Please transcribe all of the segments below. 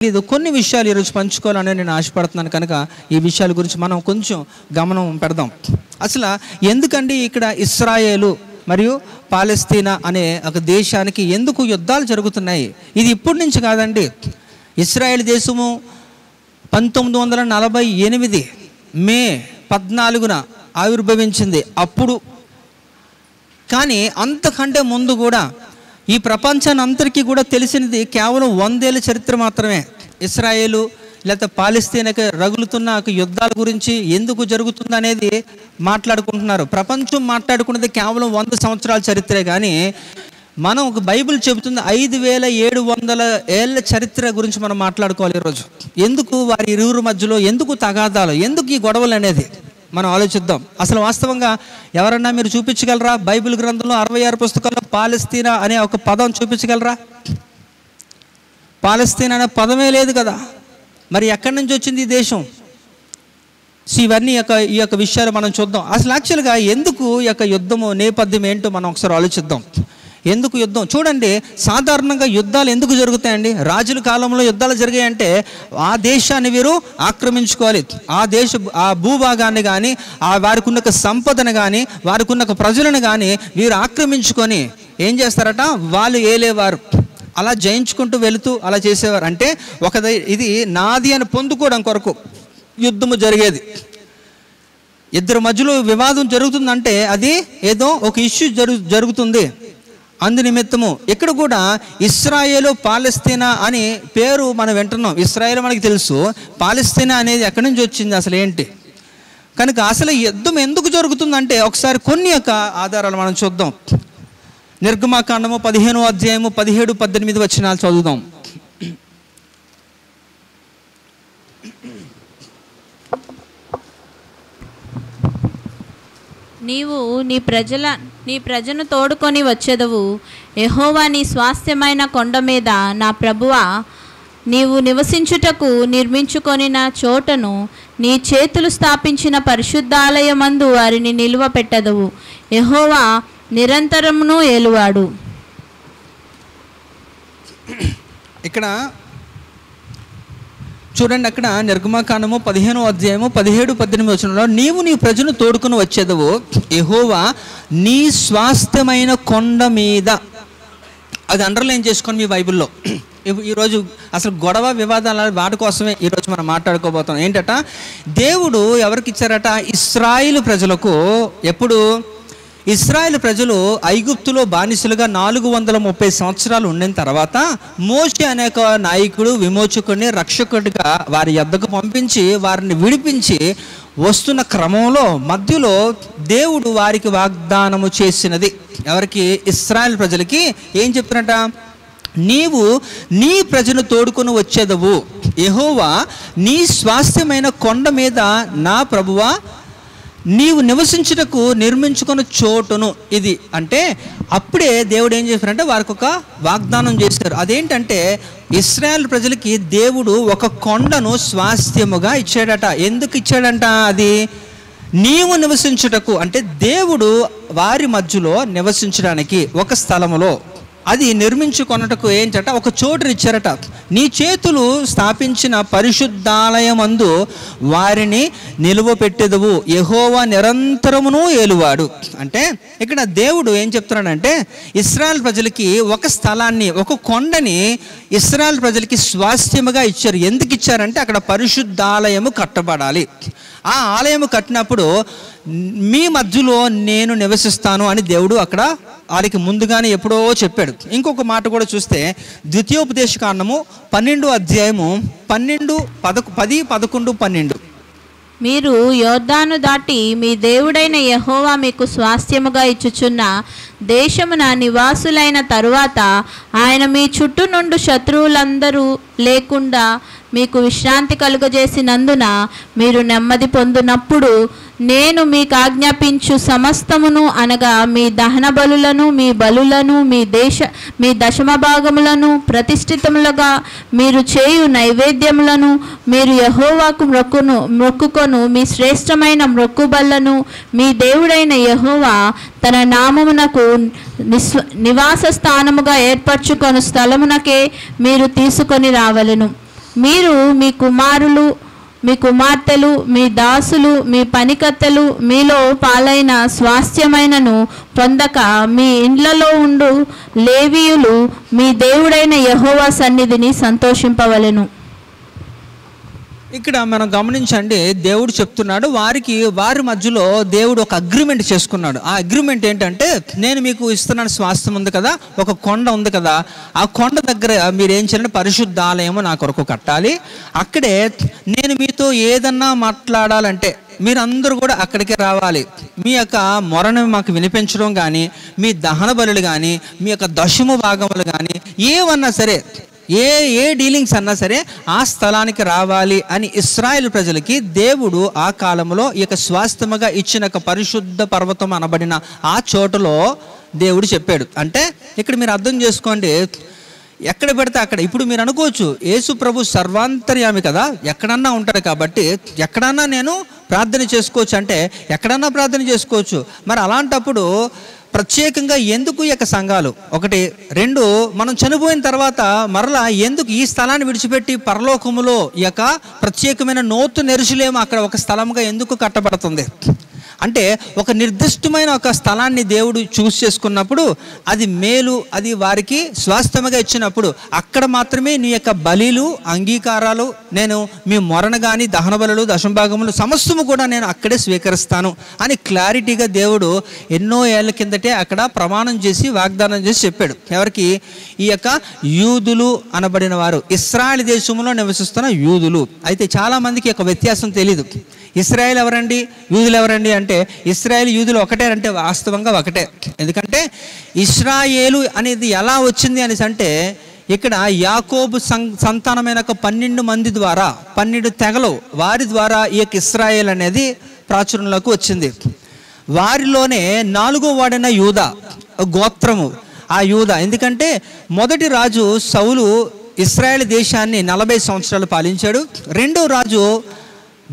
ఇది కొన్ని విషయాలు ఈరోజు పంచుకోవాలని నేను ఆశపడుతున్నాను కనుక ఈ విషయాల గురించి మనం కొంచెం గమనం పెడదాం. అసలు ఎందుకండి ఇక్కడ ఇస్రాయేలు మరియు పాలస్తీనా అనే ఒక దేశానికి ఎందుకు యుద్ధాలు జరుగుతున్నాయి? ఇది ఇప్పటి నుంచి కాదండి. ఇస్రాయేల్ దేశము 1948 మే 14న ఆవిర్భవించింది. అప్పుడు కానీ అంతకంటే ముందు కూడా ఈ ప్రపంచాన్ని అందరికీ కూడా తెలిసినది కేవలం 100 ఏళ్ళ చరిత్ర మాత్రమే. ఇస్రాయేలు లేకపోతే పాలస్తీనాకి రగులుతున్న యుద్ధాల గురించి ఎందుకు జరుగుతుంది అనేది మాట్లాడుకుంటున్నారు. ప్రపంచం మాట్లాడుకున్నది కేవలం 100 సంవత్సరాల చరిత్రే. కానీ మనం ఒక బైబిల్ చెబుతుంది 5700 ఏళ్ళ చరిత్ర గురించి మనం మాట్లాడుకోవాలి ఈరోజు. ఎందుకు వారి ఇరువురు మధ్యలో ఎందుకు తగాదాలు, ఎందుకు ఈ గొడవలు అనేది మనం ఆలోచిద్దాం. అసలు వాస్తవంగా ఎవరన్నా మీరు చూపించగలరా? బైబిల్ గ్రంథంలో 66 పుస్తకాల్లో పాలస్తీనా అనే ఒక పదం చూపించగలరా? పాలస్తీనా అనే పదమే లేదు కదా. మరి ఎక్కడి నుంచి వచ్చింది ఈ దేశం? ఇవన్నీ ఈ యొక్క విషయాలు మనం చూద్దాం. అసలు యాక్చువల్గా ఎందుకు ఈ యొక్క యుద్ధము నేపథ్యం ఏంటో మనం ఒకసారి ఆలోచిద్దాం. ఎందుకు యుద్ధం? చూడండి, సాధారణంగా యుద్ధాలు ఎందుకు జరుగుతాయండి? రాజుల కాలంలో యుద్ధాలు జరిగాయంటే ఆ దేశాన్ని వీరు ఆక్రమించుకోవాలి. ఆ భూభాగాన్ని కానీ, వారికి ఉన్న సంపదను కానీ, వారికి ఉన్న ప్రజలను కానీ వీరు ఆక్రమించుకొని ఏం చేస్తారట, వాళ్ళు ఏలేవారు. అలా జయించుకుంటూ వెళుతూ అలా చేసేవారు. అంటే ఇది నాది అని పొందుకోవడం కొరకు యుద్ధము జరిగేది. ఇద్దరు మధ్యలో వివాదం జరుగుతుందంటే అది ఏదో ఒక ఇష్యూ జరుగుతుంది. అందు నిమిత్తము ఇక్కడ కూడా ఇస్రాయేలు పాలస్తీనా అని పేరు మనం వింటున్నాం. ఇస్రాయేల్ మనకి తెలుసు, పాలస్తీనా అనేది ఎక్కడి నుంచి వచ్చింది, అసలు ఏంటి? కనుక అసలు యుద్ధం ఎందుకు జరుగుతుందంటే ఒకసారి కొన్ని యొక్క ఆధారాలు మనం చూద్దాం. నిర్గమాకాండము 15వ అధ్యాయము 17-18 వచనాలు చదువుదాం. నీవు నీ ప్రజను తోడుకొని వచ్చేదవు. యెహోవా నీ స్వాస్థ్యమైన కొండ మీద నా ప్రభువా, నీవు నివసించుటకు నిర్మించుకొనిన చోటను నీ చేతులు స్థాపించిన పరిశుద్ధాలయమందు వారిని నిలువ పెట్టదవు. యెహోవా నిరంతరమును ఏలువాడు. ఇక్కడ చూడండి, అక్కడ నిర్గమాకాండము 15వ అధ్యాయము 17-18 వచనంలో నీవు నీ ప్రజను తోడుకుని వచ్చేదవు. యెహోవా నీ స్వాస్థ్యమైన కొండ మీద. అది అండర్లైన్ చేసుకొని మీ బైబిల్లో. ఈరోజు అసలు గొడవ వివాదాల వాటి కోసమే ఈరోజు మనం మాట్లాడుకోబోతాం. ఏంటట, దేవుడు ఎవరికి ఇచ్చారట? ఇశ్రాయేలు ప్రజలకు. ఎప్పుడు? ఇశ్రాయేలు ప్రజలు ఐగుప్తులో బానిసలుగా 430 సంవత్సరాలు ఉండిన తర్వాత మోషే అనే నాయకుడు, విమోచకుడిని, రక్షకుడిగా వారి యొద్దకు పంపించి వారిని విడిపించి వస్తున్న క్రమంలో మధ్యలో దేవుడు వారికి వాగ్దానము చేసినది. ఎవరికి? ఇశ్రాయేలు ప్రజలకి. ఏం చెప్తున్నట? నీవు నీ ప్రజను తోడుకొని వచ్చేదవు. యెహోవా నీ స్వాస్థ్యమైన కొండ మీద నా ప్రభువా, నీవు నివసించుటకు నిర్మించుకున్న చోటును. ఇది అంటే అప్పుడే దేవుడు ఏం చేశారంటే వారికి ఒక వాగ్దానం చేశారు. అదేంటంటే ఇశ్రాయేల్ ప్రజలకి దేవుడు ఒక కొండను స్వాస్థ్యముగా ఇచ్చాడట. ఎందుకు ఇచ్చాడంట? అది నీవు నివసించుటకు, అంటే దేవుడు వారి మధ్యలో నివసించడానికి ఒక స్థలములో అది నిర్మించుకొనుటకు ఏంటట, ఒక చోటుని ఇచ్చారట. నీ చేతులు స్థాపించిన పరిశుద్ధాలయమందు వారిని నిలువ పెట్టెదవు. యెహోవా నిరంతరమును ఏలువాడు. అంటే ఇక్కడ దేవుడు ఏం చెప్తున్నాడంటే ఇశ్రాయేల్ ప్రజలకి ఒక స్థలాన్ని, ఒక కొండని ఇశ్రాయేల్ ప్రజలకి స్వాస్థ్యముగా ఇచ్చారు. ఎందుకు ఇచ్చారంటే అక్కడ పరిశుద్ధాలయము కట్టబడాలి. ఆ ఆలయము కట్టినప్పుడు మీ మధ్యలో నేను నివసిస్తాను అని దేవుడు అక్కడ వాళ్ళకి ముందుగానే ఎప్పుడో చెప్పాడు. ఇంకొక మాట కూడా చూస్తే ద్వితీయోపదేశకాండము 12వ అధ్యాయము 10, 11, 12. మీరు యోర్దాను దాటి మీ దేవుడైన యెహోవా మీకు స్వాస్థ్యముగా ఇచ్చుచున్న దేశమున నివాసులైన తరువాత ఆయన మీ చుట్టూ నుండి శత్రువులందరూ లేకుండా మీకు విశ్రాంతి కలుగజేసినందున మీరు నెమ్మది పొందినప్పుడు నేను మీకు ఆజ్ఞాపించు సమస్తమును, అనగా మీ దహన బలులను, మీ బలులను, మీ దశమ భాగములను, ప్రతిష్ఠితములుగా మీరు చేయు నైవేద్యములను, మీరు యెహోవాకు మొక్కుకొను మీ శ్రేష్టమైన మొక్కుబళ్లను మీ దేవుడైన యెహోవా తన నామమునకు నివాస స్థానముగా ఏర్పరచుకొను స్థలమునకే మీరు తీసుకొని రావలెను. మీరు మీ కుమారులు, మీ కుమార్తెలు, మీ దాసులు, మీ పనికత్తెలు మీలో పాలైన స్వాస్థ్యమైనను పొందక మీ ఇండ్లలో ఉండు లేవీయులు మీ దేవుడైన యెహోవా సన్నిధిని సంతోషింపవలెను. ఇక్కడ మనం గమనించండి, దేవుడు చెప్తున్నాడు వారి మధ్యలో దేవుడు ఒక అగ్రిమెంట్ చేసుకున్నాడు. ఆ అగ్రిమెంట్ ఏంటంటే, నేను మీకు ఇస్తున్నాను స్వాస్థ్యం ఉంది కదా, ఒక కొండ ఉంది కదా, ఆ కొండ దగ్గర మీరు ఏం చేయాలంటే పరిశుద్ధ ఆలయము నా కొరకు కట్టాలి. అక్కడే నేను మీతో ఏదన్నా మాట్లాడాలంటే మీరందరూ కూడా అక్కడికి రావాలి. మీ యొక్క మొరను మాకు వినిపించడం కానీ, మీ దహన బలులు కానీ, మీ యొక్క దశమ భాగములు కానీ ఏమన్నా సరే, ఏ డీలింగ్స్ అన్నా సరే ఆ స్థలానికి రావాలి అని ఇశ్రాయేలు ప్రజలకి దేవుడు ఆ కాలంలో ఈ యొక్క స్వాస్థ్యముగా ఇచ్చిన పరిశుద్ధ పర్వతం అనబడిన ఆ చోటులో దేవుడు చెప్పాడు. అంటే ఇక్కడ మీరు అర్థం చేసుకోండి, ఎక్కడ పెడితే అక్కడ. ఇప్పుడు మీరు అనుకోవచ్చు, యేసు ప్రభు సర్వాంతర్యామి కదా, ఎక్కడన్నా ఉంటాడు కాబట్టి ఎక్కడన్నా నేను ప్రార్థన చేసుకోవచ్చు అంటే ఎక్కడన్నా ప్రార్థన చేసుకోవచ్చు. మరి అలాంటప్పుడు ప్రత్యేకంగా ఎందుకు ఈ యొక్క సంఘాలు? ఒకటి. రెండు, మనం చనిపోయిన తర్వాత మరలా ఎందుకు ఈ స్థలాన్ని విడిచిపెట్టి పరలోకములో ఈ యొక్క ప్రత్యేకమైన నూతన యెరూషలేము అక్కడ ఒక స్థలంగా ఎందుకు కట్టబడుతుంది అంటే, ఒక నిర్దిష్టమైన ఒక స్థలాన్ని దేవుడు చూస్ చేసుకున్నప్పుడు అది మేలు, అది వారికి స్వాస్థ్యముగా ఇచ్చినప్పుడు అక్కడ మాత్రమే నీ యొక్క బలిలు, అంగీకారాలు, నేను మీ మొరణ కానీ దహన బలులు, దశంభాగములు సమస్తము కూడా నేను అక్కడే స్వీకరిస్తాను అని క్లారిటీగా దేవుడు ఎన్నో ఏళ్ళ కిందటే అక్కడ ప్రమాణం చేసి వాగ్దానం చేసి చెప్పాడు. ఎవరికి? ఈ యొక్క యూదులు అనబడిన వారు, ఇశ్రాయేలు దేశంలో నివసిస్తున్న యూదులు. అయితే చాలామందికి ఒక వ్యత్యాసం తెలీదు. ఇశ్రాయేల్ ఎవరండి, యూదులు ఎవరండి అంటే, ఇశ్రాయేల్ యూదులు ఒకటే అంటే వాస్తవంగా ఒకటే. ఎందుకంటే ఇశ్రాయేలు అనేది ఎలా వచ్చింది అనేసి అంటే, ఇక్కడ యాకోబు సంతానమైన 12 మంది ద్వారా, 12 తెగలు వారి ద్వారా ఈ యొక్క ఇశ్రాయేల్ అనేది ప్రాచుర్యంలోకి వచ్చింది. వారిలోనే 4వ వాడైన యూదా గోత్రము, ఆ యూదా. ఎందుకంటే మొదటి రాజు సౌలు ఇశ్రాయేల్ దేశాన్ని 40 సంవత్సరాలు పాలించాడు. రెండో రాజు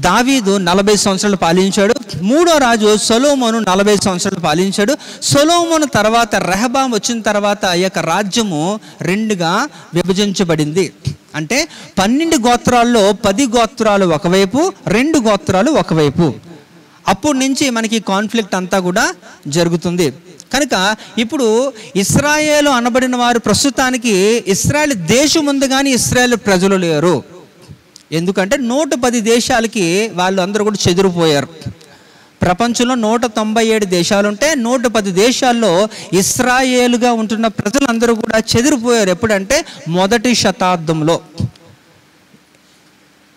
దావీదు 40 సంవత్సరాలు పాలించాడు. మూడో రాజు సొలొమోను 40 సంవత్సరాలు పాలించాడు. సొలొమోను తర్వాత రెహబాం వచ్చిన తర్వాత ఈ యొక్క రాజ్యము 2గా విభజించబడింది. అంటే 12 గోత్రాల్లో 10 గోత్రాలు ఒకవైపు, 2 గోత్రాలు ఒకవైపు. అప్పటి నుంచి మనకి కాన్ఫ్లిక్ట్ అంతా కూడా జరుగుతుంది. కనుక ఇప్పుడు ఇశ్రాయేలు అనబడిన వారు ప్రస్తుతానికి ఇశ్రాయేల్ దేశం ఉంది కానీ ఇశ్రాయేల్ ప్రజలు లేరు. ఎందుకంటే 110 దేశాలకి వాళ్ళు అందరూ కూడా చెదిరిపోయారు. ప్రపంచంలో 197 దేశాలుంటే 110 దేశాల్లో ఇశ్రాయేలుగా ఉంటున్న ప్రజలందరూ కూడా చెదిరిపోయారు. ఎప్పుడంటే మొదటి శతాబ్దంలో,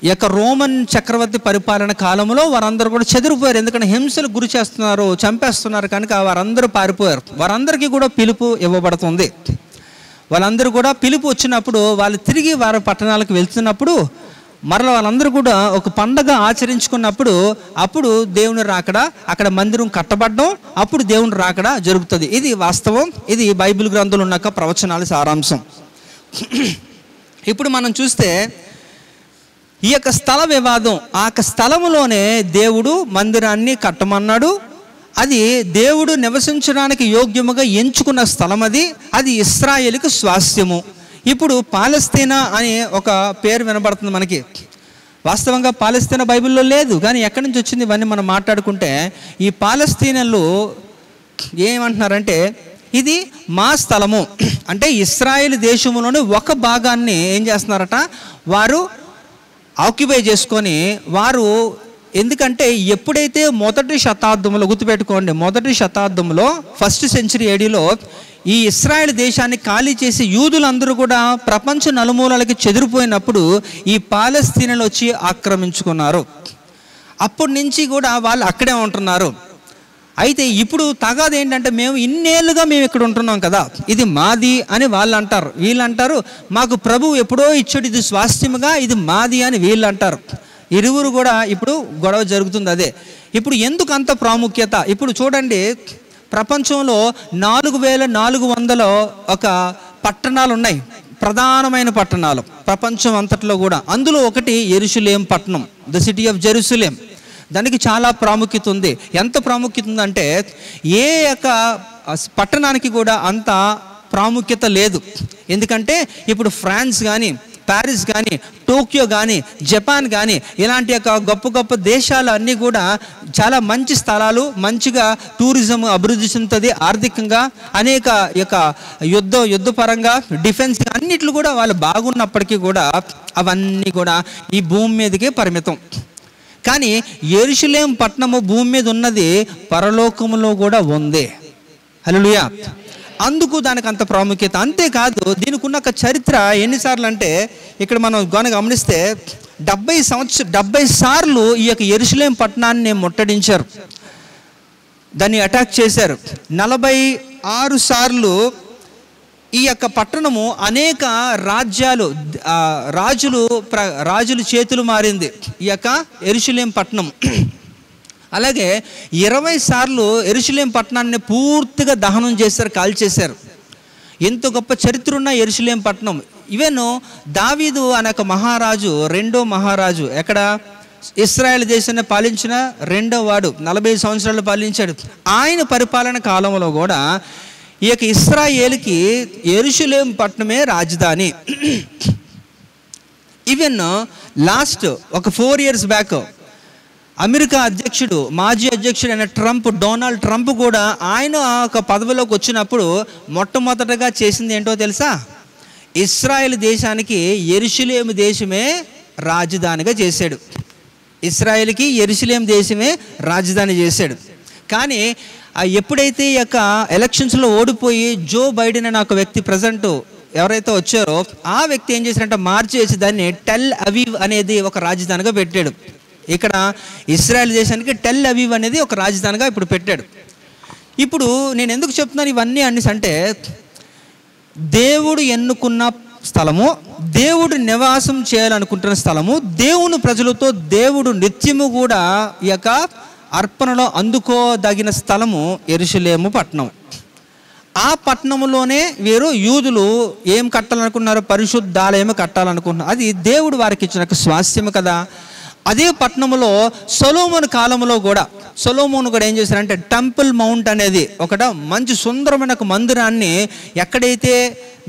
ఈ యొక్క రోమన్ చక్రవర్తి పరిపాలన కాలంలో వారందరూ కూడా చెదిరిపోయారు. ఎందుకంటే హింసలు గురి చేస్తున్నారు, చంపేస్తున్నారు. కనుక వారందరూ పారిపోయారు. వారందరికీ కూడా పిలుపు ఇవ్వబడుతుంది. వాళ్ళందరూ కూడా పిలుపు వచ్చినప్పుడు వాళ్ళు తిరిగి వారి పట్టణాలకు వెళ్తున్నప్పుడు మరలా వాళ్ళందరూ కూడా ఒక పండగ ఆచరించుకున్నప్పుడు అప్పుడు దేవుని రాకడ, అక్కడ మందిరం కట్టబడడం, అప్పుడు దేవుని రాకడ జరుగుతుంది. ఇది వాస్తవం. ఇది బైబిల్ గ్రంథంలో ఉన్న ప్రవచనాల సారాంశం. ఇప్పుడు మనం చూస్తే ఈ యొక్క స్థల వివాదం, ఆ స్థలములోనే దేవుడు మందిరాన్ని కట్టమన్నాడు. అది దేవుడు నివసించడానికి యోగ్యముగా ఎంచుకున్న స్థలం. అది ఇశ్రాయేలుకు స్వాస్థ్యము. ఇప్పుడు పాలస్తీనా అని ఒక పేరు వినబడుతుంది మనకి. వాస్తవంగా పాలస్తీనా బైబిల్లో లేదు, కానీ ఎక్కడి నుంచి వచ్చింది ఇవన్నీ మనం మాట్లాడుకుంటే, ఈ పాలస్తీనాలు ఏమంటున్నారంటే ఇది మా స్థలము. అంటే ఇశ్రాయేలు దేశంలోని ఒక భాగాన్ని ఏం చేస్తున్నారట, వారు ఆక్యుపై చేసుకొని వారు. ఎందుకంటే ఎప్పుడైతే మొదటి శతాబ్దంలో, గుర్తుపెట్టుకోండి, మొదటి శతాబ్దంలో 1st సెంచరీ ఏడీలో ఈ ఇశ్రాయేల్ దేశాన్ని ఖాళీ చేసి యూదులందరూ కూడా ప్రపంచ నలుమూలలకి చెదిరిపోయినప్పుడు ఈ పాలస్తీనాలు వచ్చి ఆక్రమించుకున్నారు. అప్పటి నుంచి కూడా వాళ్ళు అక్కడే ఉంటున్నారు. అయితే ఇప్పుడు తగాదు ఏంటంటే, మేము ఇన్నేళ్ళుగా మేము ఇక్కడ ఉంటున్నాం కదా, ఇది మాది అని వాళ్ళు అంటారు. వీళ్ళు అంటారు మాకు ప్రభువు ఎప్పుడో ఇచ్చాడు, ఇది స్వాస్థ్యముగా, ఇది మాది అని వీళ్ళు అంటారు. ఇరువురు కూడా ఇప్పుడు గొడవ జరుగుతుంది. అదే ఇప్పుడు ఎందుకు అంత ప్రాముఖ్యత? ఇప్పుడు చూడండి, ప్రపంచంలో 4400 ఒక పట్టణాలు ఉన్నాయి, ప్రధానమైన పట్టణాలు ప్రపంచం అంతట్లో కూడా. అందులో ఒకటి యెరూషలేం పట్టణం, ద సిటీ ఆఫ్ జెరూసలేం. దానికి చాలా ప్రాముఖ్యత ఉంది. ఎంత ప్రాముఖ్యత ఉందంటే, ఏ యొక్క పట్టణానికి కూడా అంత ప్రాముఖ్యత లేదు. ఎందుకంటే ఇప్పుడు ఫ్రాన్స్ కానీ, ప్యారిస్ కానీ, టోక్యో కానీ, జపాన్ కానీ, ఇలాంటి యొక్క గొప్ప గొప్ప దేశాలు అన్నీ కూడా చాలా మంచి స్థలాలు, మంచిగా టూరిజం అభివృద్ధి చెందుతుంది, ఆర్థికంగా అనేక యొక్క యుద్ధపరంగా డిఫెన్స్ అన్నిట్లు కూడా వాళ్ళు బాగున్నప్పటికీ కూడా అవన్నీ కూడా ఈ భూమి మీదకే పరిమితం. కానీ యెరూషలేము పట్టణము భూమి మీద ఉన్నది, పరలోకములో కూడా ఉంది. హల్లెలూయా. అందుకు దానికి అంత ప్రాముఖ్యత. అంతేకాదు దీనికి ఉన్న ఒక చరిత్ర ఎన్నిసార్లు అంటే ఇక్కడ మనం గమనిస్తే 70 సార్లు ఈ యొక్క యెరూషలేము పట్టణాన్ని రాజ్యాన్ని దాన్ని అటాక్ చేశారు. 46 సార్లు ఈ యొక్క పట్టణము అనేక రాజుల చేతులు మారింది ఈ యొక్క యెరూషలేము పట్టణం. అలాగే 20 సార్లు యెరూషలేము పట్టణాన్ని పూర్తిగా దహనం చేశారు, కాల్చేశారు. ఎంత గొప్ప చరిత్ర ఉన్న యెరూషలేము పట్టణం. ఈవెన్ దావీదు అనే ఒక మహారాజు, రెండో మహారాజు, ఎక్కడ ఇశ్రాయేల్ దేశాన్ని పాలించిన రెండో వాడు, 40 సంవత్సరాలు పాలించాడు. ఆయన పరిపాలన కాలంలో కూడా ఈ యొక్క ఇశ్రాయేలుకి యెరూషలేము పట్టణమే రాజధాని. ఈవెన్ లాస్ట్ ఒక 4 years బ్యాక్ అమెరికా అధ్యక్షుడు, మాజీ అధ్యక్షుడు అయిన డొనాల్డ్ ట్రంప్ కూడా ఆయన ఒక పదవిలోకి వచ్చినప్పుడు మొట్టమొదటగా చేసింది ఏంటో తెలుసా? ఇశ్రాయేల్ దేశానికి యెరూషలేము దేశమే రాజధానిగా చేశాడు. ఇశ్రాయేల్కి యెరూషలేము దేశమే రాజధాని చేశాడు. కానీ ఎప్పుడైతే ఈ యొక్క ఎలక్షన్స్లో ఓడిపోయి జో బైడెన్ అనే ఒక వ్యక్తి ప్రజెంట్ ఎవరైతే వచ్చారో ఆ వ్యక్తి ఏం చేశారంటే మార్చేసి దాన్ని టెల్ అవీవ్ అనేది ఒక రాజధానిగా పెట్టాడు. ఇక్కడ ఇశ్రాయేల్ దేశానికి టెల్ అవీవ్ అనేది ఒక రాజధానిగా ఇప్పుడు పెట్టాడు. ఇప్పుడు నేను ఎందుకు చెప్తున్నాను ఇవన్నీ అంటే దేవుడు ఎన్నుకున్న స్థలము, దేవుడు నివాసం చేయాలనుకుంటున్న స్థలము, దేవుని ప్రజలతో దేవుడు నిత్యము కూడా ఈ యొక్క అర్పణలో అందుకోదగిన స్థలము యెరూషలేము పట్టణం. ఆ పట్టణంలోనే వీరు యూదులు ఏం కట్టాలనుకున్నారు? పరిశుద్ధాలయం కట్టాలనుకుంటున్నారు. అది దేవుడు వారికి ఇచ్చిన స్వాస్థ్యము కదా. అదే పట్టణంలో సొలొమోను కాలంలో కూడా ఏం చేశారంటే టెంపుల్ మౌంట్ అనేది ఒకట మంచి సుందరమైన ఒక మందిరాన్ని ఎక్కడైతే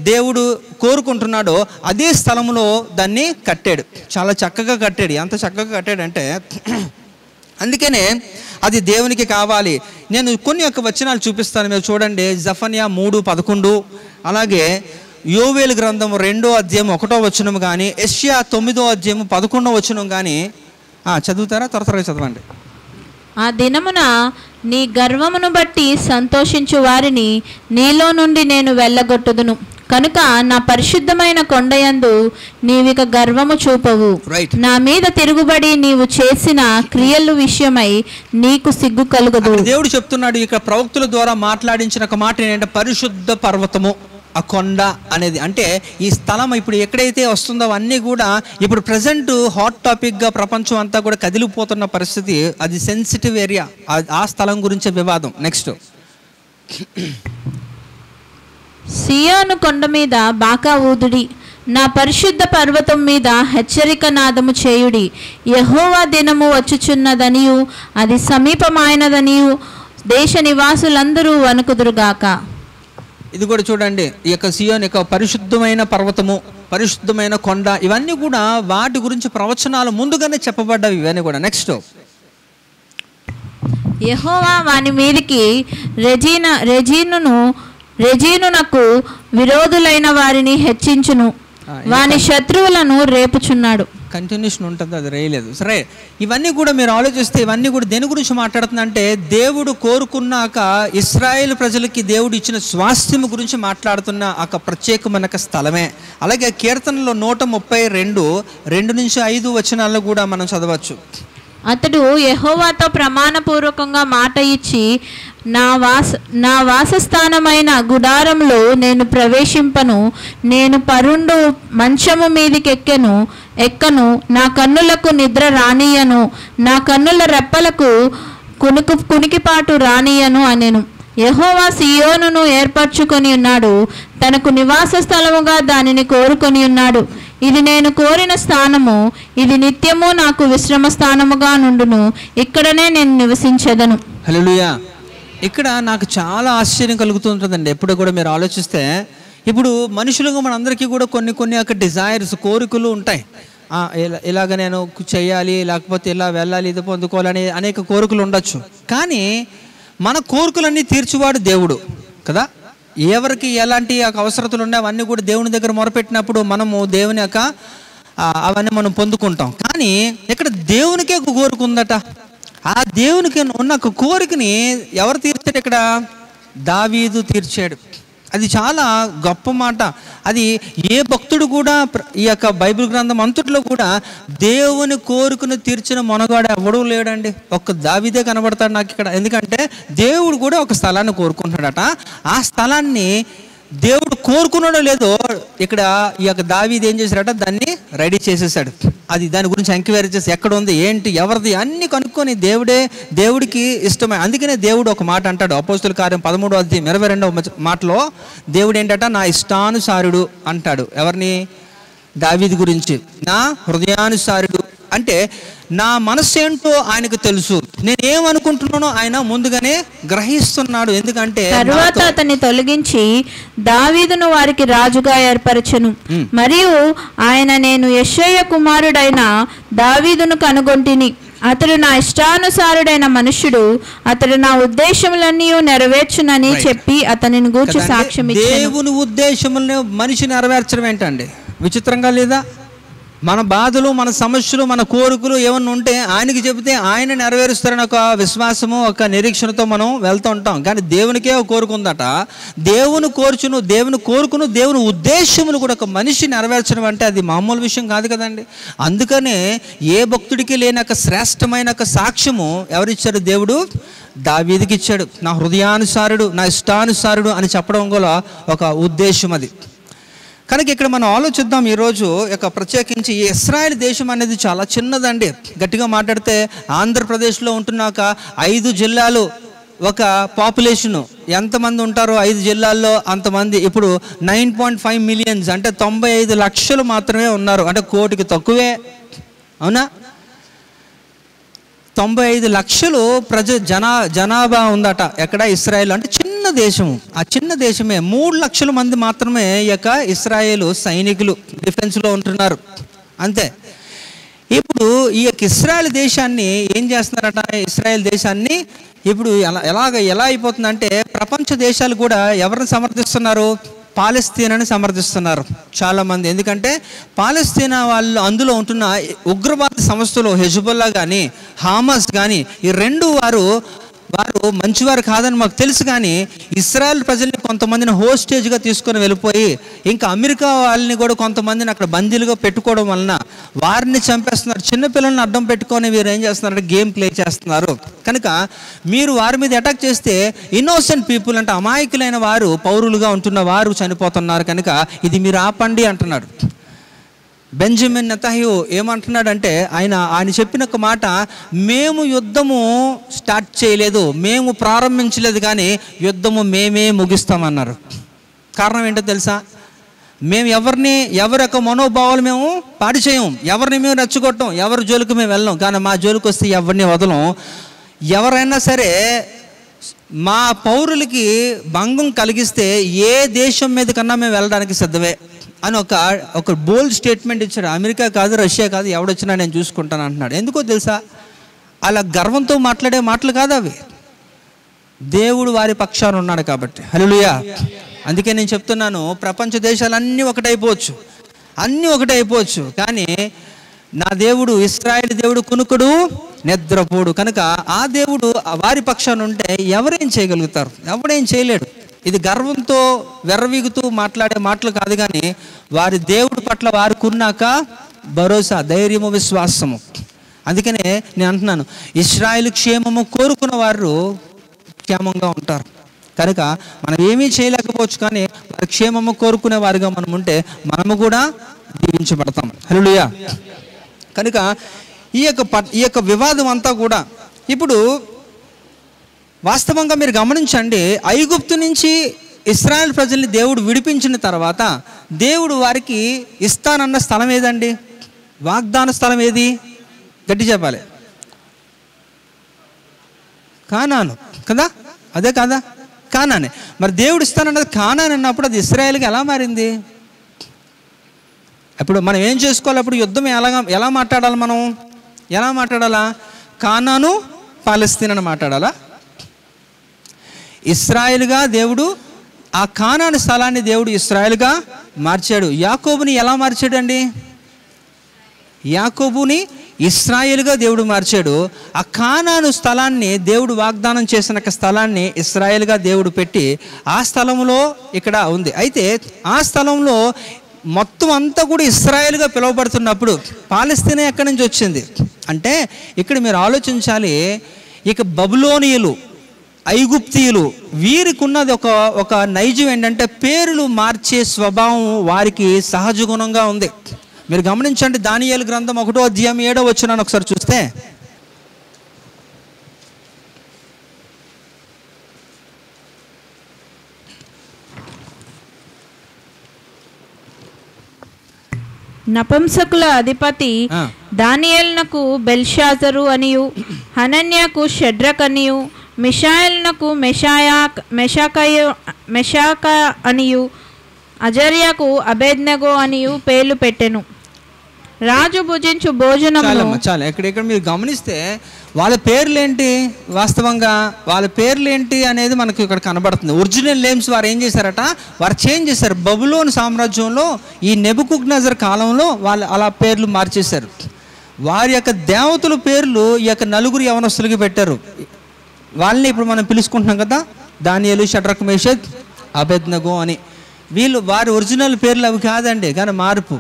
దేవుడు కోరుకుంటున్నాడో అదే స్థలంలో దాన్ని కట్టాడు. చాలా చక్కగా కట్టాడు. ఎంత చక్కగా కట్టాడంటే అందుకనే అది దేవునికి కావాలి. నేను కొన్ని యొక్క వచనాలు చూపిస్తాను, మీరు చూడండి. జఫన్యా 3:11, అలాగే యోవేలు గ్రంథం 2వ అధ్యాయం 1వ వచనం కానీ, యెషయా 9వ అధ్యాయం 11వ వచనం కానీ చదువుతారా? త్వరగా చదవండి. ఆ దినమున నీ గర్వమును బట్టి సంతోషించు వారిని నీలో నుండి నేను వెళ్ళగొట్టుదును కనుక నా పరిశుద్ధమైన కొండయందు నీవిక గర్వము చూపవు. నా మీద తిరుగుబడి నీవు చేసిన క్రియల విషయమై నీకు సిగ్గు కలుగదు. దేవుడు చెప్తున్నాడు ఇక ప్రవక్తుల ద్వారా మాట్లాడించిన ఒక మాట ఏంటంటే పరిశుద్ధ పర్వతము, ఆ కొండ అనేది. అంటే ఈ స్థలం ఇప్పుడు ఎక్కడైతే వస్తుందో అవన్నీ కూడా ఇప్పుడు ప్రజెంట్ హాట్ టాపిక్గా ప్రపంచం అంతా కూడా కదిలిపోతున్న పరిస్థితి. అది సెన్సిటివ్ ఏరియా, ఆ స్థలం గురించే వివాదం. నెక్స్ట్, సియోను కొండ మీద బాకా ఊదుడి, నా పరిశుద్ధ పర్వతం మీద హెచ్చరిక నాదము చేయుడి. యెహోవా దినము వచ్చుచున్నదనియు అది సమీపమైనదనియు దేశ నివాసులందరూ వణుకుదురుగాక. ఇది కూడా చూడండి, ఈ యొక్క సియోన్ యొక్క పరిశుద్ధమైన పర్వతము, పరిశుద్ధమైన కొండ, ఇవన్నీ కూడా వాటి గురించి ప్రవచనాలు ముందుగానే చెప్పబడ్డవి ఇవన్నీ కూడా. నెక్స్ట్, యెహోవా వాని మీదికి రెజీనునకు విరోధులైన వారిని హెచ్చించును, వాని శత్రువులను రేపుచున్నాడు. కంటిన్యూషన్ ఉంటుంది, అది రేయలేదు. సరే, ఇవన్నీ కూడా మీరు ఆలోచిస్తే ఇవన్నీ కూడా దేని గురించి మాట్లాడుతుందంటే దేవుడు కోరుకున్నాక ఇశ్రాయేల్ ప్రజలకి దేవుడు ఇచ్చిన స్వాస్థ్యం గురించి మాట్లాడుతున్న ఒక ప్రత్యేకమైన స్థలమే. అలాగే కీర్తనలో 132:2-5 వచనాల్లో కూడా మనం చదవచ్చు. అతడు యెహోవాతో ప్రమాణపూర్వకంగా మాట ఇచ్చి నా వాసస్థానమైన గుడారంలో నేను ప్రవేశింపను, నేను పరుండు మంచము మీదికి ఎక్కను, నా కన్నులకు నిద్ర రానియను, నా కన్నుల రెప్పలకు కునికిపాటు రానియను అనెను. యెహోవా సియోనును ఏర్పరచుకొని ఉన్నాడు, తనకు నివాస స్థలముగా దానిని కోరుకొని ఉన్నాడు. ఇది నేను కోరిన స్థానము, ఇది నిత్యము నాకు విశ్రమ స్థానముగా నుండును, ఇక్కడనే నేను నివసించెదను. హల్లెలూయా. ఇక్కడ నాకు చాలా ఆశ్చర్యం కలుగుతుంటుందండి. ఎప్పుడు కూడా మీరు ఆలోచిస్తే ఇప్పుడు మనుషులుగా మనందరికీ కూడా కొన్ని కొన్ని యొక్క డిజైర్స్, కోరికలు ఉంటాయి. ఇలాగ నేను చేయాలి, లేకపోతే ఇలా వెళ్ళాలి, ఇది పొందుకోవాలని అనేక కోరికలు ఉండొచ్చు. కానీ మన కోరికలన్నీ తీర్చువాడు దేవుడు కదా. ఎవరికి ఎలాంటి అవసరతలు ఉన్నాయి అవన్నీ కూడా దేవుని దగ్గర మొరపెట్టినప్పుడు మనము దేవుని యొక్క అవన్నీ మనం పొందుకుంటాం. కానీ ఇక్కడ దేవునికే ఒక కోరిక ఉందట. ఆ దేవునికి ఉన్న ఒక కోరికని ఎవరు తీర్చాడు? ఇక్కడ దావీదు తీర్చాడు. అది చాలా గొప్ప మాట. అది ఏ భక్తుడు కూడా ఈ యొక్క బైబిల్ గ్రంథం అంతట్లో కూడా దేవుని కోరికను తీర్చిన మొనగాడు ఎవడూ లేడండి. ఒక్క దావీదే కనబడతాడు నాకు ఇక్కడ. ఎందుకంటే దేవుడు కూడా ఒక స్థలాన్ని కోరుకుంటున్నాడట. ఆ స్థలాన్ని దేవుడు కోరుకున్నాడో లేదో ఇక్కడ ఈ యొక్క దావీదు ఏం చేశాడట, దాన్ని రెడీ చేసేసాడు. అది దాని గురించి ఎంక్వైరీ చేసి ఎక్కడ ఉంది, ఏంటి, ఎవరిది అన్ని కనుక్కొని దేవుడికి ఇష్టమే. అందుకనే దేవుడు ఒక మాట అంటాడు, అపోస్తుల కార్యం 13వ అధ్యాయం 22వ మాటలో దేవుడు ఏంటట, నా ఇష్టానుసారుడు అంటాడు. ఎవరిని? దావీదు గురించి. నా హృదయానుసారుడు అంటే నా మనస్సు ఏంటో ఆయనకు తెలుసు, నేనేమనుకుంటున్నానో ఆయన ముందుగానే గ్రహిస్తున్నాడు. ఎందుకంటే తరువాత అతన్ని తొలగించి దావీదును వారికి రాజుగా ఏర్పరచెను. మరియు ఆయన, నేను యెషయా కుమారుడైన దావీదును కనుగొంటిని, అతడు నా ఇష్టానుసారుడైన మనుష్యుడు, అతడు నా ఉద్దేశములన్నీ నెరవేర్చునని చెప్పి అతనిని గూర్చి సాక్ష్యం ఇచ్చాను. దేవుని ఉద్దేశములను మనిషి నెరవేర్చడం ఏంటండి? విచిత్రంగా లేదా? మన బాధలు, మన సమస్యలు, మన కోరికలు ఏమన్నా ఉంటే ఆయనకి చెబితే ఆయన నెరవేరుస్తారని ఒక విశ్వాసము, ఒక నిరీక్షణతో మనం వెళ్తూ ఉంటాం. కానీ దేవునికే ఒక కోరిక ఉందట. దేవుని కోరుకును దేవుని ఉద్దేశములు కూడా ఒక మనిషి నెరవేర్చడం అంటే అది మామూలు విషయం కాదు కదండి. అందుకనే ఏ భక్తుడికి లేని ఒక శ్రేష్టమైన ఒక సాక్ష్యము ఎవరిచ్చాడు? దేవుడు దావీదుకి ఇచ్చాడు. నా హృదయానుసారుడు, నా ఇష్టానుసారుడు అని చెప్పడం కూడా ఒక ఉద్దేశం అది. కనుక ఇక్కడ మనం ఆలోచిద్దాం ఈరోజు ప్రత్యేకించి ఈ ఇశ్రాయేల్ దేశం అనేది చాలా చిన్నదండి. గట్టిగా మాట్లాడితే ఆంధ్రప్రదేశ్లో ఉంటున్న ఒక 5 జిల్లాలు ఒక పాపులేషను ఎంతమంది ఉంటారో 5 జిల్లాల్లో అంతమంది. ఇప్పుడు 9.5 మిలియన్స్ అంటే 95 లక్షలు మాత్రమే ఉన్నారు. అంటే కోటికి తక్కువే, అవునా? 95 లక్షలు జనాభా ఉందట ఎక్కడ? ఇశ్రాయేల్. అంటే చిన్న దేశము. ఆ చిన్న దేశమే 3 లక్షల మంది మాత్రమే ఈ యొక్క ఇశ్రాయేలు సైనికులు డిఫెన్స్లో ఉంటున్నారు, అంతే. ఇప్పుడు ఈ యొక్క ఇశ్రాయేల్ దేశాన్ని ఏం చేస్తున్నారట? ఇశ్రాయేల్ దేశాన్ని ఇప్పుడు ఎలా అయిపోతుందంటే ప్రపంచ దేశాలు కూడా ఎవరిని సమర్థిస్తున్నారు? పాలస్తీనాని సమర్థిస్తున్నారు చాలామంది. ఎందుకంటే పాలస్తీనా వాళ్ళు అందులో ఉంటున్న ఉగ్రవాద సంస్థలు హెజ్బుల్లా కానీ హమాస్ కానీ ఈ రెండు వారు మంచివారు కాదని మాకు తెలుసు. కానీ ఇశ్రాయేల్ ప్రజల్ని కొంతమందిని హోస్టేజ్గా తీసుకొని వెళ్ళిపోయి ఇంకా అమెరికా వాళ్ళని కూడా కొంతమందిని అక్కడ బందీలుగా పెట్టుకోవడం వలన వారిని చంపేస్తున్నారు. చిన్నపిల్లల్ని అడ్డం పెట్టుకొని వీరు ఏం చేస్తున్నారంటే గేమ్ ప్లే చేస్తున్నారు. కనుక మీరు వారి మీద అటాక్ చేస్తే ఇన్నోసెంట్ పీపుల్ అంటే అమాయకులైన వారు, పౌరులుగా ఉంటున్న వారు చనిపోతున్నారు. కనుక ఇది మీరు ఆపండి అంటున్నాడు. బెంజమిన్ నెతన్యాహు ఏమంటున్నాడంటే ఆయన చెప్పిన ఒక మాట, మేము యుద్ధము స్టార్ట్ చేయలేదు, మేము ప్రారంభించలేదు, కానీ యుద్ధము మేమే ముగిస్తామన్నారు. కారణం ఏంటో తెలుసా? మేము ఎవరి యొక్క మనోభావాలు మేము పాడు చేయం, ఎవరిని మేము రెచ్చగొట్టం, ఎవరి జోలికి మేము వెళ్ళం. కానీ మా జోలికి వస్తే ఎవరిని వదలం. ఎవరైనా సరే మా పౌరులకి భంగం కలిగిస్తే ఏ దేశం మీద కన్నా మేము వెళ్ళడానికి సిద్ధమే అని ఒక బోల్డ్ స్టేట్మెంట్ ఇచ్చాడు. అమెరికా కాదు, రష్యా కాదు, ఎవడొచ్చినా నేను చూసుకుంటాను అంటున్నాడు. ఎందుకో తెలుసా? అలా గర్వంతో మాట్లాడే మాటలు కాదు అవి. దేవుడు వారి పక్షాన ఉన్నాడు కాబట్టి. హల్లెలూయా. అందుకే నేను చెప్తున్నాను, ప్రపంచ దేశాలన్నీ ఒకటైపోవచ్చు, అన్నీ ఒకటైపోవచ్చు, కానీ నా దేవుడు ఇశ్రాయేలు దేవుడు కునుకుడు నిద్రపోడు. కనుక ఆ దేవుడు వారి పక్షాన ఉంటే ఎవరేం చేయగలుగుతారు? ఎవడేం చేయలేడు. ఇది గర్వంతో వెర్రవీగుతూ మాట్లాడే మాటలు కాదు, కానీ వారి దేవుడి పట్ల వారికి ఉన్నాక భరోసా, ధైర్యము, విశ్వాసము. అందుకనే నేను అంటున్నాను, ఇశ్రాయేలు క్షేమము కోరుకున్న వారు క్షేమంగా ఉంటారు. కనుక మనం ఏమీ చేయలేకపోవచ్చు, కానీ వారి క్షేమము కోరుకునే వారిగా మనం ఉంటే మనము కూడా దీవించబడతాం. హల్లెలూయా. కనుక ఈ యొక్క వివాదం అంతా కూడా ఇప్పుడు వాస్తవంగా మీరు గమనించండి, ఐగుప్తు నుంచి ఇశ్రాయేల్ ప్రజల్ని దేవుడు విడిపించిన తర్వాత దేవుడు వారికి ఇస్తానన్న స్థలం ఏదండి? వాగ్దాన స్థలం ఏది? గట్టి చెప్పాలి. కానాను కదా, అదే కదా. కానానే. మరి దేవుడు ఇస్తానన్నది కానాన్ అన్నప్పుడు అది ఇశ్రాయేలుగా ఎలా మారింది? ఇప్పుడు మనం ఏం చేసుకోవాలి? అప్పుడు యుద్ధం ఎలా మాట్లాడాలి? మనం ఎలా మాట్లాడాలా? కానాను పాలస్తీనా అని మాట్లాడాలా? ఇశ్రాయేలుగా దేవుడు ఆ కానాను స్థలాన్ని దేవుడు ఇశ్రాయేలుగా మార్చాడు. యాకోబుని ఎలా మార్చాడు అండి? యాకోబుని ఇశ్రాయేలుగా దేవుడు మార్చాడు. ఆ కానాను స్థలాన్ని దేవుడు వాగ్దానం చేసిన స్థలాన్ని ఇశ్రాయేలుగా దేవుడు పెట్టి ఆ స్థలంలో ఇక్కడ ఉంది. అయితే ఆ స్థలంలో మొత్తం అంతా కూడా ఇశ్రాయేలుగా పిలువబడుతున్నప్పుడు పాలస్తీనా ఎక్కడి నుంచి వచ్చింది అంటే, ఇక్కడ మీరు ఆలోచించాలి. ఇక బబులోనియులు, ఐగుప్తీయులు, వీరికి ఉన్నది ఒక నైజం ఏంటంటే పేర్లు మార్చే స్వభావం వారికి సహజ గుణంగా ఉంది. మీరు గమనించండి, దానియేలు గ్రంథం 1వ అధ్యాయం 7వ వచనాన్ని ఒకసారి చూస్తే, నపుంసకుల అధిపతి దానియేలునకు బెల్షాజరు అనియు, హనన్యాకు షడ్రక్ అనియు, మిషాయేలునకు మెషాక అనియు, అజర్యాకు అబేద్నెగో అనియు పేర్లు పెట్టెను. రాజు భుజించు భోజనము. చాలా ఇక్కడ మీరు గమనిస్తే వాళ్ళ పేర్లు ఏంటి? వాస్తవంగా వాళ్ళ పేర్లు ఏంటి అనేది మనకు ఇక్కడ కనబడుతుంది. ఒరిజినల్ నేమ్స్ వారు ఏం చేశారట? వారు చేంజ్ చేశారు. బబులోను సామ్రాజ్యంలో ఈ నెబుకద్నెజర్ కాలంలో వాళ్ళు అలా పేర్లు మార్చేశారు. వారి యొక్క దేవతల పేర్లు ఈ యొక్క నలుగురు యవనస్తులకి పెట్టారు. వాళ్ళని ఇప్పుడు మనం పిలుచుకుంటున్నాం కదా, దానియేలు, షడ్రక్, మేషక్, అబేద్నెగో అని. వారి ఒరిజినల్ పేర్లు అవి కాదండి, కానీ మార్పు.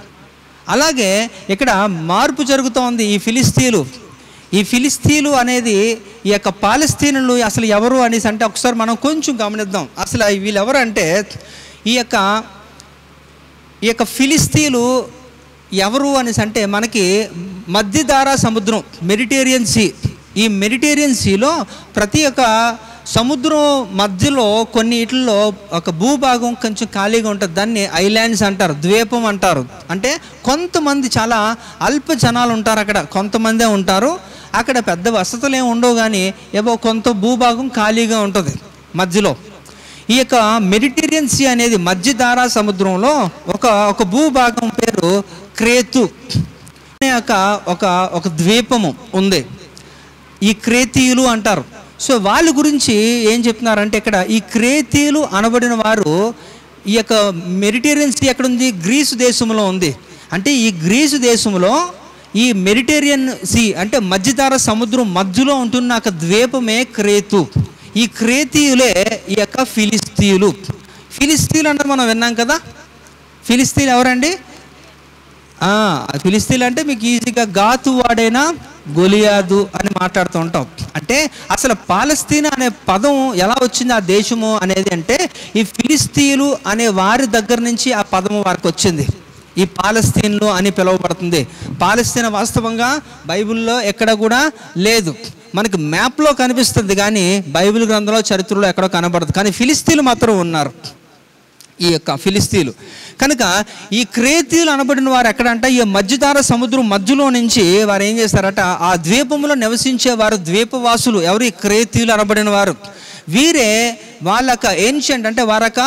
అలాగే ఇక్కడ మార్పు జరుగుతోంది. ఈ ఫిలిస్తీన్లు అనేది ఈ యొక్క పాలస్తీనులు అసలు ఎవరు అనేసి అంటే ఒకసారి మనం కొంచెం గమనిద్దాం. అసలు వీళ్ళు ఎవరు అంటే, ఈ యొక్క ఫిలిస్తీన్లు ఎవరు అనేసి అంటే మనకి మధ్యధారా సముద్రం, మెడిటేరియన్ సీ, ఈ మెడిటేరియన్ సీలో ప్రతి ఒక్క సముద్రం మధ్యలో కొన్ని ఇట్లలో ఒక భూభాగం కొంచెం ఖాళీగా ఉంటుంది. దాన్ని ఐలాండ్స్ అంటారు, ద్వీపం అంటారు. అంటే కొంతమంది చాలా అల్ప జనాలు ఉంటారు అక్కడ, కొంతమందే ఉంటారు అక్కడ. పెద్ద వసతులు ఏమి ఉండవు, కానీ ఏవో కొంత భూభాగం ఖాళీగా ఉంటుంది మధ్యలో. ఈ యొక్క మెడిటేరియన్ సీ అనేది మధ్యధారా సముద్రంలో ఒక భూభాగం పేరు క్రేతు అనే ఒక ద్వీపము ఉంది. ఈ క్రేతీయులు అంటారు. సో వాళ్ళ గురించి ఏం చెప్తున్నారంటే, ఇక్కడ ఈ క్రేతీయులు అనబడిన వారు ఈ యొక్క మెడిటేరియన్ సీ ఎక్కడుంది? గ్రీసు దేశంలో ఉంది. అంటే ఈ గ్రీసు దేశంలో ఈ మెడిటేరియన్ సీ అంటే మధ్యధార సముద్రం మధ్యలో ఉంటున్న ఒక ద్వీపమే క్రేతు. ఈ క్రేతీయులే ఈ యొక్క ఫిలిస్తీయులు. ఫిలిస్తీన్లు అంటే మనం విన్నాం కదా. ఫిలిస్తీన్లు ఎవరండి? ఫిలిస్తీన్లు అంటే మీకు ఈజీగా గాతు వాడైనా గొలియాదు అని మాట్లాడుతూ ఉంటాం. అంటే అసలు పాలస్తీనా అనే పదం ఎలా వచ్చింది ఆ దేశము అనేది అంటే, ఈ ఫిలిస్తీన్లు అనే వారి దగ్గర నుంచి ఆ పదము వారికి వచ్చింది. ఈ పాలస్తీన్లు అని పిలువబడుతుంది. పాలస్తీనా వాస్తవంగా బైబిల్లో ఎక్కడ కూడా లేదు. మనకు మ్యాప్లో కనిపిస్తుంది కానీ బైబిల్ గ్రంథంలో, చరిత్రలో ఎక్కడో కనబడదు. కానీ ఫిలిస్తీన్లు మాత్రం ఉన్నారు, ఈ యొక్క ఫిలిస్తీన్లు. కనుక ఈ క్రేతీయులు అనబడిన వారు ఎక్కడంటే ఈ మధ్యధార సముద్రం మధ్యలో నుంచి వారు ఏం చేస్తారట, ఆ ద్వీపంలో నివసించే వారు ద్వీపవాసులు. ఎవరు? ఈ క్రేతీయులు అనబడిన వారు. వీరే వాళ్ళక ఏన్షియంట్ అంటే వారొక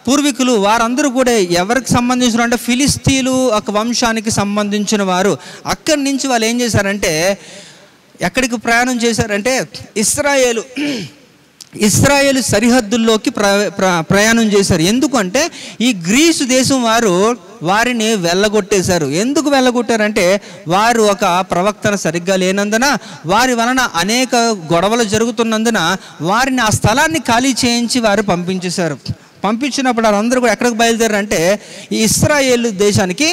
పూర్వీకులు. వారందరూ కూడా ఎవరికి సంబంధించిన అంటే ఫిలిస్తీన్లు ఒక వంశానికి సంబంధించిన వారు. అక్కడి నుంచి వాళ్ళు ఏం చేశారంటే, ఎక్కడికి ప్రయాణం చేశారంటే ఇశ్రాయేలు సరిహద్దుల్లోకి ప్రయాణం చేశారు. ఎందుకంటే ఈ గ్రీసు దేశం వారు వారిని వెళ్ళగొట్టేశారు. ఎందుకు వెళ్ళగొట్టారంటే, వారు ఒక ప్రవక్తను సరిగ్గా లేనందున, వారి వలన అనేక గొడవలు జరుగుతున్నందున వారిని ఆ స్థలాన్ని ఖాళీ చేయించి వారు పంపించేశారు. పంపించినప్పుడు వారందరూ కూడా ఎక్కడికి బయలుదేరారంటే ఈ ఇశ్రాయేలు దేశానికి,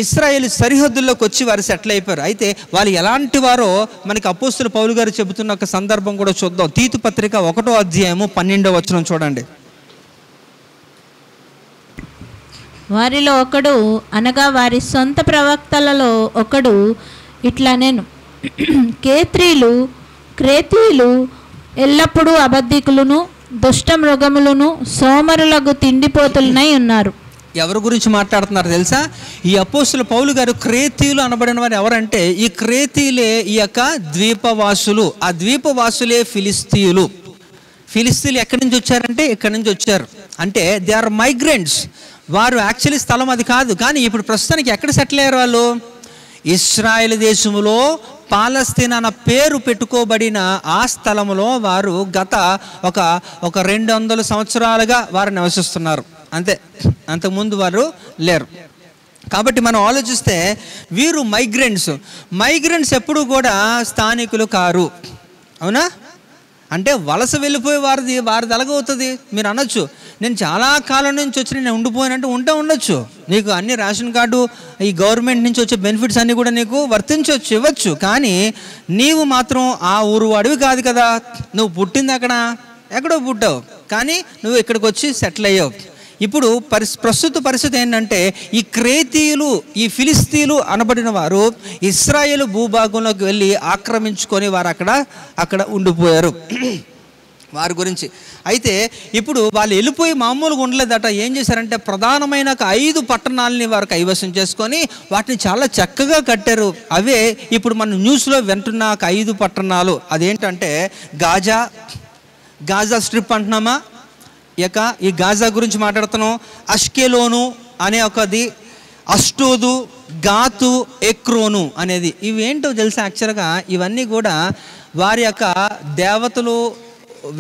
ఇశ్రాయేలు సరిహద్దుల్లోకి వచ్చి వారు సెటిల్ అయిపోయారు. అయితే వాళ్ళు ఎలాంటి వారో మనకి అపోస్తుల పౌలు గారు చెబుతున్న ఒక సందర్భం కూడా చూద్దాం. తీతు పత్రిక 1వ అధ్యాయము 12వ వచనం చూడండి. వారిలో ఒకడు, అనగా వారి సొంత ప్రవక్తలలో ఒకడు ఇట్లా నేను, క్రేతీయులు ఎల్లప్పుడూ అబద్ధికులను, దుష్ట మృగములను, సోమరులకు తిండిపోతులనై ఉన్నారు. ఎవరి గురించి మాట్లాడుతున్నారు తెలుసా? ఈ అపోస్తుల పౌలు గారు క్రేతీయులు అనబడిన వారు ఎవరంటే, ఈ క్రేతీయులే ఈ యొక్క ద్వీపవాసులు. ఆ ద్వీపవాసులే ఫిలిస్తీయులు. ఫిలిస్తీన్లు ఎక్కడి నుంచి వచ్చారంటే ఇక్కడి నుంచి వచ్చారు. అంటే దే ఆర్ మైగ్రెంట్స్. వారు యాక్చువల్లీ స్థలం అది కాదు, కానీ ఇప్పుడు ప్రస్తుతానికి ఎక్కడ సెటిల్ అయ్యారు వాళ్ళు? ఇశ్రాయేల్ దేశంలో పాలస్తీనా అన్న పేరు పెట్టుకోబడిన ఆ స్థలంలో వారు గత ఒక 200 సంవత్సరాలుగా వారు నివసిస్తున్నారు అంతే. అంతకుముందు వారు లేరు. కాబట్టి మనం ఆలోచిస్తే వీరు మైగ్రెంట్స్ ఎప్పుడు కూడా స్థానికులు కారు. అవునా? అంటే వలస వెళ్ళిపోయి వారిది ఎలాగవుతుంది? మీరు అనొచ్చు, నేను చాలా కాలం నుంచి వచ్చి నేను ఉండిపోయానంటే ఉండొచ్చు. నీకు అన్ని రేషన్ కార్డు, ఈ గవర్నమెంట్ నుంచి వచ్చే బెనిఫిట్స్ అన్నీ కూడా నీకు వర్తించవచ్చు, ఇవ్వచ్చు. కానీ నీవు మాత్రం ఆ ఊరు వాడివి కాదు కదా. నువ్వు పుట్టింది ఎక్కడో పుట్టావు, కానీ నువ్వు ఇక్కడికి వచ్చి సెటిల్ అయ్యావు. ఇప్పుడు ప్రస్తుత పరిస్థితి ఏంటంటే ఈ క్రేతీయులు, ఈ ఫిలిస్తీన్లు అనబడిన వారు ఇశ్రాయేలు భూభాగంలోకి వెళ్ళి ఆక్రమించుకొని వారు అక్కడ ఉండిపోయారు. వారి గురించి అయితే ఇప్పుడు వాళ్ళు వెళ్ళిపోయి మామూలుగా ఉండలేదట. ఏం చేశారంటే ప్రధానమైన 5 పట్టణాలని వారు కైవసం చేసుకొని వాటిని చాలా చక్కగా కట్టారు. అవే ఇప్పుడు మనం న్యూస్లో వింటున్న 5 పట్టణాలు. అదేంటంటే గాజా స్ట్రిప్ అంటున్నామా, ఈ గాజా గురించి మాట్లాడుతున్నాం. అష్కెలోను అనే ఒకది, అష్టోదు, గాతు, ఎక్రోను అనేది. ఇవేంటో తెలుసా? యాక్చువల్గా ఇవన్నీ కూడా వారి యొక్క దేవతలు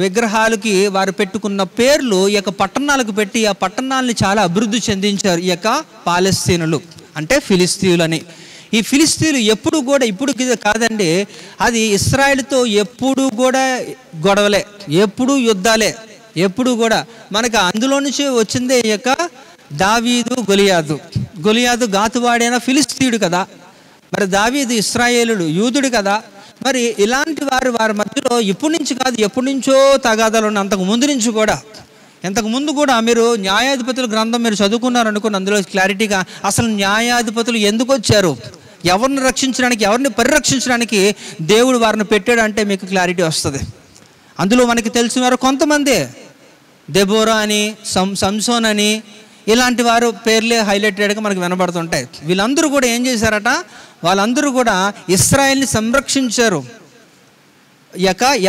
విగ్రహాలకి వారు పెట్టుకున్న పేర్లు ఈ యొక్క పట్టణాలకు పెట్టి ఆ పట్టణాలని చాలా అభివృద్ధి చెందించారు ఈ యొక్క పాలస్తీనులు, అంటే ఫిలిస్తీన్లని. ఈ ఫిలిస్తీన్లు ఎప్పుడు కూడా, ఇప్పుడు కాదండి, అది ఇశ్రాయేలుతో ఎప్పుడు కూడా గొడవలే, ఎప్పుడు యుద్ధాలే, ఎప్పుడు కూడా. మనకు అందులో నుంచి వచ్చిందే ఈ యొక్క దావీదు, గొలియాదు గాతువాడైన ఫిలిస్తీయుడు కదా. మరి దావీదు ఇశ్రాయేలుడు, యూదుడు కదా. మరి ఇలాంటి వారి మధ్యలో ఇప్పటి నుంచి కాదు, ఎప్పటి నుంచో తగాదాలు ఉన్నాయి. అంతకుముందు కూడా మీరు న్యాయాధిపతుల గ్రంథం మీరు చదువుకున్నారనుకోండి, అందులో క్లారిటీగా అసలు న్యాయాధిపతులు ఎందుకు వచ్చారు, ఎవరిని రక్షించడానికి, ఎవరిని పరిరక్షించడానికి దేవుడు వారిని పెట్టాడంటే మీకు క్లారిటీ వస్తుంది. అందులో మనకి తెలిసిన వారు కొంతమంది, దెబోరా అని, సంసోన్ అని, ఇలాంటి వారు పేర్లే హైలైటెడ్గా మనకు వినబడుతుంటాయి. వీళ్ళందరూ కూడా ఏం చేశారట? వాళ్ళందరూ కూడా ఇశ్రాయేల్ని సంరక్షించారు.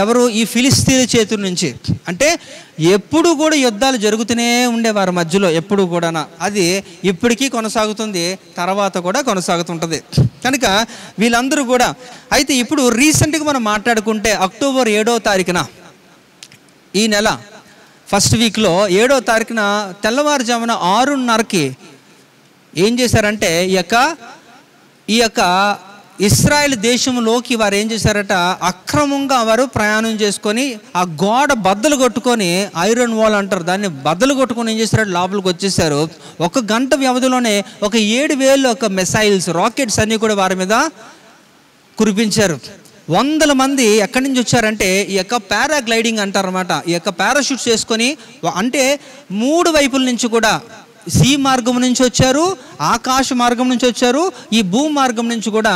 ఎవరు? ఈ ఫిలిస్తీన్ల చేతుల నుంచి. అంటే ఎప్పుడు కూడా యుద్ధాలు జరుగుతూనే ఉండే వారి మధ్యలో ఎప్పుడు కూడా. అది ఇప్పటికీ కొనసాగుతుంది, తర్వాత కూడా కొనసాగుతుంటుంది. కనుక వీళ్ళందరూ కూడా. అయితే ఇప్పుడు రీసెంట్గా మనం మాట్లాడుకుంటే అక్టోబర్ 7వ తారీఖున, ఈ నెల ఫస్ట్ వీక్లో 7వ తారీఖున తెల్లవారుజామున 6:30కి ఏం చేశారంటే ఈ యొక్క ఇశ్రాయేల్ దేశంలోకి వారు ఏం చేశారట? అక్రమంగా వారు ప్రయాణం చేసుకొని ఆ గోడ బద్దలు కొట్టుకొని, ఐరన్ వాల్ అంటారు దాన్ని, బద్దలు కొట్టుకొని ఏం చేశారు? లోపలికి వచ్చేసారు. 1 గంట వ్యవధిలోనే 7,000 మిసైల్స్, రాకెట్స్ అన్నీ కూడా వారి మీద కురిపించారు. 100 మంది ఎక్కడి నుంచి వచ్చారంటే ఈ యొక్క పారాగ్లైడింగ్ అంటారన్నమాట. ఈ యొక్క పారాషూట్స్ చేసుకొని, అంటే 3 వైపుల నుంచి కూడా, సీ మార్గం నుంచి వచ్చారు, ఆకాశ మార్గం నుంచి వచ్చారు, ఈ భూ మార్గం నుంచి కూడా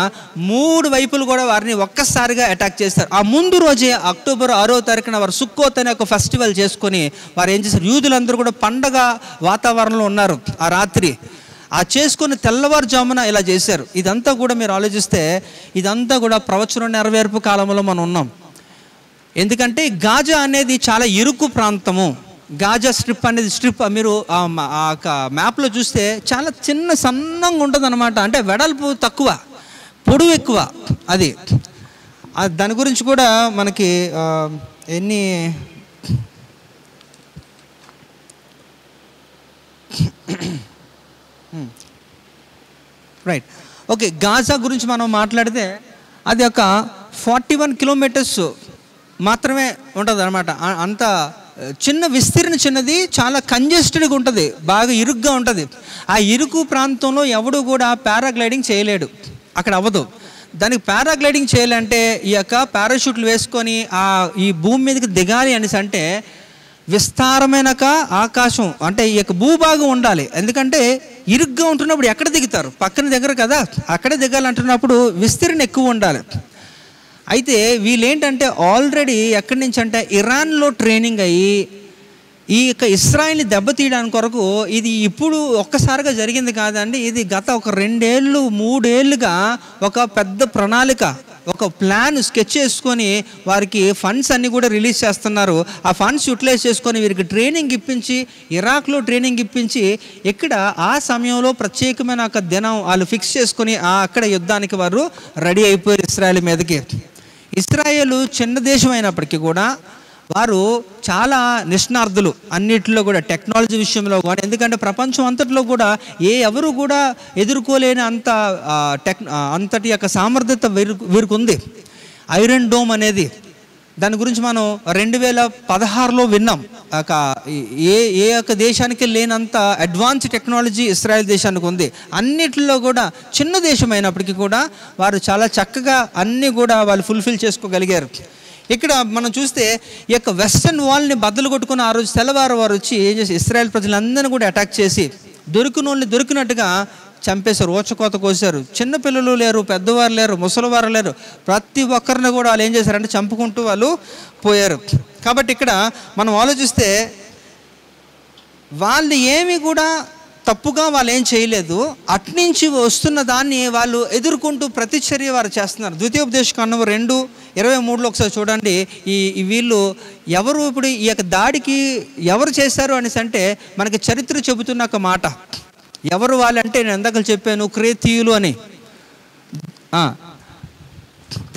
3 వైపులు కూడా వారిని ఒక్కసారిగా అటాక్ చేస్తారు. ఆ ముందు రోజే అక్టోబర్ 6వ తారీఖున వారు సుక్కోత్ అనే ఒక ఫెస్టివల్ చేసుకొని వారు ఏం చేశారు? యూదులందరూ కూడా పండగ వాతావరణంలో ఉన్నారు. ఆ రాత్రి ఆ చేసుకుని తెల్లవారుజామున ఇలా చేశారు. ఇదంతా కూడా మీరు ఆలోచిస్తే ఇదంతా కూడా ప్రవచన నెరవేర్పు కాలంలో మనం ఉన్నాం. ఎందుకంటే గాజా అనేది చాలా ఇరుకు ప్రాంతము. గాజా స్ట్రిప్ అనేది మీరు ఆ మ్యాప్లో చూస్తే చాలా చిన్న సన్నంగా ఉంటుంది అనమాట. అంటే వెడల్పు తక్కువ, పొడవు ఎక్కువ. అది దాని గురించి కూడా మనకి ఎన్ని రైట్ ఓకే. గాజా గురించి మనం మాట్లాడితే అది ఒక 41 కిలోమీటర్స్ మాత్రమే ఉంటుంది అనమాట. అంత చిన్న విస్తీర్ణ చిన్నది, చాలా కంజెస్టెడ్గా ఉంటుంది, బాగా ఇరుగ్గా ఉంటుంది. ఆ ఇరుకు ప్రాంతంలో ఎవడు కూడా పారాగ్లైడింగ్ చేయలేడు, అక్కడ అవ్వదు. దానికి పారాగ్లైడింగ్ చేయాలంటే ఈ యొక్క పారాషూట్లు వేసుకొని ఈ భూమి మీదకి దిగాలి అనేసి అంటే విస్తారమైన ఆకాశం, అంటే ఈ యొక్క భూభాగం ఉండాలి. ఎందుకంటే ఇరుగ్గా ఉంటున్నప్పుడు ఎక్కడ దిగుతారు? పక్కన దగ్గర కదా, అక్కడే దిగాలంటున్నప్పుడు విస్తీర్ణ ఎక్కువ ఉండాలి. అయితే వీళ్ళేంటంటే ఆల్రెడీ ఎక్కడి నుంచి అంటే ఇరాన్లో ట్రైనింగ్ అయ్యి ఈ యొక్క ఇస్రాయిల్ని దెబ్బతీయడానికి కొరకు, ఇది ఇప్పుడు ఒక్కసారిగా జరిగింది కాదండి, ఇది గత ఒక 2 ఏళ్ళు 3 ఏళ్ళుగా ఒక పెద్ద ప్రణాళిక ఒక ప్లాన్ స్కెచ్ చేసుకొని వారికి ఫండ్స్ అన్నీ కూడా రిలీజ్ చేస్తున్నారు. ఆ ఫండ్స్ యూటిలైజ్ చేసుకొని వీరికి ట్రైనింగ్ ఇప్పించి, ఇరాక్లో ట్రైనింగ్ ఇప్పించి, ఇక్కడ ఆ సమయంలో ప్రత్యేకమైన ఒక దినం వాళ్ళు ఫిక్స్ చేసుకొని అక్కడ యుద్ధానికి వారు రెడీ అయిపోయారు ఇశ్రాయేల్ మీదకి. ఇశ్రాయేలు చిన్న దేశం అయినప్పటికీ కూడా వారు చాలా నిష్ణార్థులు అన్నిటిలో కూడా, టెక్నాలజీ విషయంలో కూడా. ఎందుకంటే ప్రపంచం అంతట్లో కూడా ఎవరు కూడా ఎదుర్కోలేని అంతటి యొక్క సామర్థ్యత వీరికి ఉంది. ఐరన్ డోమ్ అనేది, దాని గురించి మనం 2016లో విన్నాం. ఏ యొక్క దేశానికి లేనంత అడ్వాన్స్ టెక్నాలజీ ఇశ్రాయేల్ దేశానికి ఉంది. అన్నిటిలో కూడా చిన్న దేశం అయినప్పటికీ కూడా వారు చాలా చక్కగా అన్నీ కూడా వాళ్ళు ఫుల్ఫిల్ చేసుకోగలిగారు. ఇక్కడ మనం చూస్తే ఈ యొక్క వెస్టర్న్ వాల్ని బద్దలు కొట్టుకుని ఆ రోజు తెల్లవారు వారు వచ్చి ఏం చేసి ఇశ్రాయేల్ ప్రజలందరినీ కూడా అటాక్ చేసి దొరికినోళ్ళని దొరికినట్టుగా చంపేశారు, ఓచకోత కోసారు. చిన్నపిల్లలు లేరు, పెద్దవారు లేరు, ముసలివారు లేరు, ప్రతి ఒక్కరిని కూడా వాళ్ళు ఏం చేశారంటే చంపుకుంటూ వాళ్ళు పోయారు. కాబట్టి ఇక్కడ మనం ఆలోచిస్తే వాళ్ళు ఏమి కూడా తప్పుగా వాళ్ళు ఏం చేయలేదు. అట్నుంచి వస్తున్న దాన్ని వాళ్ళు ఎదుర్కొంటూ ప్రతిచర్య వారు చేస్తున్నారు. ద్వితీయోపదేశకాండం 2:23లో ఒకసారి చూడండి. ఈ వీళ్ళు ఎవరు ఇప్పుడు ఈ యొక్క దాడికి ఎవరు చేశారు అనేసి అంటే మనకి చరిత్ర చెబుతున్న ఒక మాట. ఎవరు వాళ్ళంటే నేను ఇందాక చెప్పాను, క్రేతీయులు అని.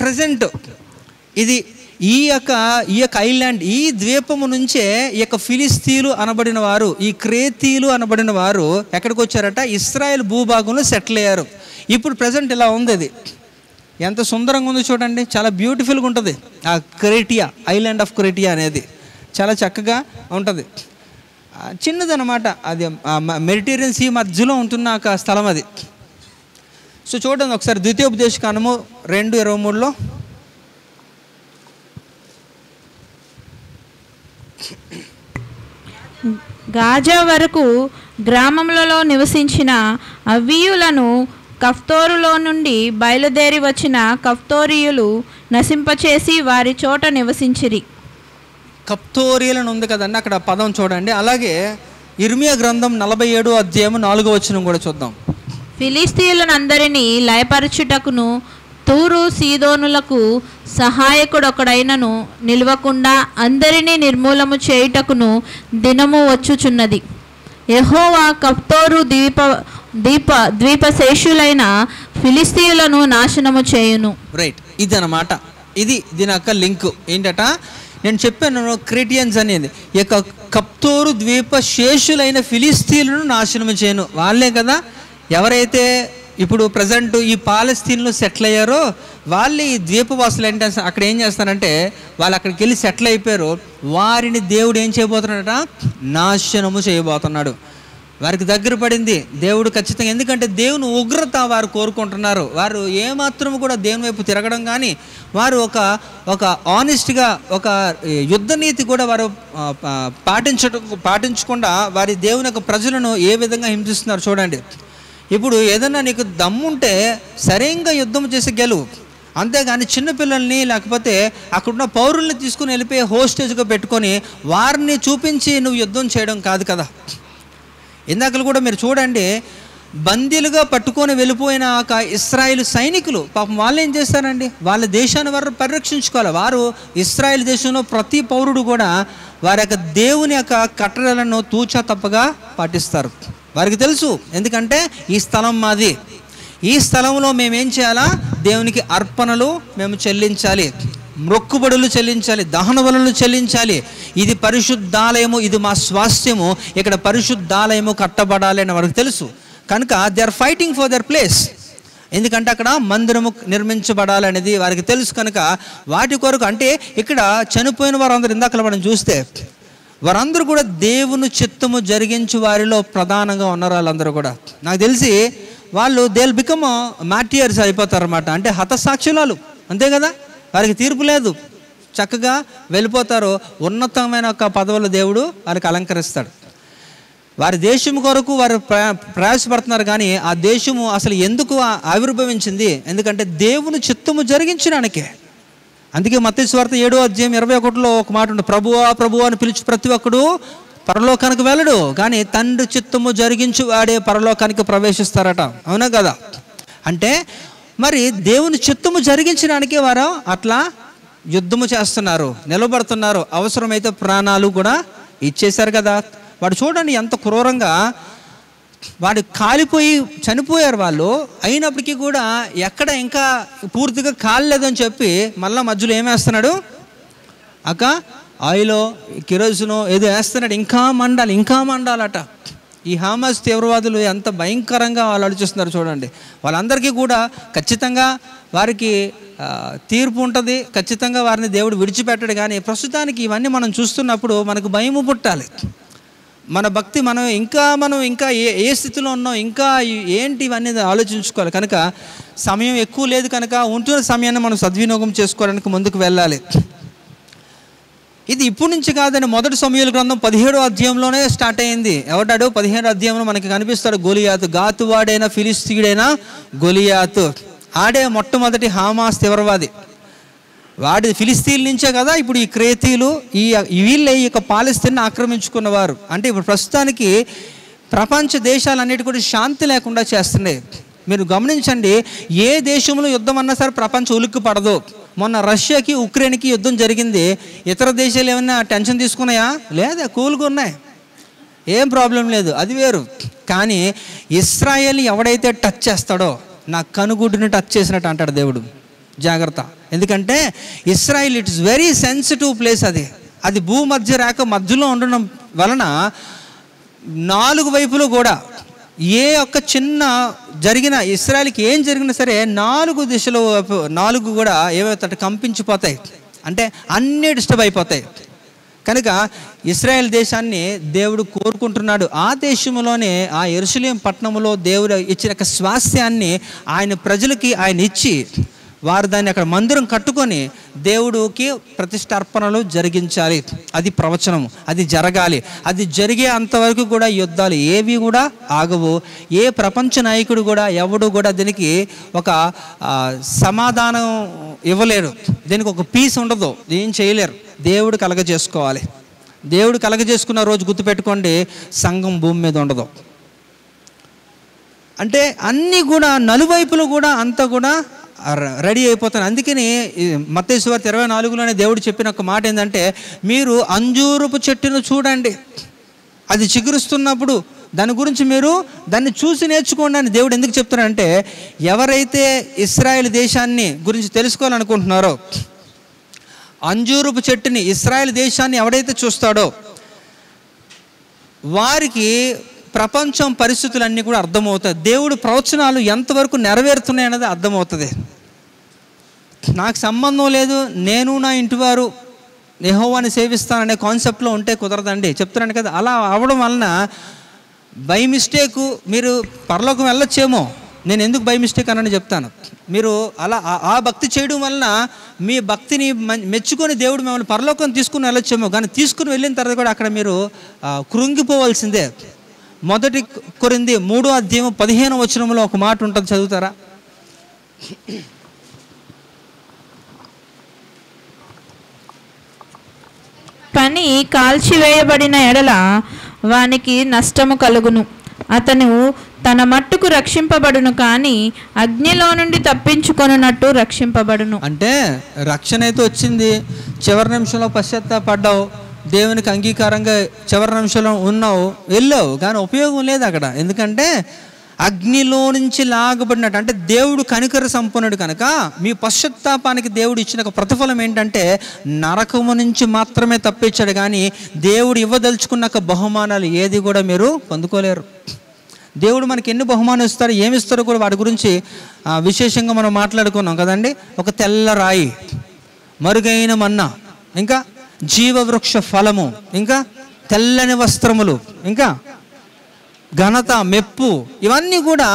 ప్రజెంట్ ఇది ఈ యొక్క ఐలాండ్, ఈ ద్వీపము నుంచే ఈ యొక్క ఫిలిస్తీన్లు అనబడిన వారు, ఈ క్రేతీయులు అనబడిన వారు ఎక్కడికి వచ్చారట? ఇశ్రాయేల్ భూభాగంలో సెటిల్ అయ్యారు. ఇప్పుడు ప్రజెంట్ ఇలా ఉంది. అది ఎంత సుందరంగా ఉందో చూడండి, చాలా బ్యూటిఫుల్గా ఉంటుంది. ఆ క్రేటియా, ఐలాండ్ ఆఫ్ క్రేటియా అనేది చాలా చక్కగా ఉంటుంది. చిన్నదన్నమాట, అది మెడిటేరియన్ సీ మధ్యలో ఉంటున్న ఒక స్థలం అది. సో చూడండి ఒకసారి ద్వితీయోపదేశకాండము 2:23లో. గాజా వరకు గ్రామములలో నివసించిన అవ్వీయులను కఫ్తోరులో నుండి బయలుదేరి వచ్చిన కఫ్తోరీయులు నశింపచేసి వారి చోట నివసించిరి. కఫ్తోరీయులను ఉంది కదండి, అక్కడ పదం చూడండి. అలాగే ఇర్మియా గ్రంథం 47:4 కూడా చూద్దాం. ఫిలిస్తీయులనందరినీ లయపరచుటకును తూరు సీదోనులకు సహాయకుడొకడైనను నిలవకుండా అందరినీ నిర్మూలము చేయుటకును దినము వచ్చుచున్నది. యెహోవా కఫ్తోరు ద్వీపశేషులైన ఫిలిస్తీయులను నాశనము చేయును. రైట్, ఇది అన్నమాట. ఇది దీని యొక్క లింక్ ఏంటట, నేను చెప్పాను క్రేటియన్స్ అనేది. ఈ యొక్క కఫ్తోరు ద్వీపశేషులైన ఫిలిస్తీయులను నాశనము చేయను. వాళ్ళే కదా ఎవరైతే ఇప్పుడు ప్రజెంట్ ఈ పాలస్తీన్లో సెటిల్ అయ్యారో వాళ్ళు ఈ ద్వీపవాసులు ఏంటంటే అక్కడ ఏం చేస్తారంటే వాళ్ళు అక్కడికి వెళ్ళి సెటిల్ అయిపోయారు. వారిని దేవుడు ఏం చేయబోతున్నాడట? నాశనము చేయబోతున్నాడు. వారికి దగ్గర పడింది దేవుడు ఖచ్చితంగా. ఎందుకంటే దేవుని ఉగ్రత వారు కోరుకుంటున్నారు. వారు ఏమాత్రం కూడా దేవుని వైపు తిరగడం కానీ, వారు ఒక ఆనెస్ట్గా ఒక యుద్ధ నీతి కూడా వారు పాటించకుండా వారి దేవుని యొక్క ప్రజలను ఏ విధంగా హింసిస్తున్నారు చూడండి. ఇప్పుడు ఏదన్నా నీకు దమ్ముంటే సరైనగా యుద్ధం చేసి గెలువు, అంతేగాని చిన్నపిల్లల్ని లేకపోతే అక్కడున్న పౌరుల్ని తీసుకుని వెళ్ళిపోయి హోస్టేజ్గా పెట్టుకొని వారిని చూపించి నువ్వు యుద్ధం చేయడం కాదు కదా. ఇందాకలు కూడా మీరు చూడండి, బందీలుగా పట్టుకొని వెళ్ళిపోయిన ఒక ఇశ్రాయేలు సైనికులు పాపం వాళ్ళు ఏం చేస్తారండి, వాళ్ళ దేశాన్ని వారు పరిరక్షించుకోవాలి. వారు ఇశ్రాయేల్ దేశంలో ప్రతి పౌరుడు కూడా వారి యొక్క దేవుని యొక్క కట్టడలను తూచా తప్పగా పాటిస్తారు. వారికి తెలుసు, ఎందుకంటే ఈ స్థలం మాది, ఈ స్థలంలో మేమేం చేయాలా? దేవునికి అర్పణలు మేము చెల్లించాలి, మొక్కుబడులు చెల్లించాలి, దహన బలులు చెల్లించాలి. ఇది పరిశుద్ధాలయము, ఇది మా స్వాస్థ్యము, ఇక్కడ పరిశుద్ధాలయము కట్టబడాలి అని వారికి తెలుసు. కనుక they are fighting for their place. ఎందుకంటే అక్కడ మందిరము నిర్మించబడాలనేది వారికి తెలుసు. కనుక వాటి కొరకు, అంటే ఇక్కడ చనిపోయిన వారందరూ ఇందాక మనం చూస్తే వారందరూ కూడా దేవుని చిత్తము జరిగించు వారిలో ప్రధానంగా ఉన్నారు. వాళ్ళందరూ కూడా నాకు తెలిసి వాళ్ళు దే విల్ బికమ్ మార్టియర్స్ అయిపోతారన్నమాట. అంటే హతసాక్షులాలు, అంతే కదా. వారికి తీర్పు లేదు, చక్కగా వెళ్ళిపోతారు. ఉన్నతమైన ఒక పదవులు దేవుడు వారికి అలంకరిస్తాడు. వారి దేశం కొరకు వారు ప్రయాసపడుతున్నారు, కానీ ఆ దేశము అసలు ఎందుకు ఆవిర్భవించింది? ఎందుకంటే దేవుని చిత్తము జరిగించడానికే. అందుకే మత్తయి సువార్త 7:21 ఒక మాట ఉంది, ప్రభువా ప్రభువా అని పిలిచి ప్రతి ఒక్కడు పరలోకానికి వెళ్ళడు, కానీ తండ్రి చిత్తము జరిగించి వాడే పరలోకానికి ప్రవేశిస్తారట. అవునా కదా? అంటే మరి దేవుని చిత్తము జరిగించడానికి వారు అట్లా యుద్ధము చేస్తున్నారు, నిలబడుతున్నారు, అవసరమైతే ప్రాణాలు కూడా ఇచ్చేశారు కదా. వాడు చూడండి ఎంత క్రూరంగా, వాడు కాలిపోయి చనిపోయారు వాళ్ళు, అయినప్పటికీ కూడా ఎక్కడ ఇంకా పూర్తిగా కాలేదని చెప్పి మళ్ళీ మధ్యలో ఏమేస్తున్నాడు, ఆయిలో కిరోసినో ఏదో వేస్తున్నాడు, ఇంకా మండాలట. ఈ హమాస్ తీవ్రవాదులు ఎంత భయంకరంగా వాళ్ళు ఆలోచిస్తున్నారు చూడండి. వాళ్ళందరికీ కూడా ఖచ్చితంగా వారికి తీర్పు ఉంటుంది, ఖచ్చితంగా వారిని దేవుడు విడిచిపెట్టడు. కానీ ప్రస్తుతానికి ఇవన్నీ మనం చూస్తున్నప్పుడు మనకు భయము పుట్టాలి. మన భక్తి మనం ఇంకా ఏ స్థితిలో ఉన్నాం, ఇంకా ఏంటి ఇవన్నీ ఆలోచించుకోవాలి. కనుక సమయం ఎక్కువ లేదు కనుక ఉంటున్న సమయాన్ని మనం సద్వినియోగం చేసుకోవడానికి ముందుకు వెళ్ళాలి. ఇది ఇప్పటి నుంచి కాదని మొదటి సమూయేలు గ్రంథం 17వ అధ్యాయంలోనే స్టార్ట్ అయింది. ఎవడాడు 17వ అధ్యాయంలో మనకి కనిపిస్తాడు గొలియాతు, గాతువాడైన ఫిలిస్తీయుడైన గొలియాతు. ఆడే మొట్టమొదటి హమాస్ తీవ్రవాది. వాడి ఫిలిస్తీన్ల నుంచే కదా ఇప్పుడు ఈ క్రేతీలు వీళ్ళే ఈ యొక్క పాలస్తీన్ని ఆక్రమించుకున్నవారు. అంటే ఇప్పుడు ప్రస్తుతానికి ప్రపంచ దేశాలన్నిటి కూడా శాంతి లేకుండా చేస్తున్నాయి. మీరు గమనించండి, ఏ దేశంలో యుద్ధం అన్నా సరే ప్రపంచం ఉలిక్కి పడదు. మొన్న రష్యాకి ఉక్రెయిన్కి యుద్ధం జరిగింది, ఇతర దేశాలు ఏమన్నా టెన్షన్ తీసుకున్నాయా? లేదా, కూల్గా ఉన్నాయి, ఏం ప్రాబ్లం లేదు, అది వేరు. కానీ ఇస్రాయేల్ని ఎవడైతే టచ్ చేస్తాడో నా కనుగుడ్డుని టచ్ చేసినట్టు అంటాడు దేవుడు. జాగ్రత్త, ఎందుకంటే Israel it's very sensitive place. అది భూమధ్య రేఖ మధ్యలో ఉండడం వలన 4 వైపులు కూడా ఏ ఒక్క చిన్న జరిగిన ఇస్రాయేల్కి ఏం జరిగినా సరే 4 దిశలు 4 కూడా ఏమవుతాయి, కంపించిపోతాయి. అంటే అన్నీ డిస్టర్బ్ అయిపోతాయి. కనుక ఇశ్రాయేల్ దేశాన్ని దేవుడు కోరుకుంటున్నాడు. ఆ దేశంలోనే ఆ యెరూషలేము పట్టణంలో దేవుడు ఇచ్చిన స్వాస్థ్యాన్ని ఆయన ప్రజలకి ఆయన ఇచ్చి వారు దాన్ని అక్కడ మందిరం కట్టుకొని దేవుడికి ప్రతిష్టార్పణలు జరిగించాలి. అది ప్రవచనము, అది జరగాలి. అది జరిగే అంతవరకు కూడా యుద్ధాలు ఏవి కూడా ఆగవు. ఏ ప్రపంచ నాయకుడు కూడా ఎవడు కూడా దీనికి ఒక సమాధానం ఇవ్వలేరు, దీనికి ఒక పీస్ ఉండదు, ఏం చేయలేరు. దేవుడు కలగజేసుకోవాలి. దేవుడు కలగజేసుకున్న రోజు గుర్తుపెట్టుకోండి, సంఘం భూమి మీద ఉండదు. అంటే అన్నీ కూడా నలువైపులు కూడా అంతా కూడా రెడీ అయిపోతాను. అందుకని మత్తయి సువార్త 24లోనే దేవుడు చెప్పిన ఒక మాట ఏంటంటే, మీరు అంజూరపు చెట్టును చూడండి, అది చిగురుస్తున్నప్పుడు దాని గురించి మీరు దాన్ని చూసి నేర్చుకోండి అని దేవుడు ఎందుకు చెప్తున్నాడంటే, ఎవరైతే ఇశ్రాయేల్ దేశాన్ని గురించి తెలుసుకోవాలనుకుంటున్నారో, అంజూరపు చెట్టుని ఇశ్రాయేల్ దేశాన్ని ఎవడైతే చూస్తాడో వారికి ప్రపంచం పరిస్థితులన్నీ కూడా అర్థమవుతాయి. దేవుడు ప్రవచనాలు ఎంతవరకు నెరవేరుతున్నాయి అనేది అర్థమవుతుంది. నాకు సంబంధం లేదు, నేను నా ఇంటివారు యెహోవాని సేవిస్తాననే కాన్సెప్ట్లో ఉంటే కుదరదండి, చెప్తున్నాను కదా. అలా అవడం వలన బై మిస్టేకు మీరు పరలోకం వెళ్ళొచ్చేమో. నేను ఎందుకు బై మిస్టేక్ అని చెప్తాను. మీరు అలా ఆ భక్తి చేయడం వలన మీ భక్తిని మెచ్చుకొని దేవుడు మిమ్మల్ని పరలోకం తీసుకుని వెళ్ళొచ్చేమో. కానీ తీసుకుని వెళ్ళిన తర్వాత కూడా అక్కడ మీరు కృంగిపోవాల్సిందే. మొదటి కొరింథీ 3వ అధ్యాయం 15వ వచనంలో ఒక మాట ఉంటుంది, చదువుతారా? పని కాల్చివేయబడిన ఎడల వానికి నష్టము కలుగును, అతను తన మట్టుకు రక్షింపబడును, కానీ అగ్నిలో నుండి తప్పించుకొనున్నట్టు రక్షింపబడును. అంటే రక్షణ అయితే వచ్చింది, చివరి నిమిషంలో పశ్చాత్తాపడ్డావు, దేవునికి అంగీకారంగా చివరి నిమిషంలో ఉన్నావు, వెళ్ళావు, కానీ ఉపయోగం లేదు అక్కడ. ఎందుకంటే అగ్నిలో నుంచి లాగబడినట్టు. అంటే దేవుడు కనికర సంపన్నుడు కనుక మీ పశ్చాత్తాపానికి దేవుడు ఇచ్చిన ఒక ప్రతిఫలం ఏంటంటే నరకము నుంచి మాత్రమే తప్పించాడు, కానీ దేవుడు ఇవ్వదలుచుకున్న బహుమానాలు ఏది కూడా మీరు పొందుకోలేరు. దేవుడు మనకి ఎన్ని బహుమానం ఇస్తారో ఏమి ఇస్తారో కూడా వాటి గురించి విశేషంగా మనం మాట్లాడుకున్నాం కదండి. ఒక తెల్ల రాయి, మరుగైన మన్నా, ఇంకా జీవవృక్ష ఫలము, ఇంకా తెల్లని వస్త్రములు, ఇంకా ఘనత, మెప్పు, ఇవన్నీ కూడా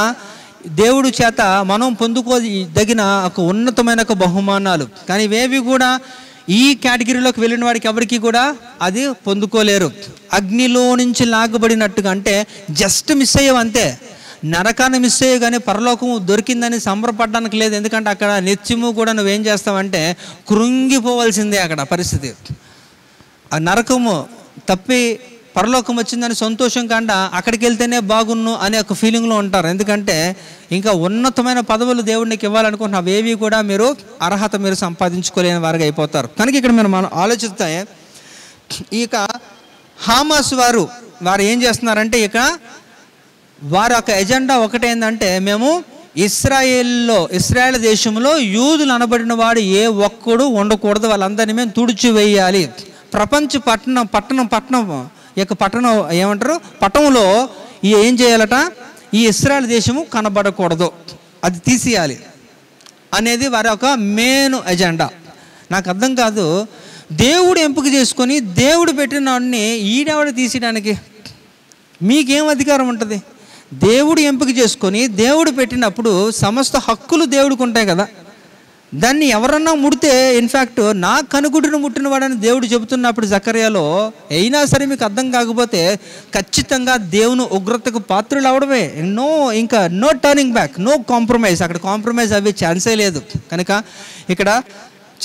దేవుడు చేత మనం పొందుకోదగిన ఒక ఉన్నతమైన ఒక బహుమానాలు. కానీ ఇవేవి కూడా ఈ కేటగిరీలోకి వెళ్ళిన వాడికి ఎవరికి కూడా అది పొందుకోలేరు. అగ్నిలో నుంచి లాగబడినట్టుగా, అంటే జస్ట్ మిస్ అయ్యావు అంతే. నరకాన్ని మిస్ అయ్యే కానీ పరలోకము దొరికిందని సంబరపడడానికి లేదు. ఎందుకంటే అక్కడ నిత్యము కూడా నువ్వేం చేస్తావంటే కృంగిపోవాల్సిందే అక్కడ పరిస్థితి. ఆ నరకము తప్పి పరలోకం వచ్చిందని సంతోషం కాండా అక్కడికి వెళ్తేనే బాగున్ను అనే ఒక ఫీలింగ్లో ఉంటారు. ఎందుకంటే ఇంకా ఉన్నతమైన పదవులు దేవుడికి ఇవ్వాలనుకుంటున్న అవేవి కూడా మీరు అర్హత మీరు సంపాదించుకోలేని వారుగా అయిపోతారు. కనుక ఇక్కడ మనం ఆలోచిస్తే ఇక హామాస్ వారు ఏం చేస్తున్నారంటే ఇక వారి యొక్క ఎజెండా ఒకటేందంటే మేము ఇస్రాయేల్ దేశంలో యూదులు అనబడిన వాడు ఏ ఒక్కడు ఉండకూడదు, వాళ్ళందరినీ మేము తుడిచివేయాలి. ప్రపంచ పట్టణం ఏమంటారు పట్టణంలో ఏం చేయాలట, ఈ ఇశ్రాయేలు దేశము కనబడకూడదు, అది తీసేయాలి అనేది వారి ఒక మెయిన్ ఎజెండా. నాకు అర్థం కాదు, దేవుడు ఎంపిక చేసుకొని దేవుడు పెట్టిన వాడిని ఈడెవడ తీసేయడానికి మీకేం అధికారం ఉంటుంది? దేవుడు ఎంపిక చేసుకొని దేవుడు పెట్టినప్పుడు సమస్త హక్కులు దేవుడికి ఉంటాయి కదా. దాన్ని ఎవరన్నా ముడితే ఇన్ఫ్యాక్ట్ నా కనుగుడిని ముట్టిన వాడని దేవుడు చెబుతున్నప్పుడు జకర్యాలో, అయినా సరే మీకు అర్థం కాకపోతే ఖచ్చితంగా దేవుని ఉగ్రతకు పాత్రలు అవడమే. ఇంకా no turning back, no compromise. అక్కడ కాంప్రమైజ్ అవ్వే ఛాన్సే లేదు. కనుక ఇక్కడ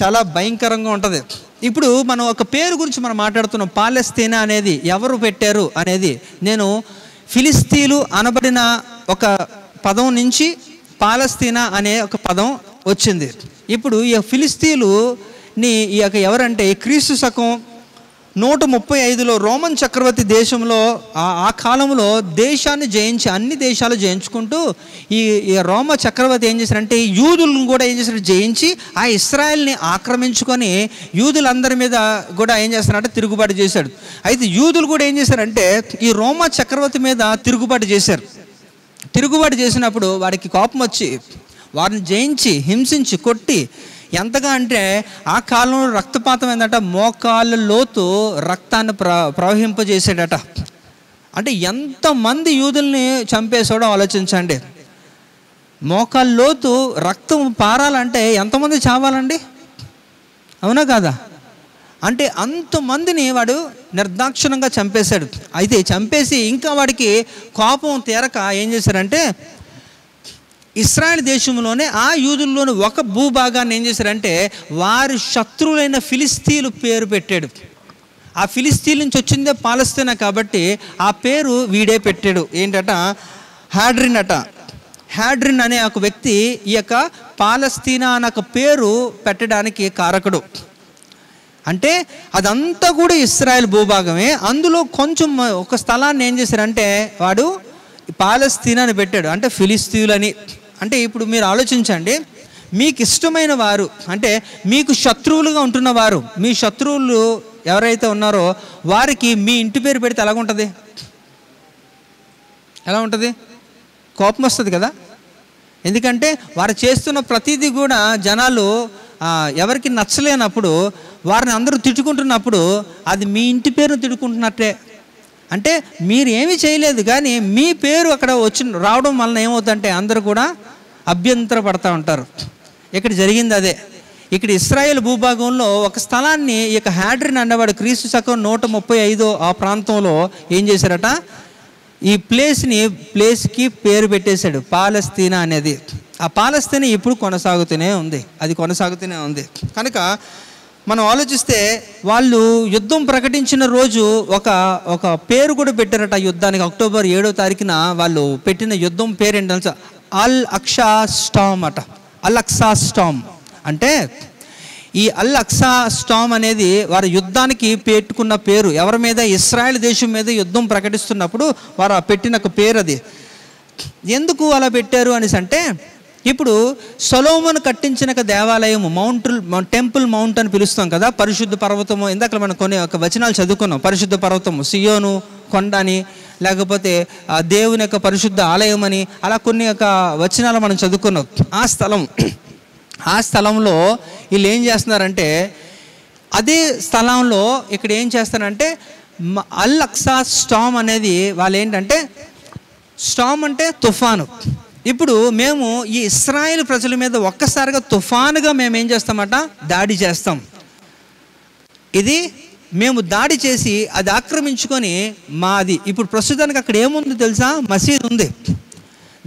చాలా భయంకరంగా ఉంటుంది. ఇప్పుడు మనం ఒక పేరు గురించి మనం మాట్లాడుతున్నాం. పాలస్తీనా అనేది ఎవరు పెట్టారు అనేది, నేను ఫిలిస్తీన్లు అనబడిన ఒక పదం నుంచి పాలస్తీనా అనే ఒక పదం వచ్చింది. ఇప్పుడు ఈ ఫిలిస్తీన్లుని ఈ యొక్క ఎవరంటే క్రీస్తు శకం 135లో రోమన్ చక్రవర్తి దేశంలో ఆ కాలంలో దేశాన్ని జయించి అన్ని దేశాలు జయించుకుంటూ ఈ రోమ చక్రవర్తి ఏం చేశారంటే యూదులను కూడా ఏం చేశారు, జయించి ఆ ఇశ్రాయేల్ని ఆక్రమించుకొని యూదులందరి మీద కూడా ఏం చేస్తారంటే తిరుగుబాటు చేశాడు. అయితే యూదులు కూడా ఏం చేశారంటే ఈ రోమ చక్రవర్తి మీద తిరుగుబాటు చేశారు. తిరుగుబాటు చేసినప్పుడు వాడికి కోపం వచ్చి వారిని జయించి హింసించి కొట్టి ఎంతగా అంటే ఆ కాలంలో రక్తపాతం ఏంటంట, మోకాళ్ళ లోతు రక్తాన్ని ప్రవహింపజేసాడట. అంటే ఎంతమంది యూదుల్ని చంపేసాడో ఆలోచించండి. మోకాళ్ళ లోతు రక్తం పారాలంటే ఎంతమంది చావాలండి, అవునా కాదా? అంటే అంతమందిని వాడు నిర్దాక్షిణంగా చంపేశాడు. అయితే చంపేసి ఇంకా వాడికి కోపం తీరక ఏం చేశారంటే ఇశ్రాయేల్ దేశంలోనే ఆ యూదుల్లోని ఒక భూభాగాన్ని ఏం చేశారంటే వారి శత్రువులైన ఫిలిస్తీన్లు పేరు పెట్టాడు. ఆ ఫిలిస్తీన్ నుంచి వచ్చిందే పాలస్తీనా కాబట్టి ఆ పేరు వీడే పెట్టాడు. ఏంటట, హ్యాడ్రిన్ అట. హ్యాడ్రిన్ అనే ఒక వ్యక్తి ఈ యొక్క పాలస్తీనా అనే ఒక పేరు పెట్టడానికి కారకుడు. అంటే అదంతా కూడా ఇశ్రాయేల్ భూభాగమే. అందులో కొంచెం ఒక స్థలాన్ని ఏం చేశారంటే వాడు పాలస్తీనా అని పెట్టాడు, అంటే ఫిలిస్తీన్లని. అంటే ఇప్పుడు మీరు ఆలోచించండి, మీకు ఇష్టమైన వారు అంటే మీకు శత్రువులుగా ఉంటున్న వారు, మీ శత్రువులు ఎవరైతే ఉన్నారో వారికి మీ ఇంటి పేరు పెడితే ఎలాగుంటుంది? ఎలా ఉంటుంది? కోపం వస్తుంది కదా. ఎందుకంటే వారు చేస్తున్న ప్రతిదీ కూడా జనాలు ఎవరికి నచ్చలేనప్పుడు, వారిని అందరూ తిట్టుకుంటున్నప్పుడు అది మీ ఇంటి పేరును తిట్టుకుంటున్నట్టే. అంటే మీరు ఏమీ చేయలేదు కానీ మీ పేరు అక్కడ రావడం వలన ఏమవుతుందంటే అందరూ కూడా అభ్యంతర పడతా ఉంటారు. ఇక్కడ జరిగింది అదే. ఇక్కడ ఇశ్రాయేల్ భూభాగంలో ఒక స్థలాన్ని ఈ యొక్క హ్యాడ్రిన్ అనేవాడు క్రీస్తు శకం 135 ఆ ప్రాంతంలో ఏం చేశారట, ఈ ప్లేస్కి పేరు పెట్టేశాడు పాలస్తీనా అనేది. ఆ పాలస్తీనా ఇప్పుడు కొనసాగుతూనే ఉంది. కనుక మనం ఆలోచిస్తే వాళ్ళు యుద్ధం ప్రకటించిన రోజు ఒక పేరు కూడా పెట్టారట యుద్ధానికి. అక్టోబర్ 7వ తారీఖున వాళ్ళు పెట్టిన యుద్ధం పేరు ఏంటో తెలుసా? అల్ అక్సా స్టామ్ అట. అల్ అక్సా స్టామ్ అంటే ఈ అల్ అక్సా స్టామ్ అనేది వారి యుద్ధానికి పెట్టుకున్న పేరు. ఎవరి మీద? ఇశ్రాయేల్ దేశం మీద యుద్ధం ప్రకటిస్తున్నప్పుడు వారు పెట్టిన ఒక పేరు అది. ఎందుకు అలా పెట్టారు అనేసి అంటే, ఇప్పుడు సొలొమోను కట్టించిన దేవాలయము టెంపుల్ మౌంట్ అని పిలుస్తాం కదా, పరిశుద్ధ పర్వతము. ఇందాక మనం కొన్ని ఒక వచనాలు చదువుకున్నాం. పరిశుద్ధ పర్వతము సియోను కొండ అని, లేకపోతే దేవుని యొక్క పరిశుద్ధ ఆలయం అని, అలా కొన్ని ఒక వచనాలు మనం చదువుకున్నాం. ఆ స్థలంలో వీళ్ళు ఏం చేస్తున్నారంటే, అదే స్థలంలో ఇక్కడ ఏం చేస్తారంటే అల్ అక్సా స్టామ్ అనేది వాళ్ళు ఏంటంటే, స్టామ్ అంటే తుఫాను. ఇప్పుడు మేము ఈ ఇశ్రాయేల్ ప్రజల మీద ఒక్కసారిగా తుఫానుగా మేము ఏం చేస్తామట, దాడి చేస్తాం. ఇది మేము దాడి చేసి అది ఆక్రమించుకొని మాది. ఇప్పుడు ప్రస్తుతానికి అక్కడ ఏముంది తెలుసా? మసీదు ఉంది.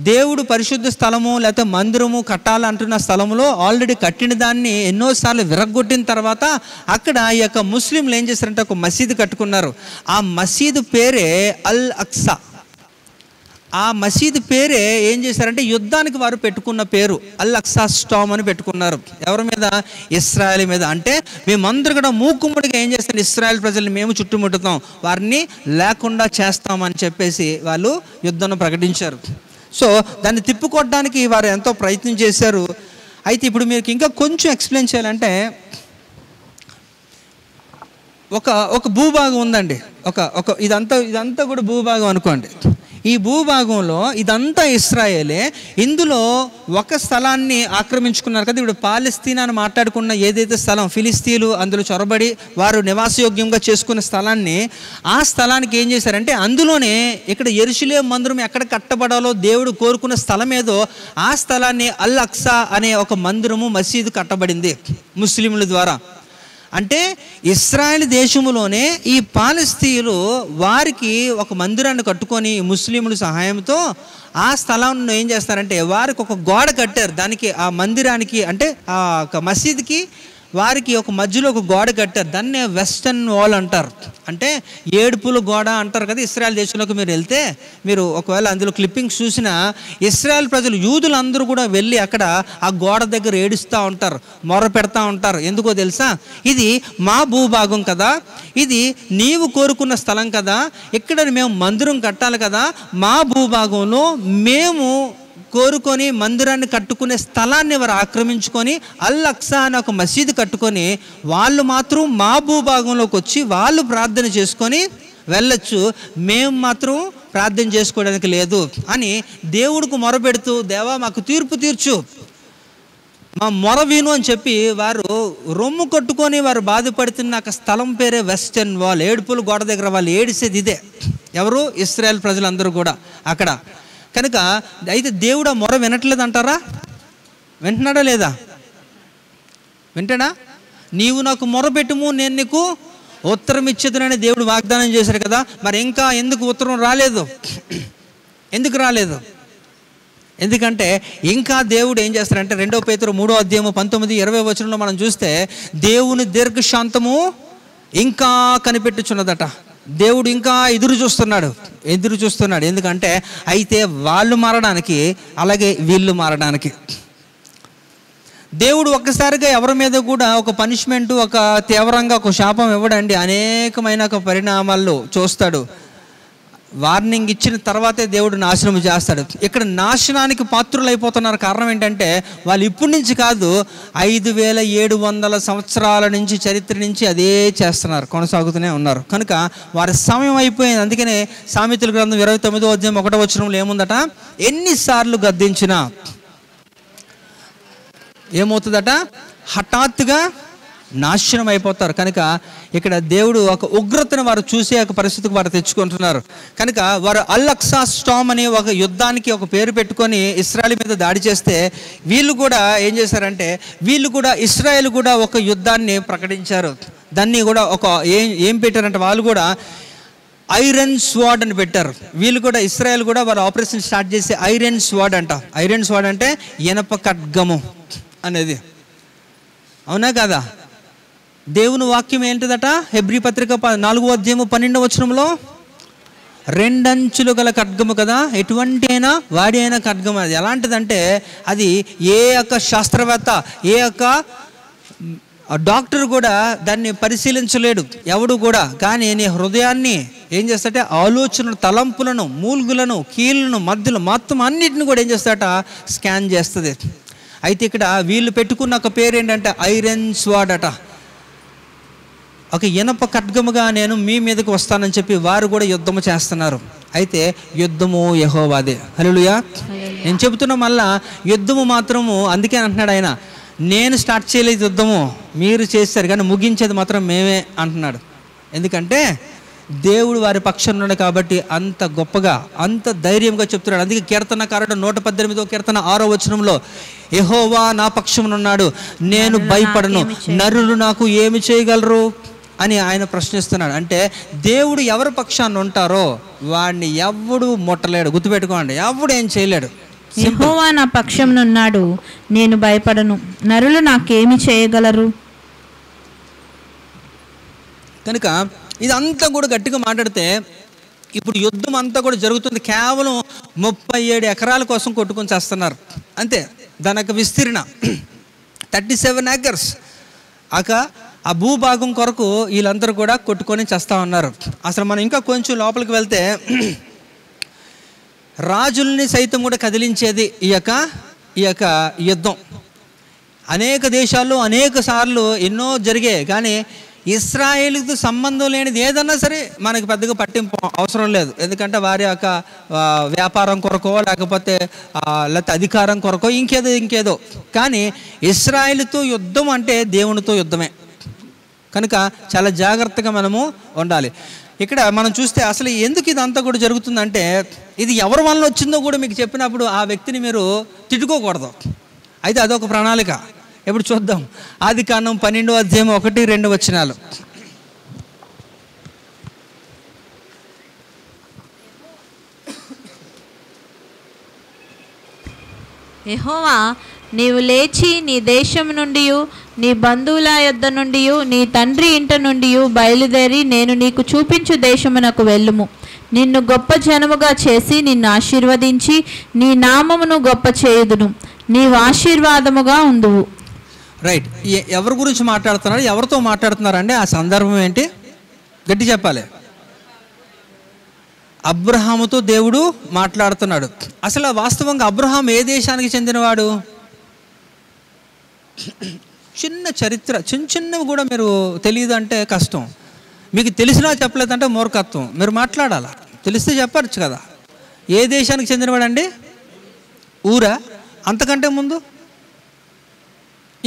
దేవుడు పరిశుద్ధ స్థలము లేకపోతే మందిరము కట్టాలంటున్న స్థలంలో ఆల్రెడీ కట్టిన దాన్ని ఎన్నోసార్లు విరగ్గొట్టిన తర్వాత అక్కడ ఈ యొక్క ముస్లింలు ఏం చేశారంటే ఒక మసీదు కట్టుకున్నారు. ఆ మసీదు పేరే అల్ అక్సా. ఆ మసీదు పేరే ఏం చేశారంటే యుద్ధానికి వారు పెట్టుకున్న పేరు అల్ అక్సా స్టామ్ అని పెట్టుకున్నారు. ఎవరి మీద? ఇశ్రాయేల్ మీద. అంటే మేమందరూ కూడా మూకుమ్మడిగా ఏం చేస్తాం, ఇశ్రాయేల్ ప్రజల్ని మేము చుట్టుముట్టుతాం, వారిని లేకుండా చేస్తామని చెప్పేసి వాళ్ళు యుద్ధం ప్రకటించారు. సో దాన్ని తిప్పుకొట్టడానికి వారు ఎంతో ప్రయత్నం చేశారు. అయితే ఇప్పుడు మీకు ఇంకా కొంచెం ఎక్స్ప్లెయిన్ చేయాలంటే ఒక భూభాగం ఉందండి. ఇదంతా కూడా భూభాగం అనుకోండి. ఈ భూభాగంలో ఇదంతా ఇశ్రాయేలే. ఇందులో ఒక స్థలాన్ని ఆక్రమించుకున్నారు కదా. ఇప్పుడు పాలస్తీనా అని మాట్లాడుకున్న ఏదైతే స్థలం, ఫిలిస్తీన్లు అందులో చొరబడి వారు నివాసయోగ్యంగా చేసుకున్న స్థలాన్ని, ఆ స్థలానికి ఏం చేశారంటే అందులోనే ఇక్కడ యెరూషలేము మందిరం ఎక్కడ కట్టబడాలో దేవుడు కోరుకున్న స్థలం ఏదో ఆ స్థలాన్ని అల్ అక్సా అనే ఒక మందిరము మసీదు కట్టబడింది ముస్లింల ద్వారా. అంటే ఇశ్రాయేల్ దేశంలోనే ఈ పాలస్తీయులు వారికి ఒక మందిరాన్ని కట్టుకొని ముస్లింల సహాయంతో ఆ స్థలాన్ని ఏం చేస్తారంటే వారికి ఒక గోడ కట్టారు. దానికి ఆ మందిరానికి అంటే ఆ మసీదుకి వారికి ఒక మధ్యలో ఒక గోడ కట్టారు. దాన్నే వెస్టర్న్ వాల్ అంటారు. అంటే ఏడుపుల గోడ అంటారు కదా. ఇశ్రాయేల్ దేశంలోకి మీరు వెళ్తే మీరు ఒకవేళ అందులో క్లిప్పింగ్స్ చూసినా ఇశ్రాయేల్ ప్రజలు యూదులందరూ కూడా వెళ్ళి అక్కడ ఆ గోడ దగ్గర ఏడుస్తూ ఉంటారు, మొర పెడతా ఉంటారు. ఎందుకో తెలుసా? ఇది మా భూభాగం కదా, ఇది నీవు కోరుకున్న స్థలం కదా, ఇక్కడ మేము మందిరం కట్టాలి కదా, మా భూభాగంలో మేము కోరుకొని మందిరాన్ని కట్టుకునే స్థలాన్ని వారు ఆక్రమించుకొని అల్ అక్సా అని ఒక మసీదు కట్టుకొని వాళ్ళు మాత్రం మా భూభాగంలోకి వచ్చి వాళ్ళు ప్రార్థన చేసుకొని వెళ్ళొచ్చు, మేము మాత్రం ప్రార్థన చేసుకోవడానికి లేదు అని దేవుడికి మొరపెడుతూ, దేవా మాకు తీర్పు తీర్చు, మా మొర విను అని చెప్పి వారు రొమ్ము కొట్టుకొని వారు బాధపడుతున్న స్థలం పేరే వెస్టర్న్ వాల్. ఏడుపుల గోడ దగ్గర వాళ్ళు ఏడిసేది ఇదే. ఎవరు? ఇశ్రాయేల్ ప్రజలందరూ కూడా అక్కడ. కనుక అయితే దేవుడు ఆ మొర వినట్లేదు అంటారా? వింటున్నాడా లేదా? వింటాడా? నీవు నాకు మొర పెట్టుము, నేను నీకు ఉత్తరం ఇచ్చేదనని దేవుడు వాగ్దానం చేశారు కదా. మరి ఇంకా ఎందుకు ఉత్తరం రాలేదు? ఎందుకు రాలేదు? ఎందుకంటే ఇంకా దేవుడు ఏం చేస్తారంటే 2 పేతురు 3వ అధ్యాయము 19-20 వచనంలో మనం చూస్తే దేవుని దీర్ఘశాంతము ఇంకా కనిపెట్టుచున్నదట. దేవుడు ఇంకా ఎదురు చూస్తున్నాడు. ఎందుకంటే అయితే వాళ్ళు మారడానికి, అలాగే వీళ్ళు మారడానికి. దేవుడు ఒక్కసారిగా ఎవరి మీద కూడా ఒక పనిష్మెంట్, ఒక తీవ్రంగా ఒక శాపం ఇవ్వడండి. అనేకమైన ఒక పరిణామాల్లో చూస్తాడు. వార్నింగ్ ఇచ్చిన తర్వాతే దేవుడు నాశనం చేస్తాడు. ఇక్కడ నాశనానికి పాత్రులు అయిపోతున్నారు. కారణం ఏంటంటే వాళ్ళు ఇప్పటి నుంచి కాదు, 5700 సంవత్సరాల నుంచి చరిత్ర నుంచి అదే చేస్తున్నారు, కొనసాగుతూనే ఉన్నారు. కనుక వారి సమయం అయిపోయింది. అందుకనే సామెతల గ్రంథం 29వ అధ్యాయం 1వ వచనంలో ఏముందట? ఎన్నిసార్లు గద్దించినా ఏమవుతుందట? హఠాత్తుగా నాశనం అయిపోతారు. కనుక ఇక్కడ దేవుడు ఒక ఉగ్రతను వారు చూసే ఒక పరిస్థితికి వారు తెచ్చుకుంటున్నారు. కనుక వారు అల్ అక్సా స్టామ్ అనే ఒక యుద్ధానికి ఒక పేరు పెట్టుకొని ఇశ్రాయేల్ మీద దాడి చేస్తే వీళ్ళు కూడా ఏం చేశారంటే ఇశ్రాయేల్ కూడా ఒక యుద్ధాన్ని ప్రకటించారు. దాన్ని కూడా ఒక ఏం పెట్టారంటే వాళ్ళు కూడా ఐరన్ స్వాడ్ అని పెట్టారు. వీళ్ళు కూడా ఇశ్రాయేల్ కూడా వారు ఆపరేషన్ స్టార్ట్ చేసి ఐరన్ స్వాడ్ అంట. ఐరన్ స్వాడ్ అంటే ఇనప ఖడ్గము అనేది. అవునా కదా? దేవుని వాక్యం ఏంటిదట? హెబ్రీ పత్రిక 4వ అధ్యాయము 12వ వచనంలో 2 అంచులు గల ఖడ్గము కదా, ఎటువంటి అయినా వాడి అయినా ఖడ్గము. అది ఎలాంటిదంటే అది ఏ యొక్క శాస్త్రవేత్త, ఏ యొక్క డాక్టర్ కూడా దాన్ని పరిశీలించలేడు, ఎవడు కూడా. కానీ నీ హృదయాన్ని ఏం చేస్తాట? ఆలోచనలు, తలంపులను, మూల్గులను, కీళ్ళను, మధ్యలో మొత్తం అన్నిటిని కూడా ఏం చేస్తాట? స్కాన్ చేస్తుంది. అయితే ఇక్కడ వీళ్ళు పెట్టుకున్న ఒక పేరు ఏంటంటే ఐరన్ స్వాడ్ అట. ఒక ఇనప ఖడ్గముగా నేను మీ మీదకి వస్తానని చెప్పి వారు కూడా యుద్ధము చేస్తున్నారు. అయితే యుద్ధము యెహోవాదే. హల్లెలూయా. నేను చెబుతున్నా మళ్ళా యుద్ధము మాత్రము, అందుకే అంటున్నాడు ఆయన, నేను స్టార్ట్ చేయలేదు యుద్ధము, మీరు చేస్తారు కానీ ముగించేది మాత్రం మేమే అంటున్నాడు. ఎందుకంటే దేవుడు వారి పక్షం ఉన్నాడు కాబట్టి అంత గొప్పగా, అంత ధైర్యంగా చెప్తున్నాడు. అందుకే కీర్తనకారుడు 118వ కీర్తన 6వ వచనంలో యెహోవా నా పక్షమునున్నాడు, నేను భయపడను, నరులు నాకు ఏమి చేయగలరు అని ఆయన ప్రశ్నిస్తున్నాడు. అంటే దేవుడు ఎవరి పక్షాన్ని ఉంటారో వాడిని ఎవడు ముట్టలేడు. గుర్తుపెట్టుకోండి, ఎవడు ఏం చేయలేడు. యెహోవా నా పక్షంనున్నాడు, నేను భయపడను. నరులు నాకేమి చేయగలరు? కనుక ఇదంతా కూడా గట్టిగా మాట్లాడితే ఇప్పుడు యుద్ధం అంతా కూడా జరుగుతుంది. కేవలం 37 ఎకరాల కోసం కొట్టుకొని చేస్తున్నారు అంతే. దాని యొక్క విస్తీర్ణ 37 acres. ఆ భూభాగం కొరకు వీళ్ళందరూ కూడా కొట్టుకొని చేస్తూ ఉన్నారు. అసలు మనం ఇంకా కొంచెం లోపలికి వెళ్తే రాజుల్ని సైతం కూడా కదిలించేది ఈ యొక్క యుద్ధం. అనేక దేశాల్లో అనేక సార్లు ఎన్నో జరిగాయి, కానీ ఇశ్రాయేలుతో సంబంధం లేనిది ఏదన్నా సరే మనకి పెద్దగా పట్టింపు అవసరం లేదు. ఎందుకంటే వారి యొక్క వ్యాపారం కొరకో లేకపోతే అధికారం కొరకో ఇంకేదో. కానీ ఇశ్రాయేలుతో యుద్ధం అంటే దేవునితో యుద్ధమే. కనుక చాలా జాగ్రత్తగా మనము ఉండాలి. ఇక్కడ మనం చూస్తే అసలు ఎందుకు ఇదంతా కూడా జరుగుతుందంటే, ఇది ఎవరి వల్ల వచ్చిందో కూడా మీకు చెప్పినప్పుడు ఆ వ్యక్తిని మీరు తిట్టుకోకూడదు. అయితే అదొక ప్రణాళిక. ఎప్పుడు చూద్దాం. ఆదికాండం 12వ అధ్యాయం 1-2 వచనాలు. యెహోవా, నీవు లేచి నీ దేశం నుండి, నీ బంధువుల యొద్ద నుండి, నీ తండ్రి ఇంట నుండి బయలుదేరి నేను నీకు చూపించు దేశమునకు వెళ్ళుము. నిన్ను గొప్ప జనముగా చేసి నిన్ను ఆశీర్వదించి నీ నామమును గొప్ప చేయుదును. నీవు ఆశీర్వాదముగా ఉందువు. రైట్. ఎవరి గురించి మాట్లాడుతున్నారు? ఎవరితో మాట్లాడుతున్నారంటే ఆ సందర్భం ఏంటి? గట్టి చెప్పాలి. అబ్రహాముతో దేవుడు మాట్లాడుతున్నాడు. అసలు వాస్తవంగా అబ్రహాం ఏ దేశానికి చెందినవాడు? చిన్న చరిత్ర, చిన్నవి కూడా మీరు తెలియదు అంటే కష్టం. మీకు తెలిసినా చెప్పలేదంటే మూర్ఖత్వం. మీరు మాట్లాడాలా, తెలిస్తే చెప్పచ్చు కదా. ఏ దేశానికి చెందినవాడండి? ఊరా? అంతకంటే ముందు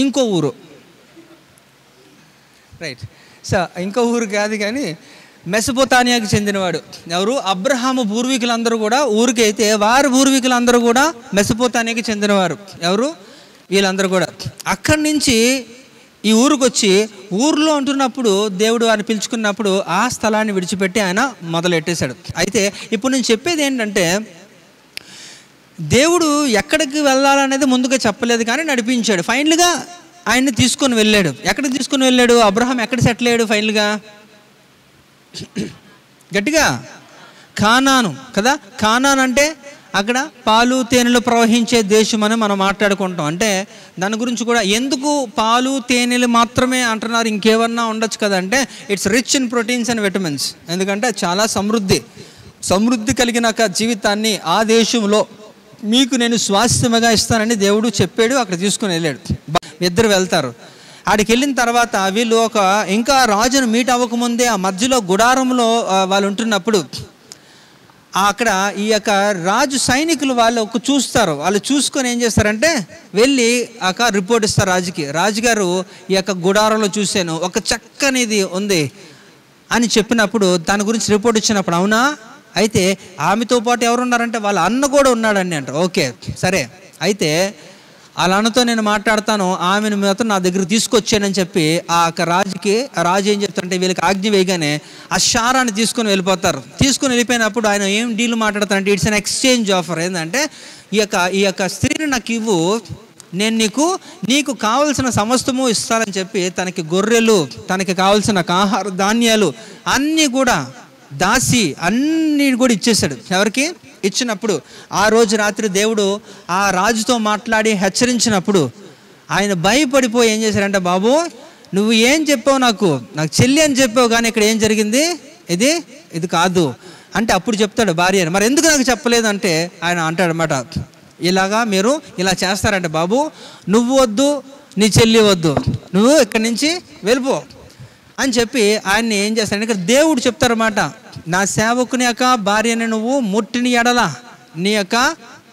ఇంకో ఊరు. రైట్. సో ఇంకో ఊరు కాదు, కానీ మెసపోతానియాకి చెందినవాడు. ఎవరు? అబ్రహాము పూర్వీకులందరూ కూడా ఊరికైతే వారి పూర్వీకులందరూ కూడా మెసపోతానియాకి చెందినవారు. ఎవరు? వీళ్ళందరూ కూడా. అక్కడి నుంచి ఈ ఊరికి వచ్చి ఊర్లో ఉంటున్నప్పుడు దేవుడు వారిని పిలుచుకున్నప్పుడు ఆ స్థలాన్ని విడిచిపెట్టి ఆయన మొదలెట్టేశాడు. అయితే ఇప్పుడు నేను చెప్పేది ఏంటంటే, దేవుడు ఎక్కడికి వెళ్ళాలనేది ముందుగా చెప్పలేదు, కానీ నడిపించాడు. ఫైనల్గా ఆయన్ని తీసుకొని వెళ్ళాడు. ఎక్కడికి తీసుకొని వెళ్ళాడు? అబ్రహాం ఎక్కడ సెటిల్ అయ్యాడు ఫైనల్గా? గట్టిగా కానాను కదా. కానాన్ అంటే అక్కడ పాలు తేనెలు ప్రవహించే దేశం అని మనం మాట్లాడుకుంటాం. అంటే దాని గురించి కూడా ఎందుకు పాలు తేనెలు మాత్రమే అంటున్నారు, ఇంకేమన్నా ఉండొచ్చు కదా అంటే, it's rich in proteins and vitamins. ఎందుకంటే చాలా సమృద్ధి కలిగిన జీవితాన్ని ఆ దేశంలో మీకు నేను స్వాస్థ్యముగా ఇస్తానని దేవుడు చెప్పాడు. అక్కడ తీసుకుని వెళ్ళాడు. ఇద్దరు వెళ్తారు. ఆడికి వెళ్ళిన తర్వాత వీళ్ళు ఇంకా రాజును మీట్ అవ్వకముందే ఆ మధ్యలో గుడారంలో వాళ్ళు ఉంటున్నప్పుడు అక్కడ ఈ యొక్క రాజు సైనికులు వాళ్ళు చూస్తారు. వాళ్ళు చూసుకొని ఏం చేస్తారంటే వెళ్ళి రిపోర్ట్ ఇస్తారు రాజుకి. రాజుగారు ఈ యొక్క గుడారంలో చూశాను, ఒక చక్కనిది ఉంది అని చెప్పినప్పుడు దాని గురించి రిపోర్ట్ ఇచ్చినప్పుడు, అవునా, అయితే ఆమెతో పాటు ఎవరున్నారంటే వాళ్ళ అన్న కూడా ఉన్నాడండి అంట. ఓకే సరే, అయితే వాళ్ళ అన్నతో నేను మాట్లాడతాను, ఆమెను మాత్రం నా దగ్గర తీసుకొచ్చానని చెప్పి ఆ రాజు ఏం చెప్తారంటే వీళ్ళకి ఆజ్ఞ వేయగానే ఆ శారాన్ని తీసుకొని వెళ్ళిపోతారు. తీసుకొని వెళ్ళిపోయినప్పుడు ఆయన ఏం డీల్ మాట్లాడతారంటే, ఇట్స్ అన్ ఎక్స్చేంజ్ ఆఫర్. ఏంటంటే ఈ యొక్క స్త్రీని నాకు ఇవ్వు, నేను నీకు కావలసిన సమస్తము ఇస్తానని చెప్పి తనకి గొర్రెలు, తనకి కావలసిన ఆహార ధాన్యాలు అన్నీ కూడా దాసి అన్నీ కూడా ఇచ్చేశాడు. ఎవరికి ఇచ్చినప్పుడు ఆ రోజు రాత్రి దేవుడు ఆ రాజుతో మాట్లాడి హెచ్చరించినప్పుడు ఆయన భయపడిపోయి ఏం చేశాడంటే, బాబు నువ్వు ఏం చెప్పావు, నాకు చెల్లి అని చెప్పావు, కానీ ఇక్కడ ఏం జరిగింది, ఇది కాదు అంటే అప్పుడు చెప్తాడు భార్య, మరి ఎందుకు నాకు చెప్పలేదు అంటే ఆయన అంటాడు అన్నమాట, ఇలాగా మీరు ఇలా చేస్తారంటే బాబు నువ్వు వద్దు, నీ చెల్లి వద్దు, నువ్వు ఇక్కడి నుంచి వెళ్ళిపో అని చెప్పి ఆయన్ని ఏం చేస్తాడు. ఇక్కడ దేవుడు చెప్తారన్నమాట, నా సేవకుని యొక్క భార్యని నువ్వు ముట్టిని ఎడల నీ యొక్క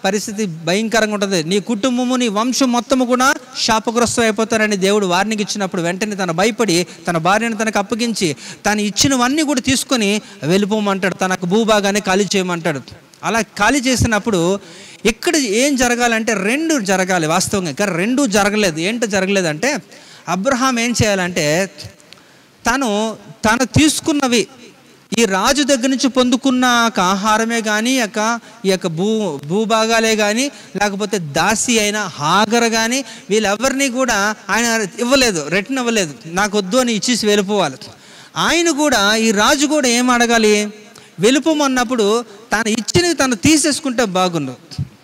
పరిస్థితి భయంకరంగా ఉంటుంది, నీ కుటుంబము నీ వంశం మొత్తము కూడా శాపగ్రస్తం అయిపోతారని దేవుడు వార్నింగ్ ఇచ్చినప్పుడు వెంటనే తను భయపడి తన భార్యను తనకు అప్పగించి తను ఇచ్చినవన్నీ కూడా తీసుకొని వెళ్ళిపోమంటాడు, తనకు భూభాగాన్ని ఖాళీ చేయమంటాడు. అలా ఖాళీ చేసినప్పుడు ఇక్కడ ఏం జరగాలంటే రెండు జరగాలి వాస్తవంగా, కానీ రెండూ జరగలేదు. ఏంటో జరగలేదంటే అబ్రహాం ఏం చేయాలంటే తను తీసుకున్నవి ఈ రాజు దగ్గర నుంచి పొందుకున్న ఆహారమే కానీ ఈ యొక్క భూభాగాలే కానీ, లేకపోతే దాసి అయిన హాగర్ కానీ, వీళ్ళెవరిని కూడా ఆయన ఇవ్వలేదు, రిటర్న్ ఇవ్వలేదు. నాకు వద్దు అని ఇచ్చేసి వెళ్ళిపోవాలి. ఆయన కూడా, ఈ రాజు కూడా ఏం అడగాలి? వెళ్ళిపోమన్నప్పుడు తను ఇచ్చినవి తను తీసేసుకుంటే బాగుండు.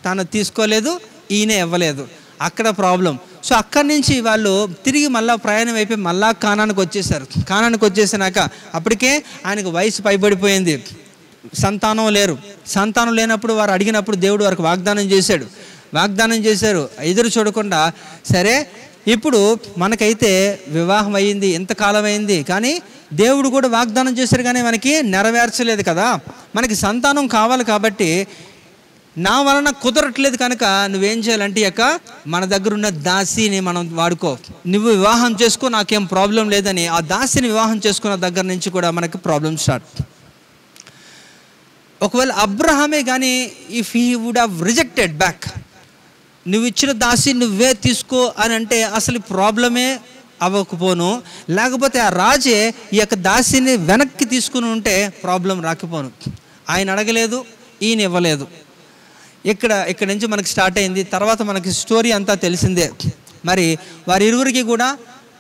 తను తీసుకోలేదు, ఈయన ఇవ్వలేదు. అక్కడ ప్రాబ్లం. సో అక్కడి నుంచి వాళ్ళు తిరిగి మళ్ళీ ప్రయాణం అయిపోయి మళ్ళా కానానికి వచ్చేసారు. కానానికి వచ్చేసినాక అప్పటికే ఆయనకు వయసు పైబడిపోయింది, సంతానం లేరు. సంతానం లేనప్పుడు వారు అడిగినప్పుడు దేవుడు వారికి వాగ్దానం చేశారు. ఎదురు చూడకుండా, సరే ఇప్పుడు మనకైతే వివాహం అయ్యింది, ఎంతకాలం అయింది, కానీ దేవుడు కూడా వాగ్దానం చేశారు కానీ మనకి నెరవేర్చలేదు కదా. మనకి సంతానం కావాలి కాబట్టి నా వలన కుదరట్లేదు కనుక నువ్వేం చేయాలంటే మన దగ్గర ఉన్న దాసిని మనం వాడుకో, నువ్వు వివాహం చేసుకో, నాకేం ప్రాబ్లం లేదని ఆ దాసిని వివాహం చేసుకున్న దగ్గర నుంచి కూడా మనకి ప్రాబ్లం స్టార్ట్. ఒకవేళ అబ్రహామే కానీ if he would have rejected back, నువ్వు ఇచ్చిన దాసి నువ్వే తీసుకో అని అంటే అసలు ప్రాబ్లమే అవ్వకపోను. లేకపోతే ఆ రాజే ఈ యొక్క దాసిని వెనక్కి తీసుకుని ఉంటే ప్రాబ్లం రాకపోను. ఆయన అడగలేదు, ఈయన ఇవ్వలేదు. ఇక్కడ నుంచి మనకి స్టార్ట్ అయింది. తర్వాత మనకి స్టోరీ అంతా తెలిసిందే. మరి వారి ఇరువురికి కూడా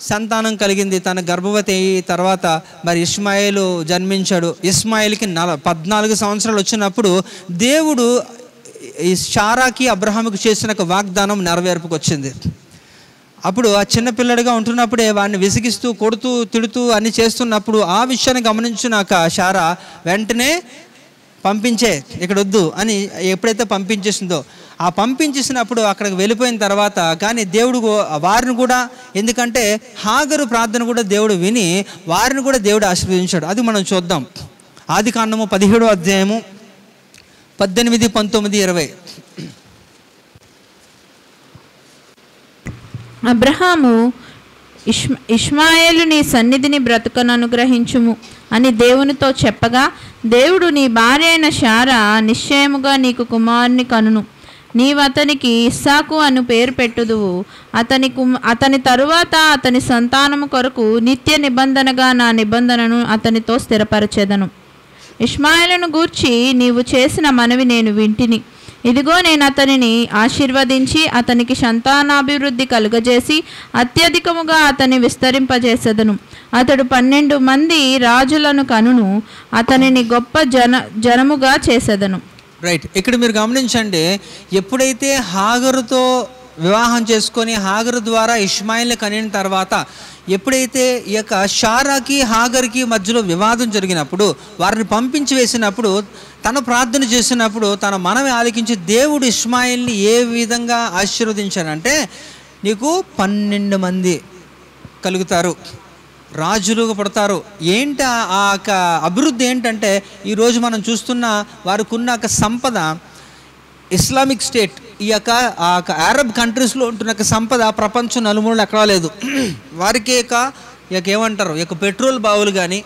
సంతానం కలిగింది. తన గర్భవతి అయ్యి తర్వాత మరి ఇష్మాయేలు జన్మించాడు. ఇష్మాయేల్కి 14 సంవత్సరాలు వచ్చినప్పుడు దేవుడు ఈ శారాకి అబ్రహాముకి చేసిన ఒక వాగ్దానం నెరవేర్పుకు వచ్చింది. అప్పుడు ఆ చిన్నపిల్లడిగా ఉంటున్నప్పుడే వాడిని విసిగిస్తూ కొడుతూ తిడుతూ అన్ని చేస్తున్నప్పుడు ఆ విషయాన్ని గమనించినాక శారా వెంటనే పంపించే, ఇక్కడ వద్దు అని ఎప్పుడైతే పంపించేసిందో, ఆ పంపించేసినప్పుడు అక్కడికి వెళ్ళిపోయిన తర్వాత కానీ దేవుడు వారిని కూడా, ఎందుకంటే హాగరు ప్రార్థన కూడా దేవుడు విని వారిని కూడా దేవుడు ఆశీర్వదించాడు. అది మనం చూద్దాం. ఆదికాండము 17వ అధ్యాయము 18, 19, 20. అబ్రహాము ఇష్మాయేలు నీ సన్నిధిని బ్రతుకను అనుగ్రహించుము అని దేవునితో చెప్పగా, దేవుడు నీ భార్య అయిన శారా నిశ్చయముగా నీకు కుమారుని కనును, నీవు అతనికి ఇస్సాకు అను పేరు పెట్టుదువు, అతని తరువాత అతని సంతానము కొరకు నిత్య నిబంధనగా నా నిబంధనను అతనితో స్థిరపరచెదను. ఇష్మాయేలును గూర్చి నీవు చేసిన మనవి నేను వింటిని. ఇదిగో నేను అతనిని ఆశీర్వదించి అతనికి సంతానాభివృద్ధి కలుగజేసి అత్యధికముగా అతన్ని విస్తరింపజేసేదను. అతడు 12 మంది రాజులను కనును, అతనిని గొప్ప జనముగా చేసేదను. రైట్. ఇక్కడ మీరు గమనించండి, ఎప్పుడైతే హాగరుతో వివాహం చేసుకొని హాగరు ద్వారా ఇష్మాయిల్ని కనిన తర్వాత, ఎప్పుడైతే ఈ యొక్క శారాకి హాగర్కి మధ్యలో వివాదం జరిగినప్పుడు వారిని పంపించి వేసినప్పుడు తను ప్రార్థన చేసినప్పుడు తన మనవి ఆలకించి దేవుడు ఇష్మాయిల్ని ఏ విధంగా ఆశీర్వదించారంటే, నీకు 12 మంది కలుగుతారు, రాజులుగా పడతారు. ఏంటి ఆ యొక్క అభివృద్ధి ఏంటంటే, ఈరోజు మనం చూస్తున్న వారికి ఉన్న సంపద, ఇస్లామిక్ స్టేట్ ఈ యొక్క అరబ్ కంట్రీస్లో ఉంటున్న సంపద ప్రపంచం నలుమూలలు ఎక్కడా లేదు. వారికి ఏమంటారు, ఈ యొక్క పెట్రోల్ బావులు కానీ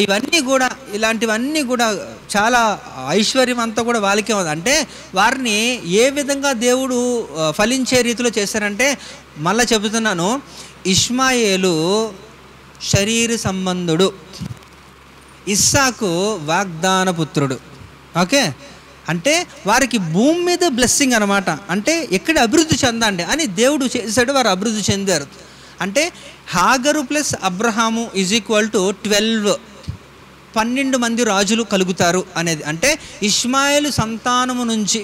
ఇవన్నీ కూడా, ఇలాంటివన్నీ కూడా చాలా ఐశ్వర్యం అంతా కూడా వాళ్ళకే ఉంది. అంటే వారిని ఏ విధంగా దేవుడు ఫలించే రీతిలో చేశారంటే, మళ్ళీ చెబుతున్నాను, ఇష్మాయేలు శరీర సంబంధుడు, ఇస్సాకు వాగ్దాన పుత్రుడు. ఓకే, అంటే వారికి భూమి మీద బ్లెస్సింగ్ అనమాట. అంటే ఎక్కడ అభివృద్ధి చెందండి అని దేవుడు చేశాడు, వారు అభివృద్ధి చెందారు. అంటే హాగరు ప్లస్ అబ్రహాము = 12 మంది రాజులు కలుగుతారు అనేది. అంటే ఇష్మాయేలు సంతానము నుంచి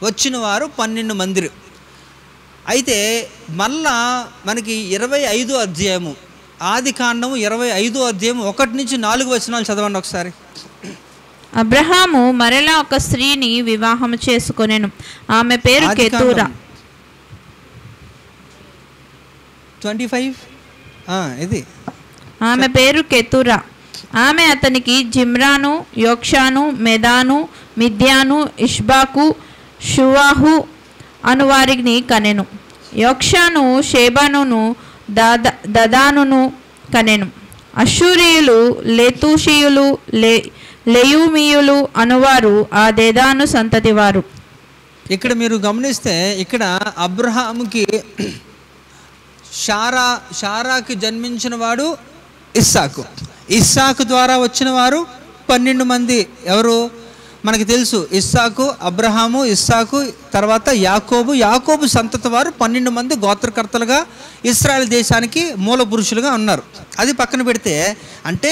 వచ్చిన వారు 12 మంది. అయితే మళ్ళా మనకి 25వ అధ్యాయము, ఆదికాండము 25వ అధ్యాయము 1 నుంచి 4 వచనాలు చదవండి ఒకసారి. అబ్రహాము మరలా ఒక స్త్రీని వివాహము చేసుకొనెను, ఆమె పేరు కెతూరా. 25 ఇది. ఆమె పేరు కెతూరా. ఆమె అతనికి జిమ్రాను, యోక్షాను, మెదాను, మిద్యాను, ఇష్బాకు, షువాహు అను వారిని కనెను. యోక్షాను షేబానును దదానును కనెను. అషూరియులు, లేతూషియులు, లెయుమీయులు అనువారు ఆ దేదాను సంతతి వారు. ఇక్కడ మీరు గమనిస్తే, ఇక్కడ అబ్రహాముకి శారాకి జన్మించిన వాడు ఇస్సాకు, ఇస్సాకు ద్వారా వచ్చిన వారు 12 మంది ఎవరు మనకి తెలుసు, ఇస్సాకు, అబ్రహాము, ఇస్సాకు, తర్వాత యాకోబు సంతతి వారు 12 మంది గోత్రకర్తలుగా ఇశ్రాయేల్ దేశానికి మూల పురుషులుగా ఉన్నారు. అది పక్కన పెడితే అంటే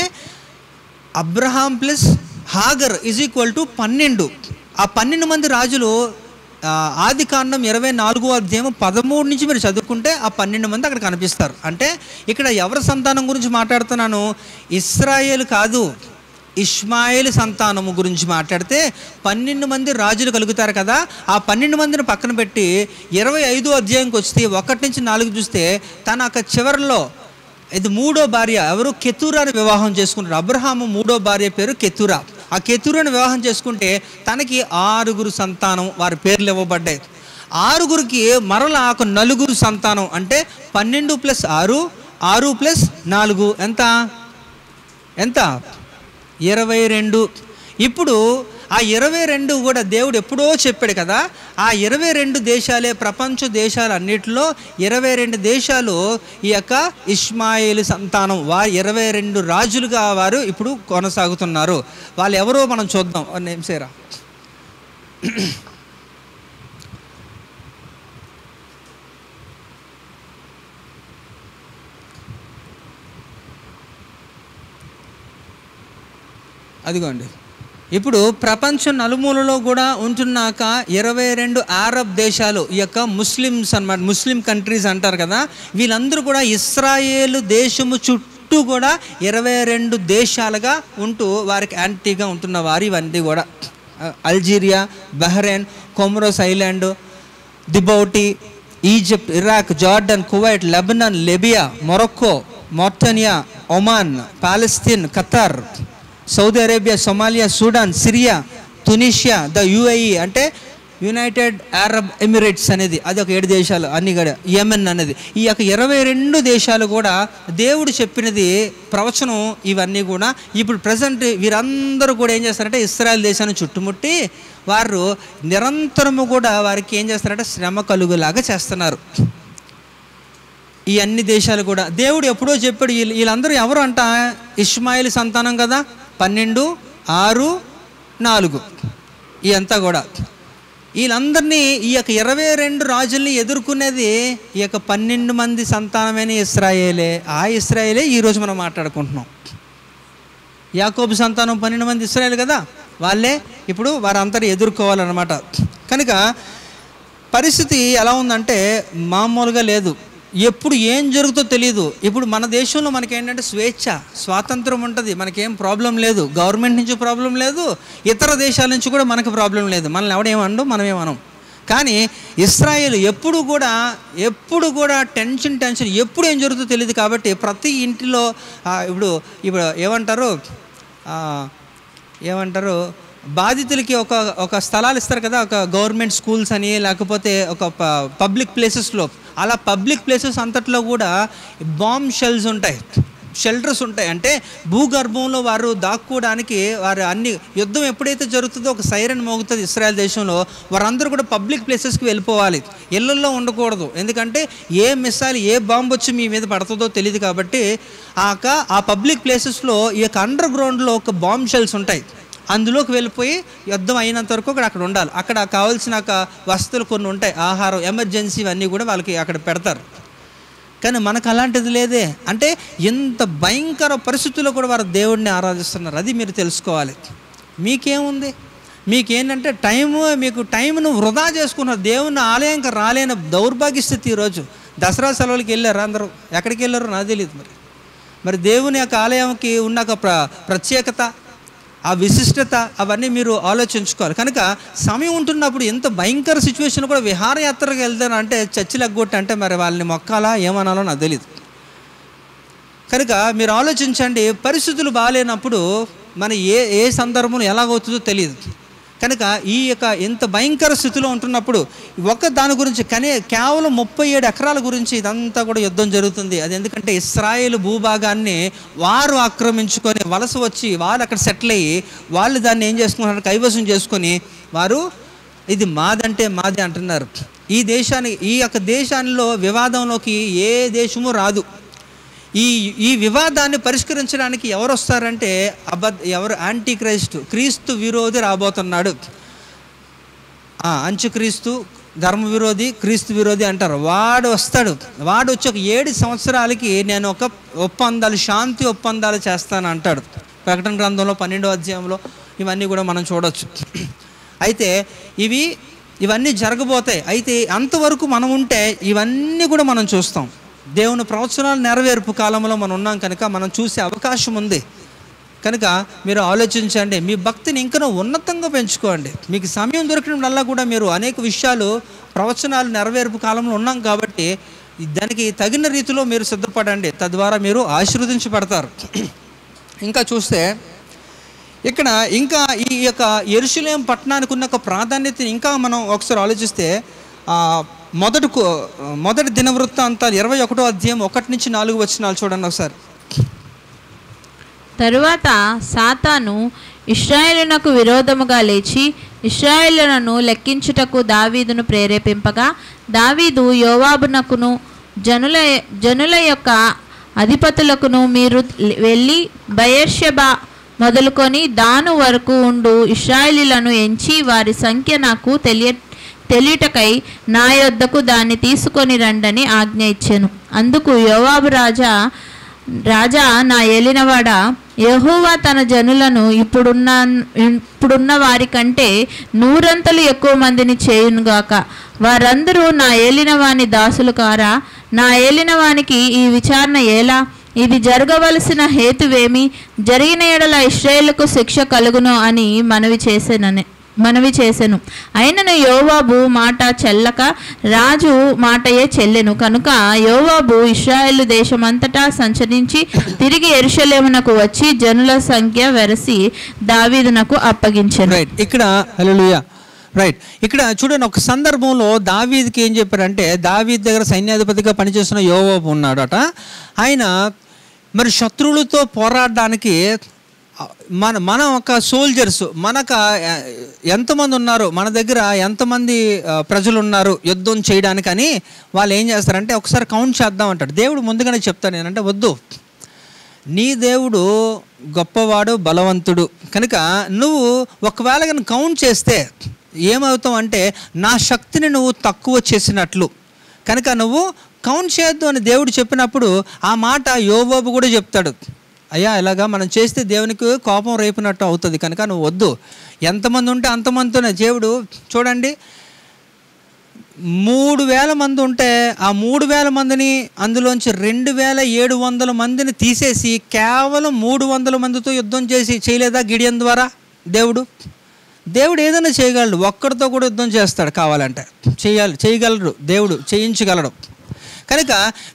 Abraham plus Hagar is equal to 12. ఆ 12 మంది రాజులు ఆదికాండం 24వ అధ్యాయం 13 నుంచి మీరు చదువుకుంటే ఆ 12 మంది అక్కడ కనిపిస్తారు. అంటే ఇక్కడ ఎవరి సంతానం గురించి మాట్లాడుతున్నాను? ఇశ్రాయేలు కాదు, ఇష్మాయేలు సంతానము గురించి మాట్లాడితే 12 మంది రాజులు కలుగుతారు కదా. ఆ 12 మందిని పక్కన పెట్టి 25వ అధ్యాయంకి వస్తే 1 నుంచి 4 చూస్తే తన చివరిలో ఇది 3వ భార్య ఎవరు? కెతూరాని వివాహం చేసుకుంటారు. అబ్రహాము 3వ భార్య పేరు కెతూరా. ఆ కెతూరాని వివాహం చేసుకుంటే తనకి 6 సంతానం, వారి పేర్లు ఇవ్వబడ్డాయి. 6కి మరలా ఒక 4 సంతానం. అంటే 12 + 6, 6 + 4 ఎంత? 22. ఇప్పుడు ఆ 22 కూడా దేవుడు ఎప్పుడో చెప్పాడు కదా. ఆ 22 దేశాలే ప్రపంచ దేశాలు అన్నిటిలో 22 దేశాలు ఈ యొక్క ఇష్మాయేలు సంతానం. వారు 22 రాజులుగా వారు ఇప్పుడు కొనసాగుతున్నారు. వాళ్ళు ఎవరో మనం చూద్దాం. నేమ్సేరా అదిగోండి. ఇప్పుడు ప్రపంచం నలుమూలలో కూడా ఉంటున్నాక 22 అరబ్ దేశాలు, ఈ యొక్క ముస్లిమ్స్ అన్నమాట, ముస్లిం కంట్రీస్ అంటారు కదా, వీళ్ళందరూ కూడా ఇస్రాయేలు దేశము చుట్టూ కూడా 22 దేశాలుగా ఉంటూ వారికి యాంటీగా ఉంటున్న వారు ఇవన్నీ కూడా. Algeria, Bahrain, Comoros island, Djibouti, Egypt, Iraq, Jordan, Kuwait, Lebanon, Libya, Morocco, Mauritania, Oman, Palestine, Qatar, Saudi Arabia, Somalia, Sudan, Syria, Tunisia, the UAE అంటే యునైటెడ్ అరబ్ ఎమిరేట్స్ అనేది అది ఒక 7 దేశాలు అన్నీ కూడా, యెమెన్ అనేది. ఈ యొక్క 22 దేశాలు కూడా దేవుడు చెప్పినది ప్రవచనం ఇవన్నీ కూడా ఇప్పుడు ప్రజెంట్ వీరందరూ కూడా ఏం చేస్తారంటే ఇశ్రాయేల్ దేశాన్ని చుట్టుముట్టి వారు నిరంతరము కూడా వారికి ఏం చేస్తారంటే శ్రమ కలుగులాగా చేస్తున్నారు. ఈ అన్ని దేశాలు కూడా దేవుడు ఎప్పుడో చెప్పాడు. వీళ్ళందరూ ఎవరు అంట? ఇష్మాయేలు సంతానం కదా. 12, 6, 4 ఇదంతా కూడా వీళ్ళందరినీ ఈ యొక్క 22 రాజుల్ని ఎదుర్కొనేది ఈ యొక్క 12 మంది సంతానమైన ఇశ్రాయేలే. ఆ ఇశ్రాయేలే ఈరోజు మనం మాట్లాడుకుంటున్నాం. యాకోబు సంతానం 12 మంది ఇశ్రాయేలు కదా, వాళ్ళే ఇప్పుడు వారందరూ ఎదుర్కోవాలన్నమాట. కనుక పరిస్థితి ఎలా ఉందంటే మామూలుగా లేదు. ఎప్పుడు ఏం జరుగుతుందో తెలియదు. ఇప్పుడు మన దేశంలో మనకేంటంటే స్వాతంత్రం ఉంటుంది, మనకేం ప్రాబ్లం లేదు, గవర్నమెంట్ నుంచి ప్రాబ్లం లేదు, ఇతర దేశాల నుంచి కూడా మనకు ప్రాబ్లం లేదు, మనల్ని ఎవడేమనడు, మనమేమనం. కానీ ఇశ్రాయేల్ ఎప్పుడు కూడా టెన్షన్ ఎప్పుడు ఏం జరుగుతుందో తెలియదు. కాబట్టి ప్రతి ఇంటిలో ఇప్పుడు ఏమంటారు బాధితులకి ఒక స్థలాలు ఇస్తారు కదా, ఒక గవర్నమెంట్ స్కూల్స్ అని, లేకపోతే ఒక పబ్లిక్ ప్లేసెస్లో. అలా పబ్లిక్ ప్లేసెస్ అంతట్లో కూడా బాంబ్ షెల్టర్స్ ఉంటాయి. అంటే భూగర్భంలో వారు దాక్కోవడానికి వారు అన్ని యుద్ధం ఎప్పుడైతే జరుగుతుందో ఒక సైరన్ మోగుతుంది ఇశ్రాయేల్ దేశంలో, వారందరూ కూడా పబ్లిక్ ప్లేసెస్కి వెళ్ళిపోవాలి, ఇళ్ళల్లో ఉండకూడదు. ఎందుకంటే ఏ మిసైల్ ఏ బాంబు వచ్చి మీ మీద పడుతుందో తెలియదు. కాబట్టి ఆ పబ్లిక్ ప్లేసెస్లో ఈ యొక్క అండర్ గ్రౌండ్లో ఒక బాంబ్ షెల్స్ ఉంటాయి. అందులోకి వెళ్ళిపోయి యుద్ధం అయినంత వరకు అక్కడ ఉండాలి. అక్కడ కావాల్సిన వసతులు కొన్ని ఉంటాయి, ఆహారం, ఎమర్జెన్సీ అన్నీ కూడా వాళ్ళకి అక్కడ పెడతారు. కానీ మనకు అలాంటిది లేదే. అంటే ఇంత భయంకర పరిస్థితుల్లో కూడా వారు దేవుడిని ఆరాధిస్తున్నారు. అది మీరు తెలుసుకోవాలి. మీకేముంది? మీకేంటంటే మీకు టైంను వృధా చేసుకున్నారు. దేవుని ఆలయంకి రాలేని దౌర్భాగ్య స్థితి. ఈరోజు దసరా సెలవులకి వెళ్ళారు అందరూ, ఎక్కడికి వెళ్ళారో నాకు తెలియదు. మరి దేవుని యొక్క ఆలయంకి ఉన్న ఒక ప్రత్యేకత, ఆ విశిష్టత అవన్నీ మీరు ఆలోచించుకోవాలి. కనుక సమయం ఉంటున్నప్పుడు ఎంత భయంకర సిచ్యువేషన్ కూడా విహారయాత్రకు వెళ్తాను అంటే చర్చిలు ఎగ్గొట్టి అంటే మరి వాళ్ళని మొక్కాలా ఏమనాలో నాకు తెలియదు. కనుక మీరు ఆలోచించండి. పరిస్థితులు బాగాలేనప్పుడు మన ఏ సందర్భంలో ఎలాగవుతుందో తెలియదు. కనుక ఈ యొక్క ఎంత భయంకర స్థితిలో ఉంటున్నప్పుడు దాని గురించి కేవలం 37 ఎకరాల గురించి ఇదంతా కూడా యుద్ధం జరుగుతుంది. అది ఎందుకంటే ఇశ్రాయేలు భూభాగాన్ని వారు ఆక్రమించుకొని వలస వచ్చి వాళ్ళు అక్కడ సెటిల్ అయ్యి వాళ్ళు దాన్ని ఏం చేసుకున్నారు, కైవసం చేసుకొని వారు ఇది మాదంటే మాది అంటున్నారు. ఈ యొక్క దేశాల్లో వివాదంలోకి ఏ దేశము రాదు. ఈ ఈ వివాదాన్ని పరిష్కరించడానికి ఎవరు వస్తారంటే ఎవరు యాంటీ క్రీస్తు విరోధి రాబోతున్నాడు. అంచుక్రీస్తు, ధర్మ విరోధి, క్రీస్తు విరోధి అంటారు. వాడు వస్తాడు. వాడు వచ్చి ఒక 7 సంవత్సరాలకి నేను ఒక శాంతి ఒప్పందాలు చేస్తాను అంటాడు. ప్రకటన గ్రంథంలో 12వ అధ్యాయంలో ఇవన్నీ కూడా మనం చూడవచ్చు. అయితే ఇవన్నీ జరగబోతాయి. అయితే అంతవరకు మనం ఉంటే ఇవన్నీ కూడా మనం చూస్తాం. దేవుని ప్రవచనాల నెరవేర్పు కాలంలో మనం ఉన్నాం కనుక మనం చూసే అవకాశం ఉంది. కనుక మీరు ఆలోచించండి, మీ భక్తిని ఇంకా ఉన్నతంగా పెంచుకోండి. మీకు సమయం దొరికినప్పుడల్లా కూడా మీరు అనేక విషయాలు ప్రవచనాలు నెరవేర్పు కాలంలో ఉన్నాం కాబట్టి దానికి తగిన రీతిలో మీరు సిద్ధపడండి. తద్వారా మీరు ఆశీర్వదించబడతారు. ఇంకా చూస్తే ఇక్కడ ఇంకా ఈ యొక్క యెరూషలేము పట్టణానికి ఉన్న ఒక ప్రాధాన్యతని ఇంకా మనం ఒకసారి ఆలోచిస్తే మొదటి దినవృత్తాంతాలు 21వ అధ్యాయం 1-4 వచనాలు చూడండి ఒకసారి. తరువాత సాతాను ఇశ్రాయేలునకు విరోధముగా లేచి ఇశ్రాయేలులను లెక్కించుటకు దావీదును ప్రేరేపింపగా, దావీదు యోవాబునకును జనుల యొక్క అధిపతులకును, మీరు వెళ్ళి బెయేర్షెబా మొదలుకొని దాను వరకు ఉండు ఇశ్రాయేలీలను ఎంచి వారి సంఖ్య నాకు తెలియటకై నా యొద్దకు దాన్ని తీసుకొని రండని ఆజ్ఞ ఇచ్చెను. అందుకు యోవాబు రాజా నా ఏలినవాడా, యెహోవా తన జనులను ఇప్పుడున్న వారి కంటే 100 ఎక్కువ మందిని చేయునుగాక. వారందరూ నా ఏలినవాని దాసులు కారా? నా ఏలినవానికి ఈ విచారణ ఎలా? ఇది జరగవలసిన హేతువేమి? జరిగిన ఎడల ఇశ్రాయేలుకు శిక్ష కలుగును అని మనవి చేసెను. అయినను యోవాబు మాట చెల్లక రాజు మాటయే చెల్లెను. కనుక యోవాబు ఇశ్రాయేలు దేశమంతటా సంచరించి తిరిగి యెరూషలేమునకు వచ్చి జనుల సంఖ్య వెరసి దావీదునకు అప్పగించెను. ఇక్కడ హల్లెలూయా. ఇక్కడ చూడండి, ఒక సందర్భంలో దావీదుకి ఏం చెప్పారంటే, దావీదు దగ్గర సైన్యాధిపతిగా పనిచేస్తున్న యోవాబు ఉన్నాడట. ఆయన మరి శత్రువులతో పోరాడడానికి మన ఒక సోల్జర్స్ మనకు ఎంతమంది ఉన్నారు, మన దగ్గర ఎంతమంది ప్రజలు ఉన్నారు యుద్ధం చేయడానికి అని వాళ్ళు ఏం చేస్తారంటే ఒకసారి కౌంట్ చేద్దాం అంటాడు. దేవుడు ముందుగానే చెప్తాను నేనంటే, వద్దు, నీ దేవుడు గొప్పవాడు, బలవంతుడు కనుక నువ్వు ఒకవేళ కానీ కౌంట్ చేస్తే ఏమవుతావు అంటే నా శక్తిని నువ్వు తక్కువ చేసినట్లు, కనుక నువ్వు కౌంట్ చేయొద్దు అని దేవుడు చెప్పినప్పుడు ఆ మాట యోవాబు కూడా చెప్తాడు. అయ్యా, ఇలాగా మనం చేస్తే దేవునికి కోపం రేపినట్టు అవుతుంది, కనుక నువ్వు వద్దు, ఎంతమంది ఉంటే అంతమందితోనే. దేవుడు చూడండి, 3000 మంది ఉంటే ఆ 3000 మందిని అందులోంచి 2700 మందిని తీసేసి కేవలం 300 మందితో యుద్ధం చేయలేదా గిడియన్ ద్వారా? దేవుడు ఏదైనా చేయగలడు, ఒక్కడితో కూడా యుద్ధం చేస్తాడు, కావాలంటే చేయగలరు, దేవుడు చేయించగలడు. కనుక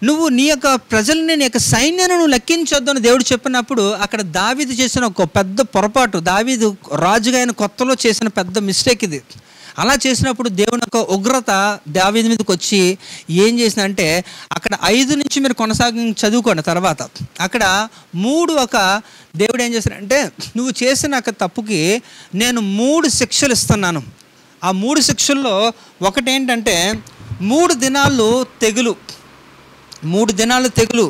నువ్వు నీ యొక్క ప్రజల్ని, నీ యొక్క సైన్యాన్ని నువ్వు లెక్కించొద్దు అని దేవుడు చెప్పినప్పుడు అక్కడ దావీదు చేసిన ఒక పెద్ద పొరపాటు, దావీదు రాజుగా అయిన కొత్తలో చేసిన పెద్ద మిస్టేక్ ఇది. అలా చేసినప్పుడు దేవుని యొక్క ఉగ్రత దావీదు మీదకి వచ్చి ఏం చేసిందంటే, అక్కడ 5 నుంచి మీరు చదువుకోండి తర్వాత, అక్కడ 3 దేవుడు ఏం చేశాడంటే, నువ్వు చేసిన తప్పుకి నేను 3 శిక్షలు ఇస్తున్నాను. ఆ 3 శిక్షల్లో ఒకటేంటంటే 3 దినాలు తెగులు,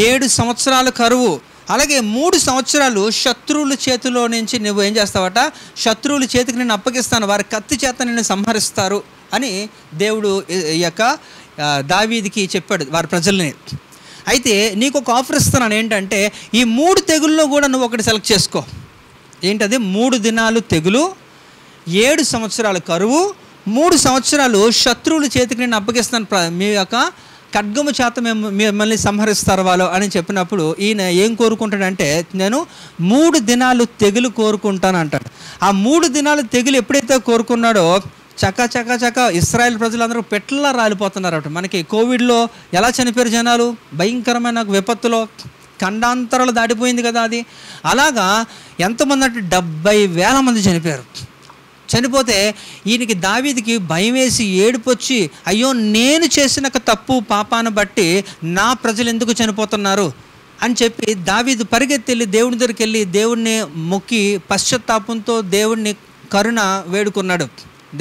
7 సంవత్సరాల కరువు, అలాగే 3 సంవత్సరాలు శత్రువుల చేతిలో నుంచి నువ్వు ఏం చేస్తావట, శత్రువుల చేతికి నేను అప్పగిస్తాను, వారి కత్తి చేత నిన్ను సంహరిస్తారు అని దేవుడు ఈ యొక్క దావీదుకి చెప్పాడు వారి ప్రజల్ని. అయితే నీకు ఒక ఆఫర్ ఇస్తున్నాను, ఏంటంటే ఈ 3 తెగుల్లో కూడా నువ్వు ఒకటి సెలెక్ట్ చేసుకో. ఏంటది? 3 దినాలు తెగులు, 7 సంవత్సరాల కరువు, 3 సంవత్సరాలు శత్రువుల చేతికి నేను అప్పగిస్తాను, మీ యొక్క ఖడ్గము చేత మిమ్మల్ని సంహరిస్తారు వాళ్ళు అని చెప్పినప్పుడు ఈయన ఏం కోరుకుంటాడంటే, నేను 3 దినాలు తెగులు కోరుకుంటాను అంటాడు. ఆ 3 దినాలు తెగులు ఎప్పుడైతే కోరుకున్నాడో చక ఇశ్రాయేల్ ప్రజలందరూ పెట్లా రాలిపోతున్నారు. మనకి కోవిడ్లో ఎలా చనిపోయారు జనాలు, భయంకరమైన విపత్తులో ఖండాంతరాలు దాటిపోయింది కదా అది. అలాగా ఎంతమంది అంటే 70,000 మంది చనిపోతే ఈయనకి దావీదుకి భయం వేసి ఏడుపొచ్చి, అయ్యో నేను చేసిన తప్పు పాపాన్ని బట్టి నా ప్రజలు ఎందుకు చనిపోతున్నారు అని చెప్పి దావీదు పరిగెత్తి దేవుని దగ్గరికి వెళ్ళి దేవుణ్ణి మొక్కి పశ్చాత్తాపంతో దేవుణ్ణి కరుణ వేడుకున్నాడు.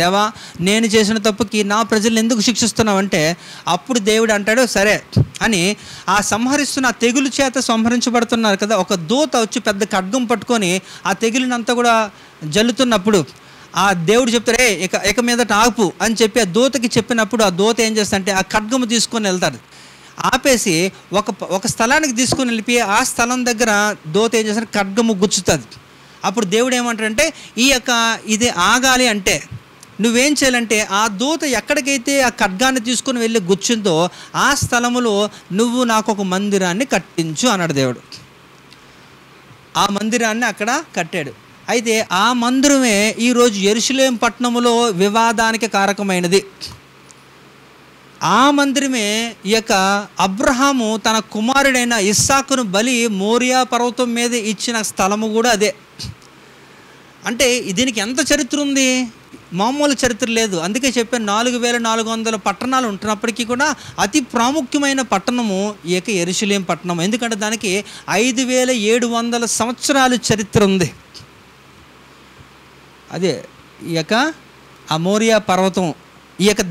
దేవా నేను చేసిన తప్పుకి నా ప్రజల్ని ఎందుకు శిక్షిస్తున్నావు అంటే, అప్పుడు దేవుడు అంటాడు సరే అని ఆ సంహరిస్తున్న ఆ తెగులు చేత సంహరించబడుతున్నారు కదా, ఒక దూత వచ్చి పెద్ద ఖడ్గం పట్టుకొని ఆ తెగులునంతా కూడా జల్లుతున్నప్పుడు ఆ దేవుడు చెప్తాడే ఇక మీదట ఆపు అని చెప్పి ఆ దూతకి చెప్పినప్పుడు ఆ దూత ఏం చేస్తాడంటే ఆ ఖడ్గము తీసుకొని వెళ్తాడు. ఆపేసి ఒక స్థలానికి తీసుకొని వెళ్ళిపోయి ఆ స్థలం దగ్గర దూత ఏం చేస్తాడు, ఖడ్గము గుచ్చుతుంది. అప్పుడు దేవుడు ఏమంటాడంటే ఇది ఆగాలి అంటే నువ్వేం చేయాలంటే ఆ దూత ఎక్కడికైతే ఆ ఖడ్గాన్ని తీసుకొని వెళ్ళి గుచ్చిందో ఆ స్థలములో నువ్వు నాకు ఒక మందిరాన్ని కట్టించు అన్నాడు దేవుడు. ఆ మందిరాన్ని అక్కడ కట్టాడు. అయితే ఆ మందిరమే ఈరోజు యెరూషలేము పట్టణములో వివాదానికి కారకమైనది. ఆ మందిరమే ఈ యొక్క అబ్రహాము తన కుమారుడైన ఇస్సాకును బలి మోరియా పర్వతం మీద ఇచ్చిన స్థలము కూడా అదే. అంటే దీనికి ఎంత చరిత్ర ఉంది, మామూలు చరిత్ర లేదు. అందుకే చెప్పాను 4400 పట్టణాలు ఉంటున్నప్పటికీ కూడా అతి ప్రాముఖ్యమైన పట్టణము ఈ యొక్క యెరూషలేము పట్టణం. ఎందుకంటే దానికి 5700 సంవత్సరాలు చరిత్ర ఉంది. అదే ఈ యొక్క ఆ మోరియా పర్వతం, ఈ యొక్క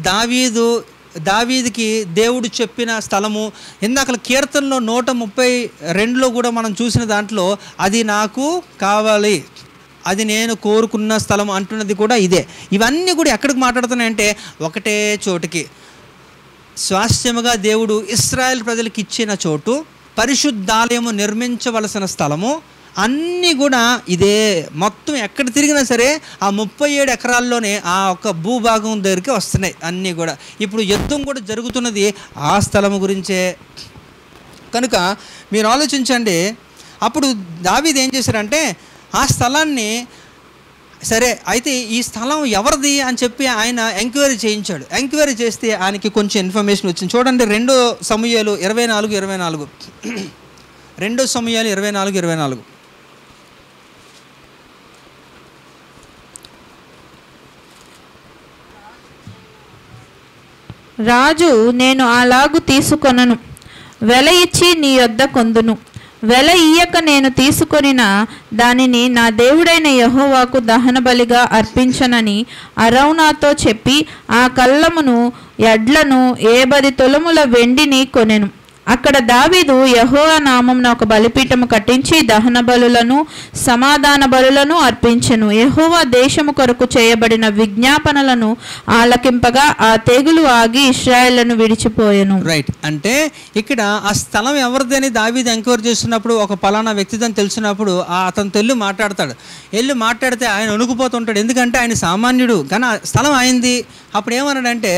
దావీదుకి దేవుడు చెప్పిన స్థలము. ఇందాక కీర్తనలో 132లో కూడా మనం చూసిన దాంట్లో అది నాకు కావాలి, అది నేను కోరుకున్న స్థలం అంటున్నది కూడా ఇదే. ఇవన్నీ కూడా ఎక్కడికి మాట్లాడుతున్నాయంటే ఒకటే చోటుకి, స్వాస్థ్యముగా దేవుడు ఇశ్రాయేల్ ప్రజలకు ఇచ్చిన చోటు, పరిశుద్ధాలయము నిర్మించవలసిన స్థలము, అన్నీ కూడా ఇదే. మొత్తం ఎక్కడ తిరిగినా సరే ఆ 37 ఎకరాల్లోనే ఆ ఒక భూభాగం దగ్గరికి వస్తున్నాయి అన్నీ కూడా. ఇప్పుడు యుద్ధం కూడా జరుగుతున్నది ఆ స్థలము గురించే. కనుక మీరు ఆలోచించండి. అప్పుడు దావీదు ఏం చేశారంటే ఆ స్థలాన్ని సరే అయితే ఈ స్థలం ఎవరిది అని చెప్పి ఆయన ఎంక్వైరీ చేయించాడు. ఎంక్వైరీ చేస్తే ఆయనకి కొంచెం ఇన్ఫర్మేషన్ వచ్చింది. చూడండి 2 సమూయేలు 24:24 2 సమూయేలు 24:24 రాజు నేను అలాగు తీసుకొనను, వెల ఇచ్చి నీ యొద్ద కొందును, వెల ఇయ్యక నేను తీసుకొనిన దానిని నా దేవుడైన యెహోవాకు దహన బలిగా అర్పించనని అరౌనాతో చెప్పి ఆ కళ్ళమును ఎడ్లను 70 తులముల వెండిని కొనెను. అక్కడ దావీదు యెహోవా నామమున ఒక బలిపీఠము కట్టించి దహన బలులను సమాధాన బలులను అర్పించెను. యెహోవా దేశము కొరకు చేయబడిన విజ్ఞాపనలను ఆలకింపగా ఆ తెగులు ఆగి ఇశ్రాయేలును విడిచిపోయెను. రైట్. అంటే ఇక్కడ ఆ స్థలం ఎవరిదని దావీదు ఎంక్వైరీ చేస్తున్నప్పుడు ఒక పలానా వ్యక్తిదని తెలిసినప్పుడు అతను వెళ్ళి మాట్లాడితే ఆయన వణుకుపోతుంటాడు. ఎందుకంటే ఆయన సామాన్యుడు, కానీ ఆ స్థలం అయింది. అప్పుడు ఏమన్నాడంటే,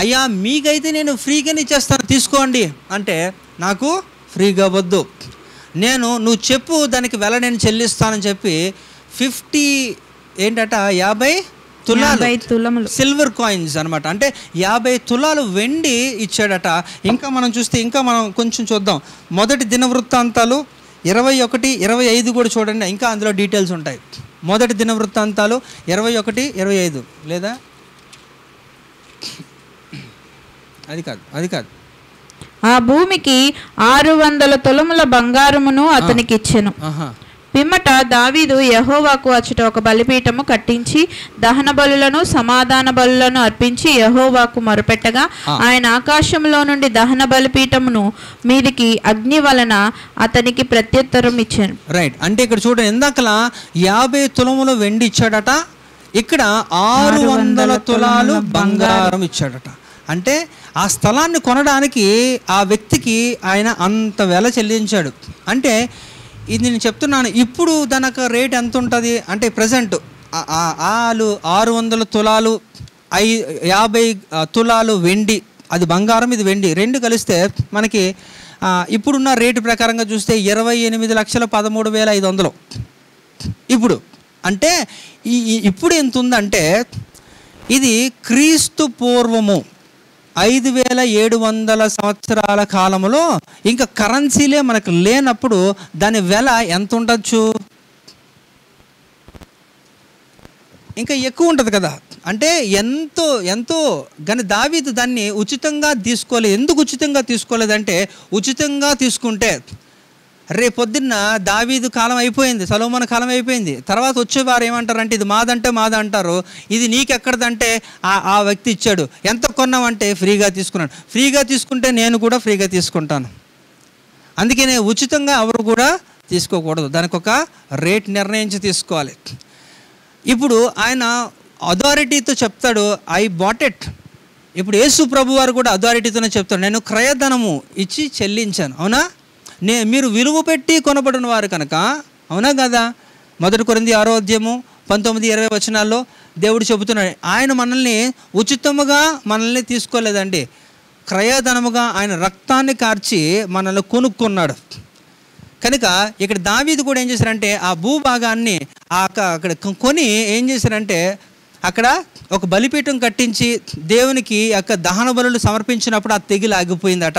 అయ్యా మీకైతే నేను ఫ్రీగానే ఇచ్చేస్తాను, తీసుకోండి అంటే, నాకు ఫ్రీగా వద్దు, నువ్వు చెప్పు దానికి వెల నేను చెల్లిస్తానని చెప్పి 50 తులాలు సిల్వర్ కాయిన్స్ అనమాట. అంటే 50 తులాలు వెండి ఇచ్చాడట. ఇంకా మనం చూస్తే మనం కొంచెం చూద్దాం. మొదటి దినవృత్తాంతాలు 21-25 కూడా చూడండి, ఇంకా అందులో డీటెయిల్స్ ఉంటాయి. మొదటి దినవృత్తాంతాలు 21-25 లేదా అది కాదు. ఆ భూమికి 600 తులముల బంగారమును అతనికి ఇచ్చెను. పిమ్మట దావీదు యెహోవాకు అచ్చట ఒక బలిపీఠము కట్టించి దహన బలులను సమాధాన బలులను అర్పించి యెహోవాకు మొరపెట్టగా ఆయన ఆకాశంలో నుండి దహన బలిపీఠమును మీదికి అగ్ని వలన అతనికి ప్రత్యుత్తరం ఇచ్చాను. రైట్. అంటే ఇక్కడ చూడండి, ఇందాకలా 50 తులములు వెండి ఇచ్చాడట, ఇక్కడ 600 తులాలు బంగారం ఇచ్చాడట. అంటే ఆ స్థలాన్ని కొనడానికి ఆ వ్యక్తికి ఆయన అంత వెల చెల్లించాడు. అంటే ఇది నేను చెప్తున్నాను, ఇప్పుడు దానికి రేట్ ఎంత ఉంటుంది అంటే ప్రజెంట్ 600 తులాలు 50 తులాలు వెండి, అది బంగారం ఇది వెండి, రెండు కలిస్తే మనకి ఇప్పుడున్న రేటు ప్రకారంగా చూస్తే 28,13,500 ఇప్పుడు. అంటే ఇప్పుడు ఎంత ఉందంటే ఇది క్రీస్తు పూర్వము 5700 సంవత్సరాల కాలంలో ఇంకా కరెన్సీలే మనకు లేనప్పుడు దాని వెల ఎంత ఉండొచ్చు, ఇంకా ఎక్కువ ఉంటుంది కదా. అంటే ఎంతో కానీ దావీదు దాన్ని ఉచితంగా తీసుకోలేదు. ఎందుకు ఉచితంగా తీసుకోలేదంటే, ఉచితంగా తీసుకుంటే రేపొద్దున్న దావీదు కాలం అయిపోయింది, సొలొమోను కాలం అయిపోయింది. తర్వాత వచ్చేవారు ఏమంటారంటే ఇది మాదంటే మాది అంటారు. ఇది నీకెక్కడదంటే ఆ వ్యక్తి ఇచ్చాడు. ఎంత కొన్నామంటే ఫ్రీగా తీసుకున్నాను. ఫ్రీగా తీసుకుంటే నేను కూడా ఫ్రీగా తీసుకుంటాను. అందుకనే ఉచితంగా ఎవరు కూడా తీసుకోకూడదు, దానికి ఒక రేట్ నిర్ణయించి తీసుకోవాలి. ఇప్పుడు ఆయన అథారిటీతో చెప్తాడు ఐ బాట్ ఇట్. ఇప్పుడు యేసు ప్రభు వారు కూడా అథారిటీతోనే చెప్తాడు నేను క్రయధనము ఇచ్చి చెల్లించాను. అవునా? మీరు విలువ పెట్టి కొనబడిన వారు కనుక, అవునా కదా? 1 కొరింథీ 6:19-20 దేవుడు చెబుతున్నాడు ఆయన మనల్ని ఉచితముగా మనల్ని తీసుకోలేదండి, క్రయధనముగా ఆయన రక్తాన్ని కార్చి మనల్ని కొనుక్కున్నాడు. కనుక ఇక్కడ దావీదు కూడా ఏం చేశారంటే ఆ భూభాగాన్ని అక్కడ కొని ఏం చేశారంటే అక్కడ ఒక బలిపీఠం కట్టించి దేవునికి యొక్క దహన బలులు సమర్పించినప్పుడు ఆ తెగిలి ఆగిపోయిందట.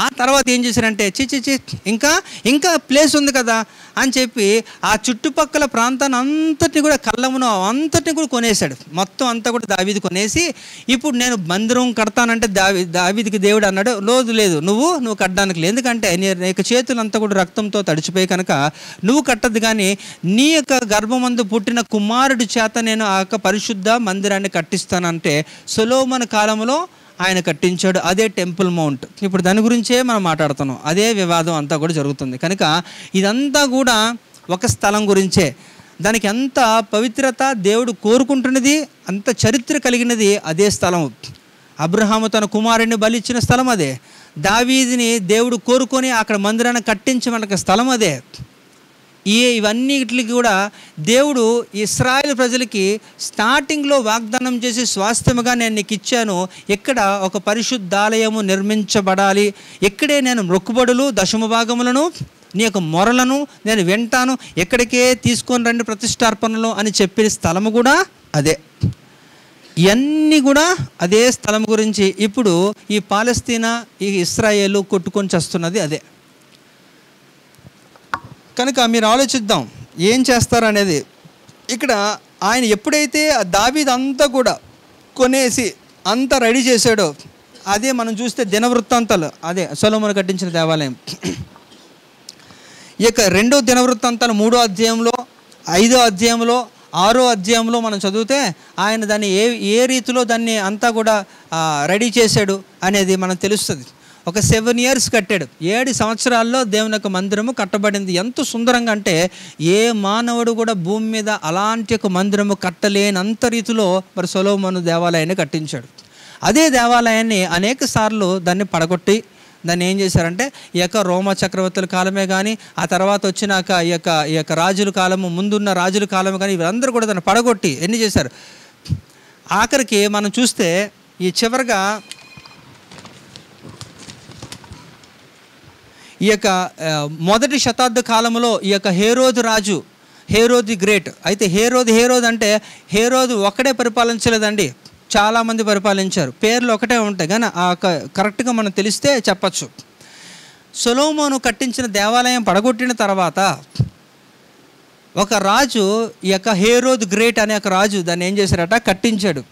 ఆ తర్వాత ఏం చేశారంటే ఇంకా ప్లేస్ ఉంది కదా అని చెప్పి ఆ చుట్టుపక్కల ప్రాంతాన్ని అంతటిని కూడా కళ్ళమును అంతటిని కూడా కొనేశాడు. మొత్తం అంతా కూడా దావీదు కొనేసి ఇప్పుడు నేను మందిరం కడతానంటే దావీదుకి దేవుడు అన్నాడు లేదు నువ్వు కట్టడానికి లేదు, ఎందుకంటే నీ యొక్క చేతులంతా కూడా రక్తంతో తడిచిపోయి కనుక నువ్వు కట్టద్దు, కానీ నీ యొక్క గర్భమందు పుట్టిన కుమారుడి చేత నేను ఆ యొక్క పరిశుద్ధ మందిరాన్ని కట్టిస్తానంటే సొలొమోను కాలంలో ఆయన కట్టించాడు. అదే టెంపుల్ మౌంట్. ఇప్పుడు దాని గురించే మనం మాట్లాడుతున్నాం. అదే వివాదం అంతా కూడా జరుగుతుంది. కనుక ఇదంతా కూడా ఒక స్థలం గురించే. దానికి ఎంత పవిత్రత దేవుడు కోరుకుంటున్నది, అంత చరిత్ర కలిగినది అదే స్థలం. అబ్రహాము తన కుమారుడిని బలి ఇచ్చిన స్థలం అదే. దావీదుని దేవుడు కోరుకొని అక్కడ మందిరాన్ని కట్టించమన్న స్థలం అదే. ఇవన్నిటికి కూడా దేవుడు ఇశ్రాయేలు ప్రజలకి స్టార్టింగ్లో వాగ్దానం చేసి స్వాస్థ్యముగా నేను నీకు ఇచ్చాను, ఇక్కడ ఒక పరిశుద్ధాలయము నిర్మించబడాలి, ఇక్కడే నేను మొక్కుబడులు దశమ భాగములను నీ యొక్క మొరలను నేను వింటాను, ఎక్కడికే తీసుకొని రండి ప్రతిష్టార్పణలు అని చెప్పిన స్థలము కూడా అదే. ఇవన్నీ కూడా అదే స్థలం గురించి ఇప్పుడు ఈ పాలస్తీనా ఈ ఇశ్రాయేలు కొట్టుకొని చేస్తున్నది అదే. కనుక మీరు ఆలోచిద్దాం ఏం చేస్తారనేది. ఇక్కడ ఆయన ఎప్పుడైతే దావీదు అంతా కూడా కొనేసి అంతా రెడీ చేశాడో అదే మనం చూస్తే దినవృత్తాంతాలు, అదే సొలొమోను కట్టించిన దేవాలయం. ఇక 2వ దినవృత్తాంతాలు 3వ అధ్యాయంలో 5వ అధ్యాయంలో 6వ అధ్యాయంలో మనం చదివితే ఆయన దాన్ని ఏ రీతిలో దాన్ని అంతా కూడా రెడీ చేశాడు అనేది మనం తెలుస్తుంది. ఒక 7 years కట్టాడు. 7 సంవత్సరాల్లో దేవుని యొక్క మందిరము కట్టబడింది. ఎంత సుందరంగా అంటే ఏ మానవుడు కూడా భూమి మీద అలాంటి ఒక మందిరము కట్టలేనంత రీతిలో మరి సొలొమోను దేవాలయాన్ని కట్టించాడు. అదే దేవాలయాన్ని అనేక సార్లు దాన్ని పడగొట్టి దాన్ని ఏం చేశారంటే ఈ యొక్క రోమా చక్రవర్తుల కాలమే కానీ ఆ తర్వాత వచ్చినాక ఈ యొక్క రాజుల కాలము ముందున్న రాజుల కాలము కానీ వీరందరూ కూడా దాన్ని పడగొట్టి ఎన్ని చేశారు. ఆఖరికి మనం చూస్తే ఈ చివరిగా ఈ యొక్క 1వ శతాబ్ద కాలంలో ఈ యొక్క హేరోదు గ్రేట్. అయితే హేరోదు అంటే హేరోదు ఒక్కడే పరిపాలించలేదండి, చాలామంది పరిపాలించారు. పేర్లు ఒకటే ఉంటాయి కానీ కరెక్ట్గా మనం తెలిస్తే చెప్పచ్చు. సొలొమోను కట్టించిన దేవాలయం పడగొట్టిన తర్వాత ఒక రాజు ఈ యొక్క హేరోదు గ్రేట్ అనే ఒక రాజు దాన్ని ఏం చేశారట కట్టించాడు.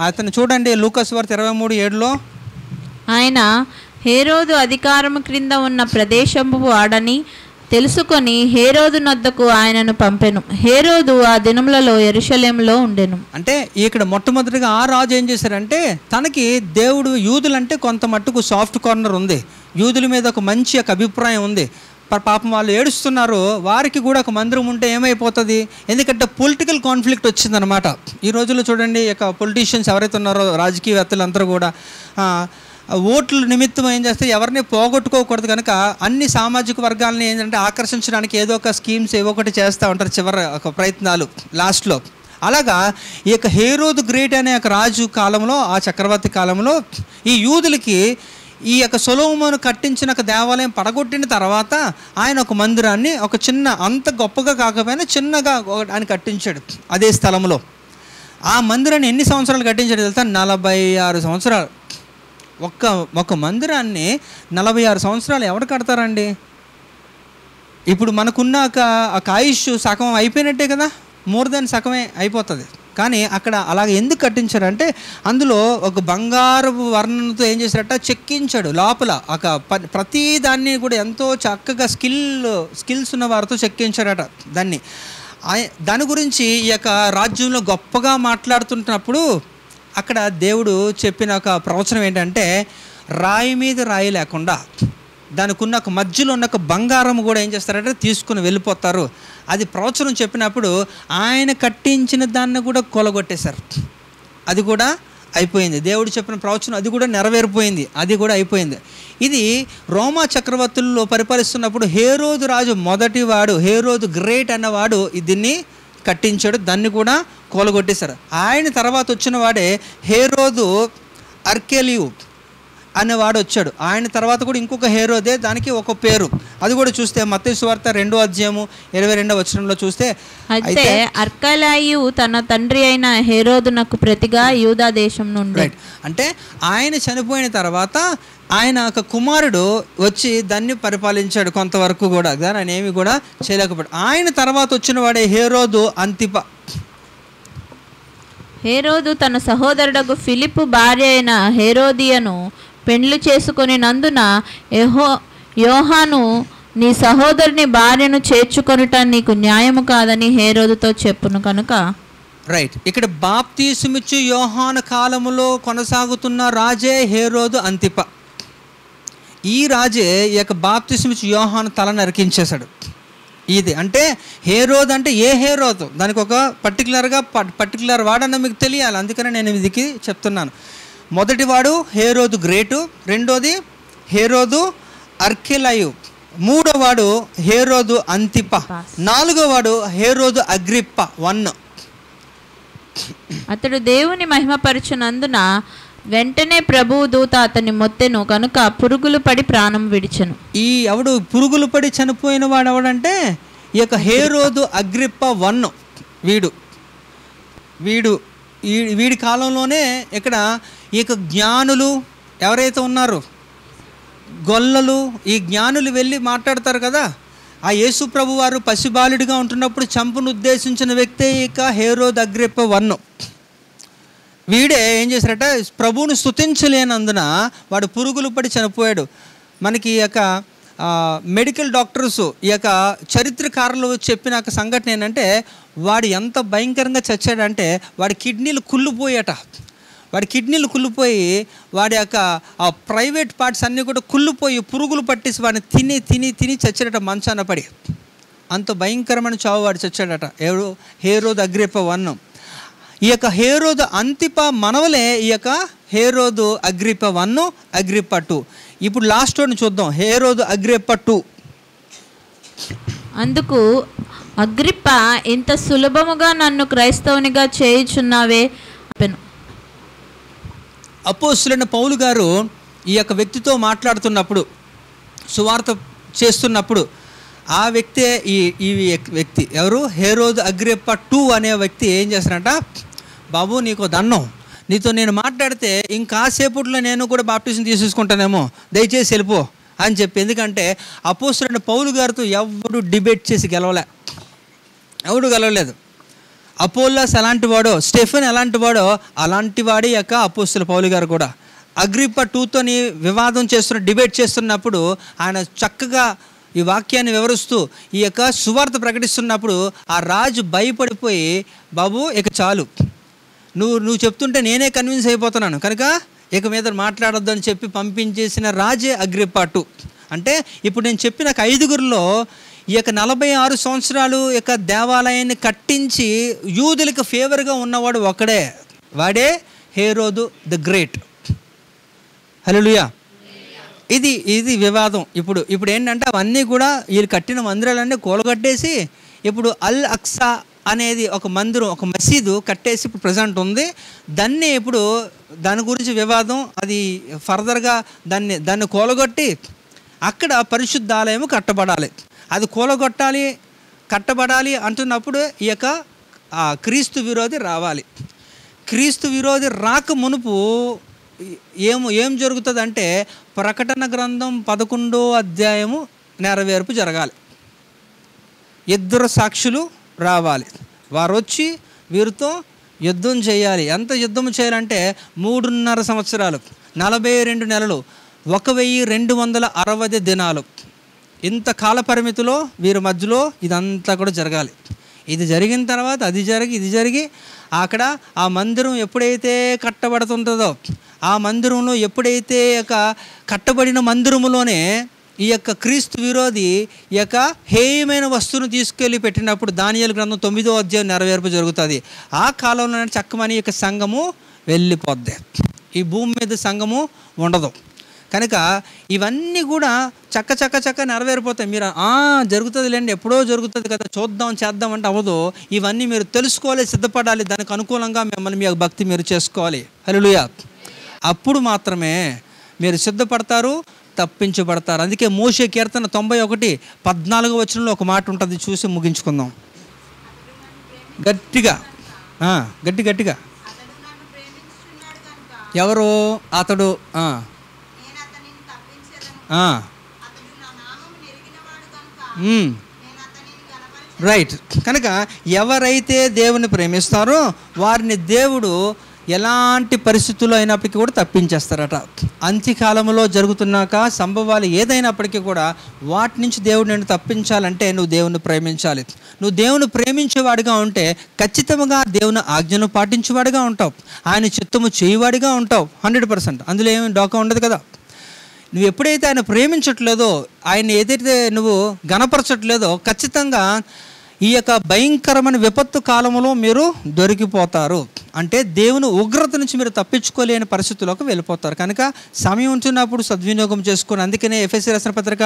అతను చూడండి లూకాసు వార్త 23:7 ఆయన హేరోదు అధికారము క్రింద ఉన్న ప్రదేశము వాడని తెలుసుకొని హేరోదు నొద్దకు ఆయనను పంపెను. హేరోదు ఆ దినములలో యెరూషలేములో ఉండెను. అంటే ఇక్కడ మొట్టమొదటిగా ఆ రాజు ఏం చేశారంటే తనకి దేవుడు యూదులంటే కొంత మట్టుకు సాఫ్ట్ కార్నర్ ఉంది, యూదుల మీద ఒక మంచి ఒక అభిప్రాయం ఉంది. పాపం వాళ్ళు ఏడుస్తున్నారు, వారికి కూడా ఒక మందిరం ఉంటే ఏమైపోతుంది, ఎందుకంటే పొలిటికల్ కాన్ఫ్లిక్ట్ వచ్చిందనమాట. ఈ రోజుల్లో చూడండి ఇక పొలిటీషియన్స్ ఎవరైతే ఉన్నారో రాజకీయవేత్తలు అందరూ కూడా ఓట్ల నిమిత్తం ఏం చేస్తే ఎవరిని పోగొట్టుకోకూడదు కనుక అన్ని సామాజిక వర్గాలని ఏంటంటే ఆకర్షించడానికి ఏదో ఒక స్కీమ్స్ ఏవో ఒకటి చేస్తూ ఉంటారు చివరి ఒక ప్రయత్నాలు లాస్ట్లో. అలాగా ఈ యొక్క హేరోదు గ్రేట్ అనే ఒక రాజు కాలంలో ఆ చక్రవర్తి కాలంలో ఈ యూదులకి ఈ యొక్క సొలొమోను కట్టించిన ఒక దేవాలయం పడగొట్టిన తర్వాత ఆయన ఒక మందిరాన్ని ఒక చిన్న అంత గొప్పగా కాకపోయినా చిన్నగా ఆయన కట్టించాడు అదే స్థలంలో. ఆ మందిరాన్ని ఎన్ని సంవత్సరాలు కట్టించాడు తెలుసా? 46 సంవత్సరాలు. ఒక మందిరాన్ని 46 సంవత్సరాలు ఎవరు కడతారండి? ఇప్పుడు మనకున్న ఒక ఆయుష్ సగం అయిపోయినట్టే కదా, మోర్ దెన్ సగమే అయిపోతుంది. కానీ అక్కడ అలాగ ఎందుకు కట్టించారంటే అందులో ఒక బంగారపు వర్ణంతో ఏం చేశారట, చెక్కించాడు. లోపల ఒక ప్రతి దాన్ని కూడా ఎంతో చక్కగా స్కిల్స్ ఉన్న వారితో చెక్కించాడట దాన్ని. దాని గురించి ఈ యొక్క రాజ్యంలో గొప్పగా మాట్లాడుతుంటున్నప్పుడు అక్కడ దేవుడు చెప్పిన ఒక ప్రవచనం ఏంటంటే, రాయి మీద రాయి లేకుండా దానికి ఉన్న ఒక మధ్యలో ఉన్న ఒక బంగారం కూడా ఏం చేస్తారంటే తీసుకుని వెళ్ళిపోతారు. అది ప్రవచనం చెప్పినప్పుడు ఆయన కట్టించిన దాన్ని కూడా కొలగొట్టేశారు. అది కూడా అయిపోయింది. దేవుడు చెప్పిన ప్రవచనం అది కూడా నెరవేరిపోయింది, అది కూడా అయిపోయింది. ఇది రోమా చక్రవర్తుల్లో పరిపాలిస్తున్నప్పుడు హేరోదు రాజు మొదటివాడు, హేరోదు గ్రేట్ అన్నవాడు దీన్ని కట్టించాడు, దాన్ని కూడా కూలగొట్టేశారు. ఆయన తర్వాత వచ్చిన వాడే హేరోదు అర్కెలియు అనేవాడు వచ్చాడు. ఆయన తర్వాత కూడా ఇంకొక హేరోదే, దానికి ఒక పేరు. అది కూడా చూస్తే మత్తయి సువార్త 2వ అధ్యాయము 22వ వచనంలో చూస్తే, అయితే అర్కెలాయు తన తండ్రి అయిన హేరోదునకు ప్రతిగా యూదా దేశం నుండి, అంటే ఆయన చనిపోయిన తర్వాత ఆయన ఒక కుమారుడు వచ్చి దాన్ని పరిపాలించాడు కొంతవరకు కూడా, దాన్ని ఆయన ఏమి కూడా చేయలేకపోయాడు. ఆయన తర్వాత వచ్చిన వాడే హేరోదు అంతిప. హేరోదు తన సహోదరుడకు ఫిలిప్పు భార్య అయిన హేరోదియను పెండ్లు చేసుకొని నందున యోహాను నీ సహోదరుని భార్యను చేర్చుకొనుట నీకు న్యాయము కాదని హేరోదుతో చెప్పును కనుక. రైట్, ఇక్కడ బాప్తీసుమిచ్చు యోహాను కాలములో కొనసాగుతున్న రాజే హేరోదు అంతిప. ఈ రాజే ఈ యొక్క బాప్తీసుమిచ్చు యోహాను తల నరికించేశాడు. ఇది అంటే హేరోదు అంటే ఏ హేరోదు, దానికి ఒక పర్టికులర్ వాడన్న మీకు తెలియాలి, అందుకనే నేను ఇదికి చెప్తున్నాను. మొదటివాడు హేరోదు గ్రేటు, రెండోది హేరోదు అర్కెలాయు, మూడోవాడు హేరోదు అంతిప, నాలుగోవాడు హేరోదు అగ్రిప్ప 1. అతడు దేవుని మహిమపరచునందున వెంటనే ప్రభువు దూత అతన్ని మొత్తెను కనుక పురుగులు పడి ప్రాణం విడిచెను. ఈ ఎవడు పురుగులు పడి చనిపోయిన వాడు ఎవడంటే ఈ యొక్క హేరోదు అగ్రిప్ప 1. వీడి కాలంలోనే ఇక్కడ ఈ యొక్క జ్ఞానులు ఎవరైతే ఉన్నారో గొల్లలు, ఈ జ్ఞానులు వెళ్ళి మాట్లాడతారు కదా, ఆ యేసు ప్రభు వారు పసిబాలుడిగా ఉంటున్నప్పుడు చంపును ఉద్దేశించిన వ్యక్తే ఇక హేరోదు అగ్రిప్ప 1. వీడే ఏం చేశారట, ప్రభువును స్తుతించలేనందున వాడు పురుగులు పడి చనిపోయాడు. మనకి ఈ యొక్క మెడికల్ డాక్టర్స్, ఈ యొక్క చరిత్రకారులు చెప్పిన ఒక సంఘటన ఏంటంటే, వాడు ఎంత భయంకరంగా చచ్చాడంటే వాడి కిడ్నీలు కుళ్ళిపోయాట. వాడి కిడ్నీలు కుళ్ళిపోయి వాడి యొక్క ఆ ప్రైవేట్ పార్ట్స్ అన్నీ కూడా కుళ్ళిపోయి పురుగులు పట్టేసి వాడిని తిని తిని తిని చచ్చాడట మంచాన పడి. అంత భయంకరమైన చావు వాడు చచ్చాడట హేరోదు అగ్రిప్ప 1. ఈ యొక్క హేరోదు అంతిప మనవలే ఈ యొక్క హేరోదు అగ్రిప్ప 1, అగ్రిప్ప 2. ఇప్పుడు లాస్ట్ వన్ చూద్దాం, హేరోదు అగ్రిప్ప 2. అందుకు అగ్రిప్ప, ఇంత సులభముగా నన్ను క్రైస్తవునిగా చేయుచున్నావే. అపోస్తలుడైన పౌలు గారు ఈ యొక్క వ్యక్తితో మాట్లాడుతున్నప్పుడు, సువార్త చేస్తున్నప్పుడు, ఆ వ్యక్తే ఈ వ్యక్తి ఎవరు, హేరోదు అగ్రిప్ప 2 అనే వ్యక్తి ఏం చేస్తారంట, బాబు నీకు దండం, నీతో నేను మాట్లాడితే ఇంకాసేపట్లో నేను కూడా బాప్టిజం తీసేసుకుంటానేమో, దయచేసి వెళ్ళిపో అని చెప్పి. ఎందుకంటే అపోస్తలుడైన పౌలు గారితో ఎవడు డిబేట్ చేసి గెలవలేదు. అపోల్లోస్ ఎలాంటి వాడో, స్టెఫెన్ ఎలాంటి వాడో అలాంటి వాడి యొక్క అపోస్తలుడు పౌలు గారు కూడా అగ్రిప్ప 2తోని వివాదం డిబేట్ చేస్తున్నప్పుడు ఆయన చక్కగా ఈ వాక్యాన్ని వివరిస్తూ ఈ యొక్క సువార్త ప్రకటిస్తున్నప్పుడు ఆ రాజు భయపడిపోయి, బాబు ఇక చాలు, నువ్వు చెప్తుంటే నేనే కన్విన్స్ అయిపోతున్నాను కనుక ఇక మీద మాట్లాడొద్దు అని చెప్పి పంపించేసిన రాజే అగ్రిప్ప 2. అంటే ఇప్పుడు నేను చెప్పిన 5గురిలో ఈ యొక్క 46 సంవత్సరాలు యొక్క దేవాలయాన్ని కట్టించి యూదులకు ఫేవర్గా ఉన్నవాడు ఒకడే, వాడే హేరోదు ద గ్రేట్. హల్లెలూయా. ఇది వివాదం. ఇప్పుడు ఏంటంటే అవన్నీ కూడా వీళ్ళు కట్టిన మందిరాలన్నీ కూలగట్టేసి ఇప్పుడు అల్ అక్సా అనేది ఒక మందిరం, ఒక మసీదు కట్టేసి ఇప్పుడు ప్రజెంట్ ఉంది. దాని గురించి వివాదం, అది ఫర్దర్గా దాన్ని కూలగొట్టి అక్కడ పరిశుద్ధాలయం కట్టబడాలి. అది కట్టబడాలి అంటున్నప్పుడు ఈ యొక్క క్రీస్తు విరోధి రావాలి. క్రీస్తు విరోధి రాక మునుపు ఏం జరుగుతుందంటే ప్రకటన గ్రంథం 11వ అధ్యాయము నెరవేర్పు జరగాలి. 2 సాక్షులు రావాలి, వారు వచ్చి వీరితో యుద్ధం చేయాలి. ఎంత యుద్ధం చేయాలంటే 3.5 సంవత్సరాలు, 42 నెలలు, 1260 దినాలు. ఇంత కాల పరిమితిలో వీరి మధ్యలో ఇదంతా కూడా జరగాలి. ఇది జరిగిన తర్వాత ఇది జరిగి అక్కడ ఆ మందిరం ఎప్పుడైతే కట్టబడుతుంటుందో, ఆ మందిరంలో ఎప్పుడైతే కట్టబడిన మందిరములోనే ఈ యొక్క క్రీస్తు విరోధి ఈ యొక్క హేయమైన వస్తువును తీసుకెళ్ళి పెట్టినప్పుడు దానియేలు గ్రంథం 9వ అధ్యాయం నెరవేర్పు జరుగుతుంది. ఆ కాలంలో చక్కమని యొక్క సంఘము వెళ్ళిపోద్ది. ఈ భూమి మీద సంఘము ఉండదు. కనుక ఇవన్నీ కూడా చక్క నెరవేరిపోతాయి. మీరు జరుగుతుంది లేండి, ఎప్పుడో జరుగుతుంది కదా, చేద్దాం అంటే అవ్వదు. ఇవన్నీ మీరు తెలుసుకోవాలి, సిద్ధపడాలి, దానికి అనుకూలంగా మిమ్మల్ని మీ భక్తి మీరు చేసుకోవాలి. హల్లెలూయా. అప్పుడు మాత్రమే మీరు సిద్ధపడతారు, తప్పించబడతారు. అందుకే మోషే కీర్తన 91:14 వచనంలో ఒక మాట ఉంటుంది, చూసి ముగించుకుందాం. గట్టిగా ఎవరు అతడు? రైట్. కనుక ఎవరైతే దేవుని ప్రేమిస్తారో వారిని దేవుడు ఎలాంటి పరిస్థితుల్లో అయినప్పటికీ కూడా తప్పించేస్తారట. అంత్యకాలంలో జరుగుతున్నాక సంభవాలు ఏదైనప్పటికీ కూడా వాటి నుంచి దేవుడు నేను తప్పించాలంటే నువ్వు దేవుని ప్రేమించాలి. నువ్వు దేవుని ప్రేమించేవాడిగా ఉంటే ఖచ్చితంగా దేవుని ఆజ్ఞను పాటించేవాడిగా ఉంటావు, ఆయన చిత్తము చేయవాడిగా ఉంటావు 100%. అందులో ఏమి డోకా ఉండదు కదా. నువ్వు ఎప్పుడైతే ఆయన ప్రేమించట్లేదో, ఆయన ఏదైతే నువ్వు గణపరచట్లేదో, ఖచ్చితంగా ఈ యొక్క భయంకరమైన విపత్తు కాలంలో మీరు దొరికిపోతారు. అంటే దేవుని ఉగ్రత నుంచి మీరు తప్పించుకోలేని పరిస్థితుల్లోకి వెళ్ళిపోతారు. కనుక సమయం ఉంటున్నప్పుడు సద్వినియోగం చేసుకుని, అందుకనే ఎఫెసీ రాసిన పత్రిక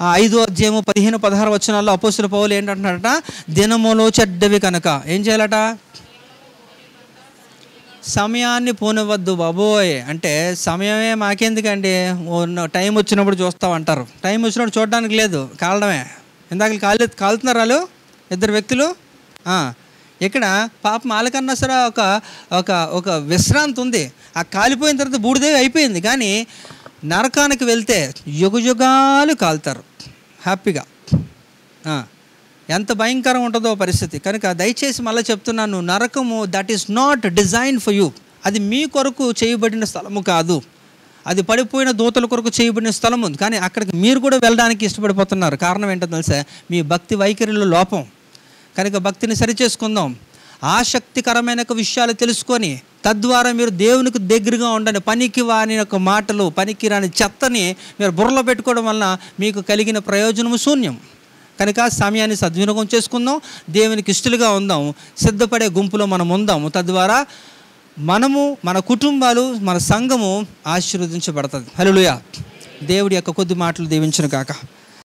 5వ అధ్యాయము 15-16 వచనాల్లో అపోస్తలుడు పౌలు ఏంటంటున్నాడట, దినములో చెడ్డవి కనుక ఏం చేయాలట? సమయాన్ని పోనివ్వద్దు బాబోయ్. అంటే సమయమే మాకెందుకండి, టైం వచ్చినప్పుడు చూస్తామంటారు. టైం వచ్చినప్పుడు చూడడానికి లేదు, కాలడమే. ఇందాక కాలుతున్నారు వాళ్ళు 2 వ్యక్తులు. ఇక్కడ పాపం వాళ్ళకన్నా సరే ఒక విశ్రాంతి ఉంది. ఆ కాలిపోయిన తర్వాత బూడిదేవి అయిపోయింది. కానీ నరకానికి వెళ్తే యుగయుగాలు కాలుతారు హ్యాపీగా. ఎంత భయంకరం ఉంటుందో పరిస్థితి. కనుక దయచేసి మళ్ళీ చెప్తున్నాను, నరకము that is not design for you. అది మీ కొరకు చేయబడిన స్థలము కాదు, అది పడిపోయిన దూతల కొరకు చేయబడిన స్థలం ఉంది. కానీ అక్కడికి మీరు కూడా వెళ్ళడానికి ఇష్టపడిపోతున్నారు. కారణం ఏంటో తెలుసా? మీ భక్తి వైఖరిలో లోపం. కనుక భక్తిని సరిచేసుకుందాం. ఆసక్తికరమైన విషయాలు తెలుసుకొని తద్వారా మీరు దేవునికి దగ్గరగా ఉండండి. పనికి వాని యొక్క మాటలు, పనికి రాని చెత్తని మీరు బుర్రలో పెట్టుకోవడం వలన మీకు కలిగిన ప్రయోజనము శూన్యం. కనుక సమయాన్ని సద్వినియోగం చేసుకుందాం, దేవునికి ఇష్టలుగా ఉందాం, సిద్ధపడే గుంపులో మనం ఉందాము. తద్వారా మనము, మన కుటుంబాలు, మన సంఘము ఆశీర్వదించబడుతుంది. హల్లెలూయా. దేవుడి యొక్క కొద్ది మాటలు దీవించును కాక.